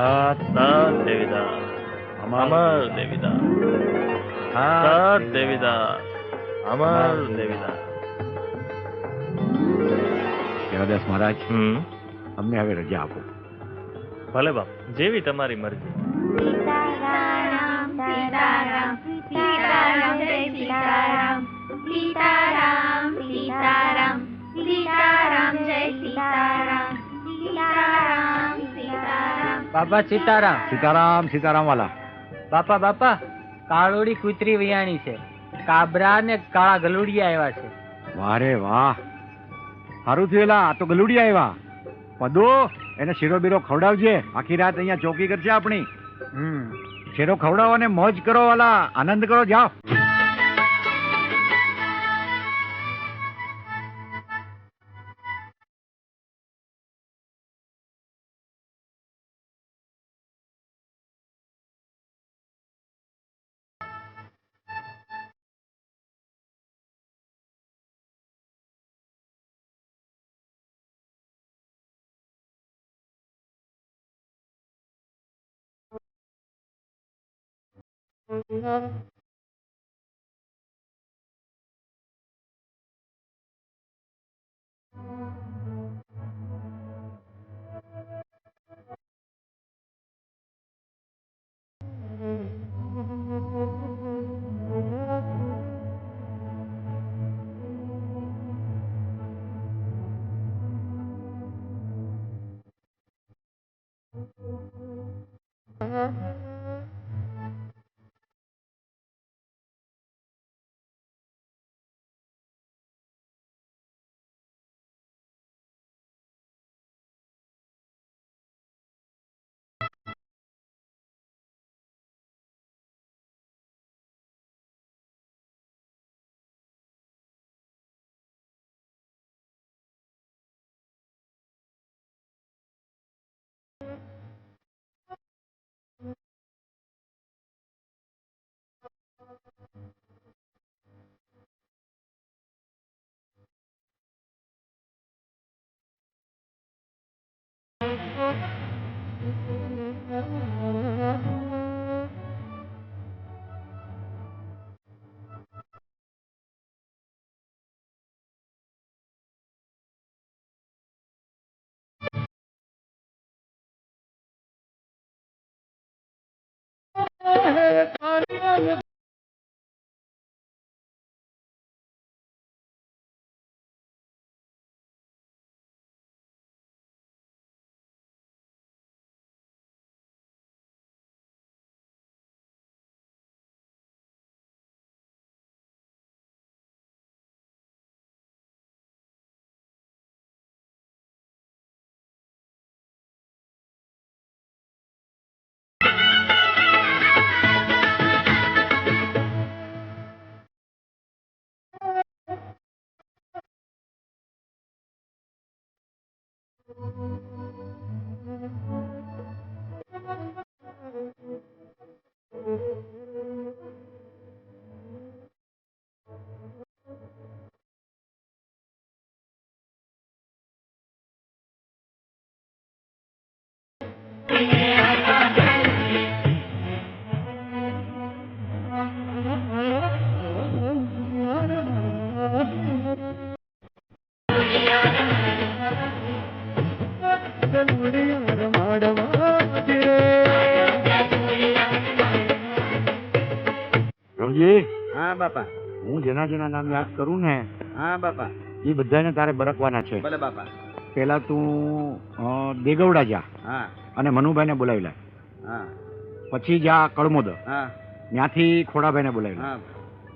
સત દેવીદાસ, અમર દેવીદાસ, સત દેવીદાસ, અમર દેવીદાસ. સેવાદાસ મહારાજ, અમને હવે રજા આપો. ભલે બાપ, જેવી તમારી મરજી. સીતારામ સીતારામ સીતારામ જય સીતારામ સીતારામ સીતારામ સીતારામ જય સીતારામ સીતારામ સીતારામ. બાપા સીતારામ. સીતારામ સીતારામ વાલા. બાપા બાપા, કાળોડી કૂતરી વિયાણી છે, કાબરા ને કાળા ગલુડિયા આવ્યા છે. વાહ રે વાહ, સારું થયું. આ તો ગલુડિયા આવ્યા. પદો, એને શીરો બીરો ખવડાવજે. આખી રાત અહીંયા ચોકી કરશે આપણી. શીરો ખવડાવો અને મોજ કરો વાલા, આનંદ કરો. જાઓ. રમજી, હા બાપા. હું જેના જેના નામ યાદ કરું ને, હા બાપા, એ બધાને તારે બરકવાના છે. ભલે બાપા. પેલા તું દેગવડા જા હા અને મનુભાઈને બોલાવી લે. હા પછી જા કળમોદ, હા ત્યાંથી ખોડાભાઈને બોલાવી લે. હા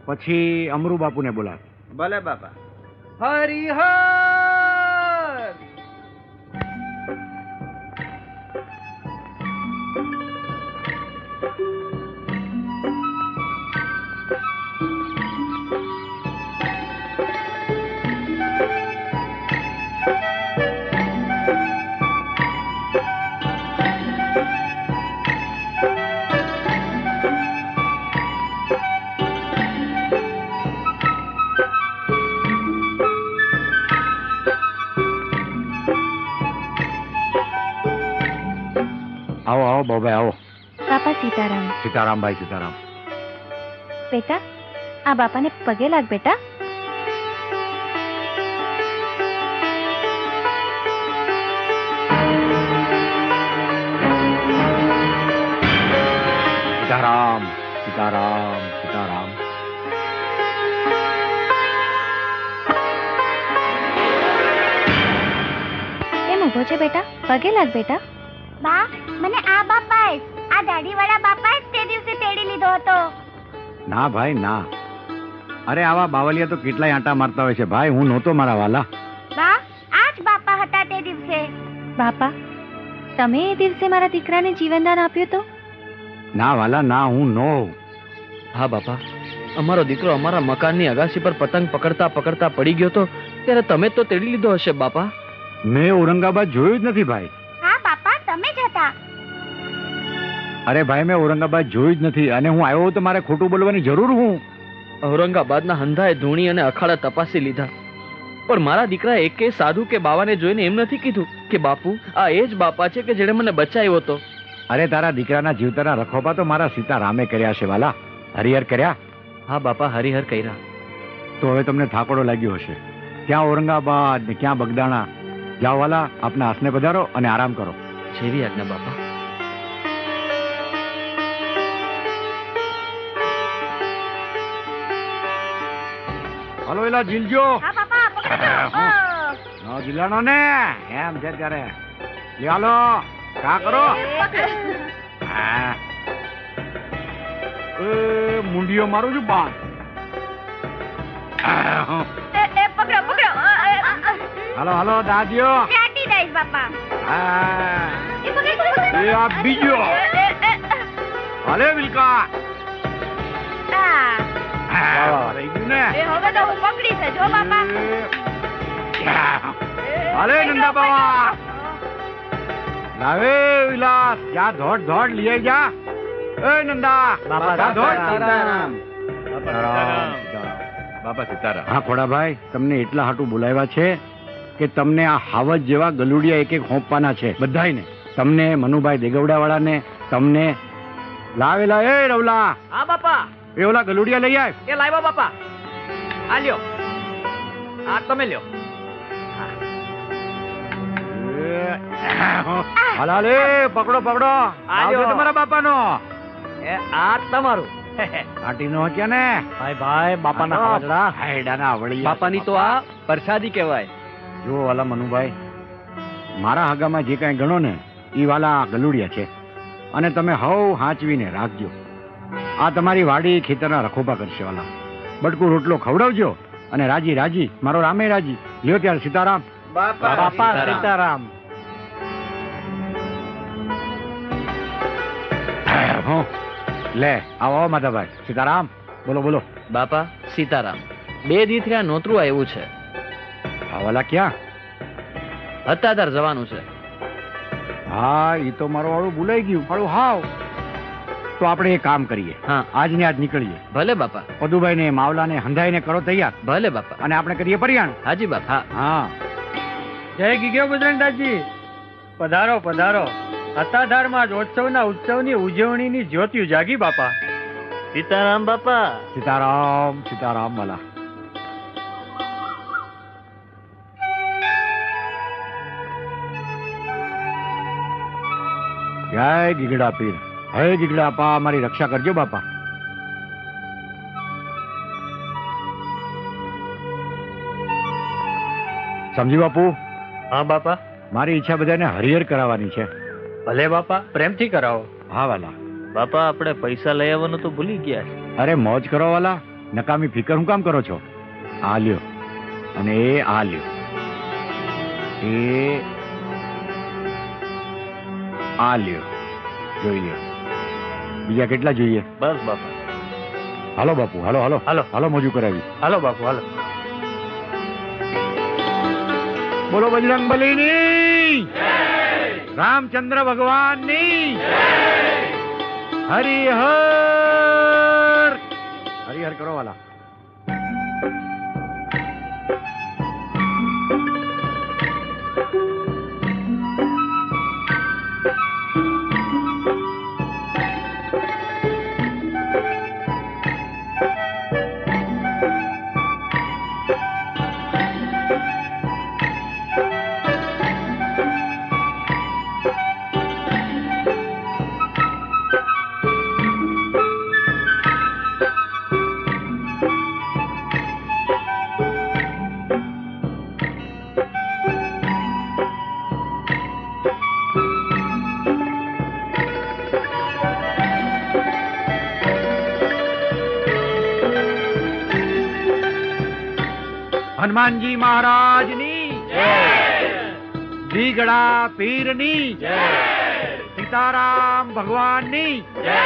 પછી અમરુ બાપુને બોલાવ. ભલે બાપા. હરિહર આવો આવો બાબાઈ આવો. બાપા સીતારામ. સીતારામભાઈ સીતારામ. બેટા આ બાપાને પગે લાગ બેટા. સીતારામ સીતારામ સીતારામ. કેમ ઊભો છે બેટા? પગે લાગ બેટા. બા મને આ બાપાએ આ દાઢીવાળા બાપાએ તે દિવસે તેડી લીધો હતો. ના ભાઈ ના. અરે આવા બાવલિયા તો કેટલાય આંટા મારતા હોય છે ભાઈ. હું નહોતો મારા વાલા. બા આ જ બાપા હતા તે દિવસે. બાપા તમે એ દિવસે મારા દીકરાને જીવનદાન આપ્યું તો? ના વાલા ના, હું નો. હા બાપા, અમારો દીકરો અમારા મકાનની અગાસી પર પતંગ પકડતા પકડતા પડી ગયો તો ત્યારે તમે તો તેડી લીધો હશે બાપા. મેં ઔરંગાબાદ જોયું જ નથી ભાઈ. હા બાપા તમે જ હતા. અરે ભાઈ મેં ઔરંગાબાદ જોયું જ નથી, અને હું આવ્યો તો મારે ખોટું બોલવાની જરૂર હું. ઔરંગાબાદના હંધાએ ધૂણી અને અખાડા તપાસી લીધા, પણ મારા દીકરા એકે સાધુ કે બાવાને જોઈને એમ નથી કીધું કે બાપુ આ એ જ બાપા છે કે જેણે મને બચાવ્યો હતો. અરે તારા દીકરાના જીવતાના રખોપા તો મારા સીતારામે કર્યા છે વાલા. હરિહર કર્યા. હા બાપા હરિહર કર્યા. તો હવે તમને થાકડો લાગ્યો હશે. ક્યાં ઔરંગાબાદ ને ક્યાં બગદાણા. જાઓ વાલા, આપના હાસને પધારો અને આરામ કરો. જેવી આજ્ઞા બાપા. હાલો એલા જીલજો. હા બાપા પકડો. નો જીલાનો ને એમ છે ત્યારે. લે હાલો કા કરો. હા મુંડીઓ મારું છું બાન. એ પકડો પકડો. હાલો હાલો દાદીઓ. ચાટી દઈશ બાપા. હા એ પકડ. એ આ બીજો. હાલે વિલકા. રહી ગયું ને. એ હવે તો હું પકડી છે જો બાપા. હાલે નંદા બાવા. લાવે વિલાસ જા ધોડ ધોડ લઈ જા. એ નંદા બાપા ધોડ. સીતારામ. બાપા સીતારામ. હા ખોડાભાઈ, તમને એટલા હાટું બોલાવ્યા છે કે તમને આ હાવજ જેવા ગલુડિયા એક એક હોંપવાના છે બધાયને. તમને મનુભાઈ દેગવડા વાળાને, તમને લાવેલા. એ રવલા હા બાપા. એ ઓલા ગલુડિયા લઈ આવ. એ લાવ્યા બાપા. આ લ્યો. આ તમે લ્યો. હાલે પકડો પકડો. આવજો તમારા બાપાનો. એ આ તમારું. આટીનો હક્યા ને. ભાઈ ભાઈ બાપાના હાજરા. હાયડાના આવડી. બાપાની તો આ પ્રસાદી કહેવાય. જો વાલા મનુભાઈ, મારા હગામાં જે કાંઈ ગણો ને એ વાલા ગલુડિયા છે, અને તમે હવ હાંચવીને રાખજો. આ તમારી વાડી ખેતરના રખોપા કરશે વાલા. બટકું રોટલો ખવડાવજો અને રાજી રાજી. મારો રામે રાજી. લ્યો ત્યારે સીતારામ. બાપા સીતારામ. લે આવો આવો માધાભાઈ. સીતારામ. બોલો બોલો. બાપા સીતારામ. 2 દી થયા નોતરું આવ્યું છે. વાલા ક્યાં? હતાધાર જવાનું છે. હા એ તો મારું વાળું ભૂલાઈ ગયું. મારું હાવ. તો આપણે એક કામ કરીએ. હા આજ ને આજ નીકળીએ. ભલે બાપા. પદુભાઈ ને માવલા ને હંધાઈ ને કરો તૈયાર. ભલે બાપા. અને આપણે કરીએ પરિયાણ. હાજી બાપા. હા. જય ગીગ્યો બજરંગદાસજી. પધારો પધારો. હતાધારમાં જ ઉત્સવની ઉજવણીની જ્યોતિઓ જાગી બાપા. સીતારામ બાપા. સીતારામ સીતારામ વાલા. જય ગીગડા પીર. હે ગીગડા આપા, મારી રક્ષા કરજો બાપા. સમજી બાપુ? હા બાપા. મારી ઈચ્છા બધાને હરિહર કરાવવાની છે. ભલે બાપા, પ્રેમથી કરાવો. હા વાલા. બાપા આપણે પૈસા લઈ આવવાનું તો ભૂલી ગયા છે. અરે મોજ કરો વાલા, નકામી ફિકર હું કામ કરો છો? આ લ્યો અને એ આ લ્યો, એ આ લ્યો, જોઈ લ્યો. બીજા કેટલા જોઈએ? બસ બાપા. હાલો બાપુ, હાલો હાલો હાલો હાલો, મોજું કરાવી. હાલો બાપુ હાલો. બોલો બજરંગ બલીની, રામચંદ્ર ભગવાનની, હરિહર હરિહર કરો વાલા. હનુમાનજી મહારાજની જય, દીગડા પીરની જય, સીતારામ ભગવાનની જય.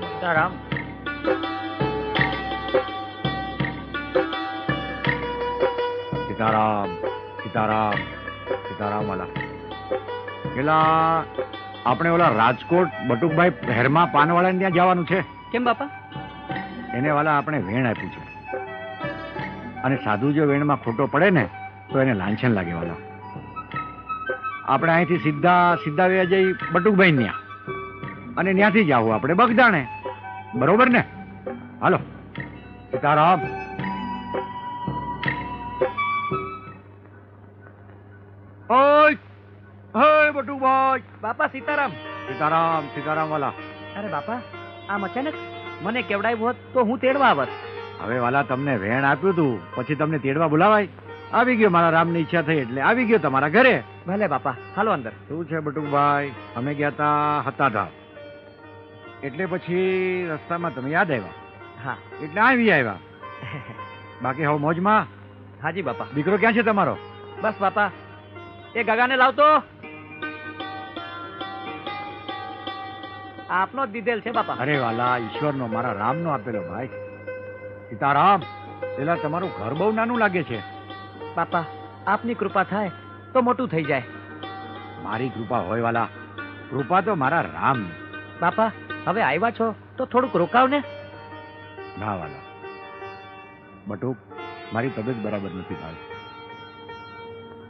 સીતારામ. સીતારામ સીતારામ સીતારામ વાલા. પેલા આપણે ઓલા રાજકોટ બટુકભાઈ હેરમા પાનવાળાને ત્યાં જવાનું છે. કેમ બાપા? એને વાલા આપણે વેણ આપ્યું છે, અને સાધુ જો વેણમાં ખોટો પડે ને તો એને લાંછન લાગે વાલા. આપણે અહીંથી સીધા વ્યા જઈ બટુકભાઈ ત્યાં, અને ત્યાંથી જાવું આપણે બગદાણે. બરોબર ને? હાલો. સીતારામ. ઓય ઓય બટુકભાઈ. બાપા સીતારામ. સીતારામ સીતારામ વાલા. અરે બાપા, આમ અચાનક મને કેવડાવ્યું હોત તો હું તેડવા આવત. હવે વાલા તમને વેણ આપ્યું તું, પછી તમને તેડવા બોલાવાય? આવી ગયો, મારા રામની ઈચ્છા થઈ એટલે આવી ગયો તમારા ઘરે. ભલે બાપા, હાલો અંદર. શું છે બટુકભાઈ? અમે ગયા તા હતાધાર, એટલે પછી રસ્તામાં તમે યાદ આવ્યા. હા, એટલે આવી આવ્યા. બાકી હવે મોજમાં? હાજી બાપા. દીકરો ક્યાં છે તમારો? બસ બાપા, એ ગગાને લાવતો. આપનો જ દીધેલ છે બાપા. અરે વાલા, ઈશ્વરનો, મારા રામનો આપેલો ભાઈ. સીતારામ. પેલા તમારું ઘર બહુ નાનું લાગે છે. બાપા, આપની કૃપા થાય તો મોટું થઈ જાય. મારી કૃપા હોય વાલા, કૃપા તો મારા રામ. બાપા, હવે આવ્યા છો તો થોડુંક રોકાવ ને. ના વાલા, બટુક, મારી તબિયત બરાબર નથી ભાઈ.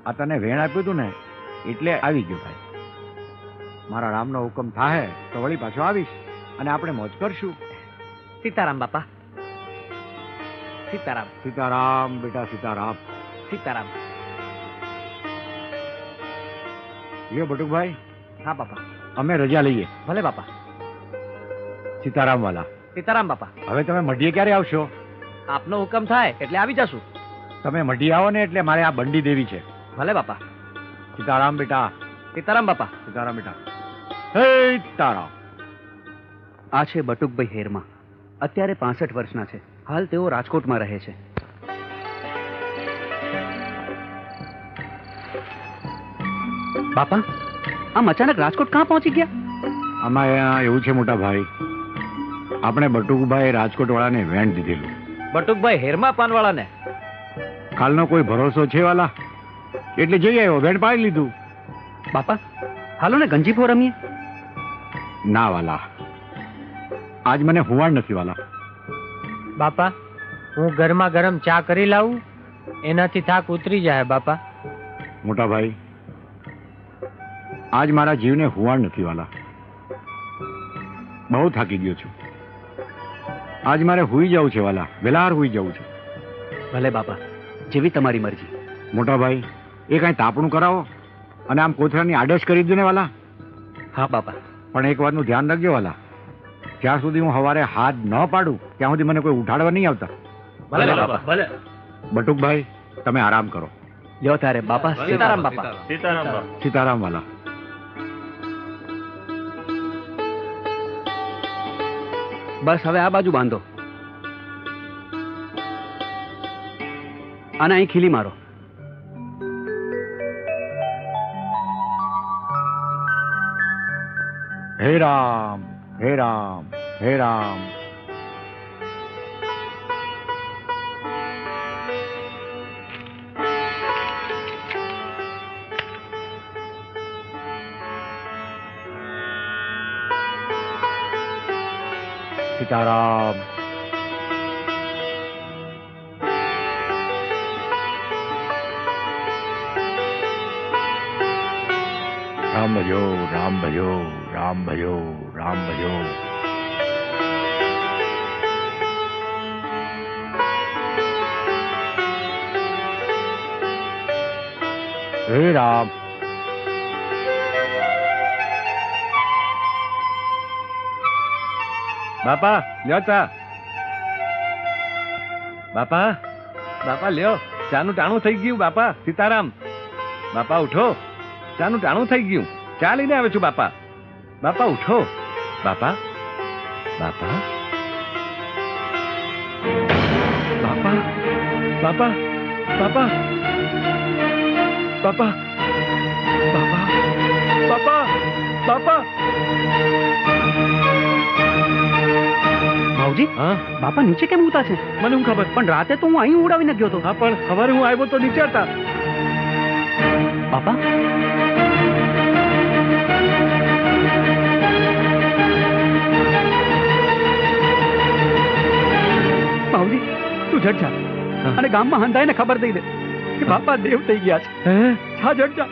આ તને વેણ આપ્યું હતું ને એટલે આવી ગયો ભાઈ. મારા રામનો હુકમ થાય તો વળી પાછો આવીશ અને આપણે મોજ કરશું. સીતારામ બાપા. સીતારામ. સીતારામ બેટા, સીતારામ. સીતારામ. લ્યો બટુકભાઈ. હા બાપા. અમે રજા લઈએ. ભલે બાપા. સીતારામ વાલા. સીતારામ બાપા. હવે તમે મઢીએ ક્યારે આવશો? આપનો હુકમ થાય એટલે આવી જશું. તમે મઢી આવો ને એટલે મારે આ બંડી દેવી છે. ભલે બાપા. સીતારામ બેટા. સીતારામ બાપા. સીતારામ બેટા. હે સીતારામ. આ છે બટુકભાઈ હેરમા. અત્યારે 65 વર્ષના છે. હાલ તેઓ રાજકોટમાં રહે છે. બાપા, આમ અચાનક રાજકોટ ક્યાં પહોંચી ગયા? આમાં એવું છે મોટા ભાઈ, આપણે બટુકભાઈ રાજકોટ વાળાને વેણ દીધેલું. બટુકભાઈ હેરમા પાનવાળાને? કાલનો કોઈ ભરોસો છે વાલા, એટલે જઈ આવ્યો, વેણ પાડી લીધું. બાપા, હાલો ને ગંજીફો રમીએ. ના વાલા, આજ મને હુવાડ નથી વાલા. બાપા, હું ગરમા ગરમ ચા કરી લાવું, એનાથી થાક ઉતરી જાય. બાપા. મોટા ભાઈ, આજ મારા જીવને હુવાડ નથી વાલા. બહુ થાકી ગયો છું. આજ મારે હુઈ જવું છે વાલા, વેલાર હુઈ જવું છે. ભલે બાપા, જેવી તમારી મરજી. મોટા ભાઈ, એ કાંઈ તાપણું કરાવો અને આમ કોથળાની આડશ કરી દો ને વાલા. હા બાપા. પણ એક વાતનું ધ્યાન રાખજો વાલા, જ્યાં સુધી હું સવારે હાથ ન પાડું ત્યાં સુધી મને કોઈ ઉઠાડવા નહીં આવતા. ભલે બાપા. ભલે. બટુકભાઈ, તમે આરામ કરો, લ્યો તારે બાપા સીતારામ બાપા સીતારામ બાપા સીતારામ વાલા. બસ હવે આ બાજુ બાંધો અને અહીં ખીલી મારો. હે રામ હે રામ હે રામ. સીતારામ. રામ ભજો રામ ભજો રામ ભજો રામ ભજો. હે રામ. બાપા લ્યો ચા. બાપા બાપા લ્યો, ચાનું ટાણું થઈ ગયું. બાપા સીતારામ. બાપા ઉઠો, ચાનું ટાણું થઈ ગયું. ચા લઈને આવે છું બાપા. બાપા ઉઠો. બાપા બાપા બાપા બાપા બાપા બાપા બાપા બાપા બાપા. ભાવજી બાપા નીચે કેમ ઉતા છે? મને હું ખબર, પણ રાતે તો હું અહીં ઉડાવીને ગયો હતો. હા પણ સવારે હું આવ્યો તો નીચે હતા. બાપા ભાવજી તું જટ જા અને ગામમાં હંધાઈને ખબર દઈ દે કે બાપા દેવ થઈ ગયા છે. હા જટ જા.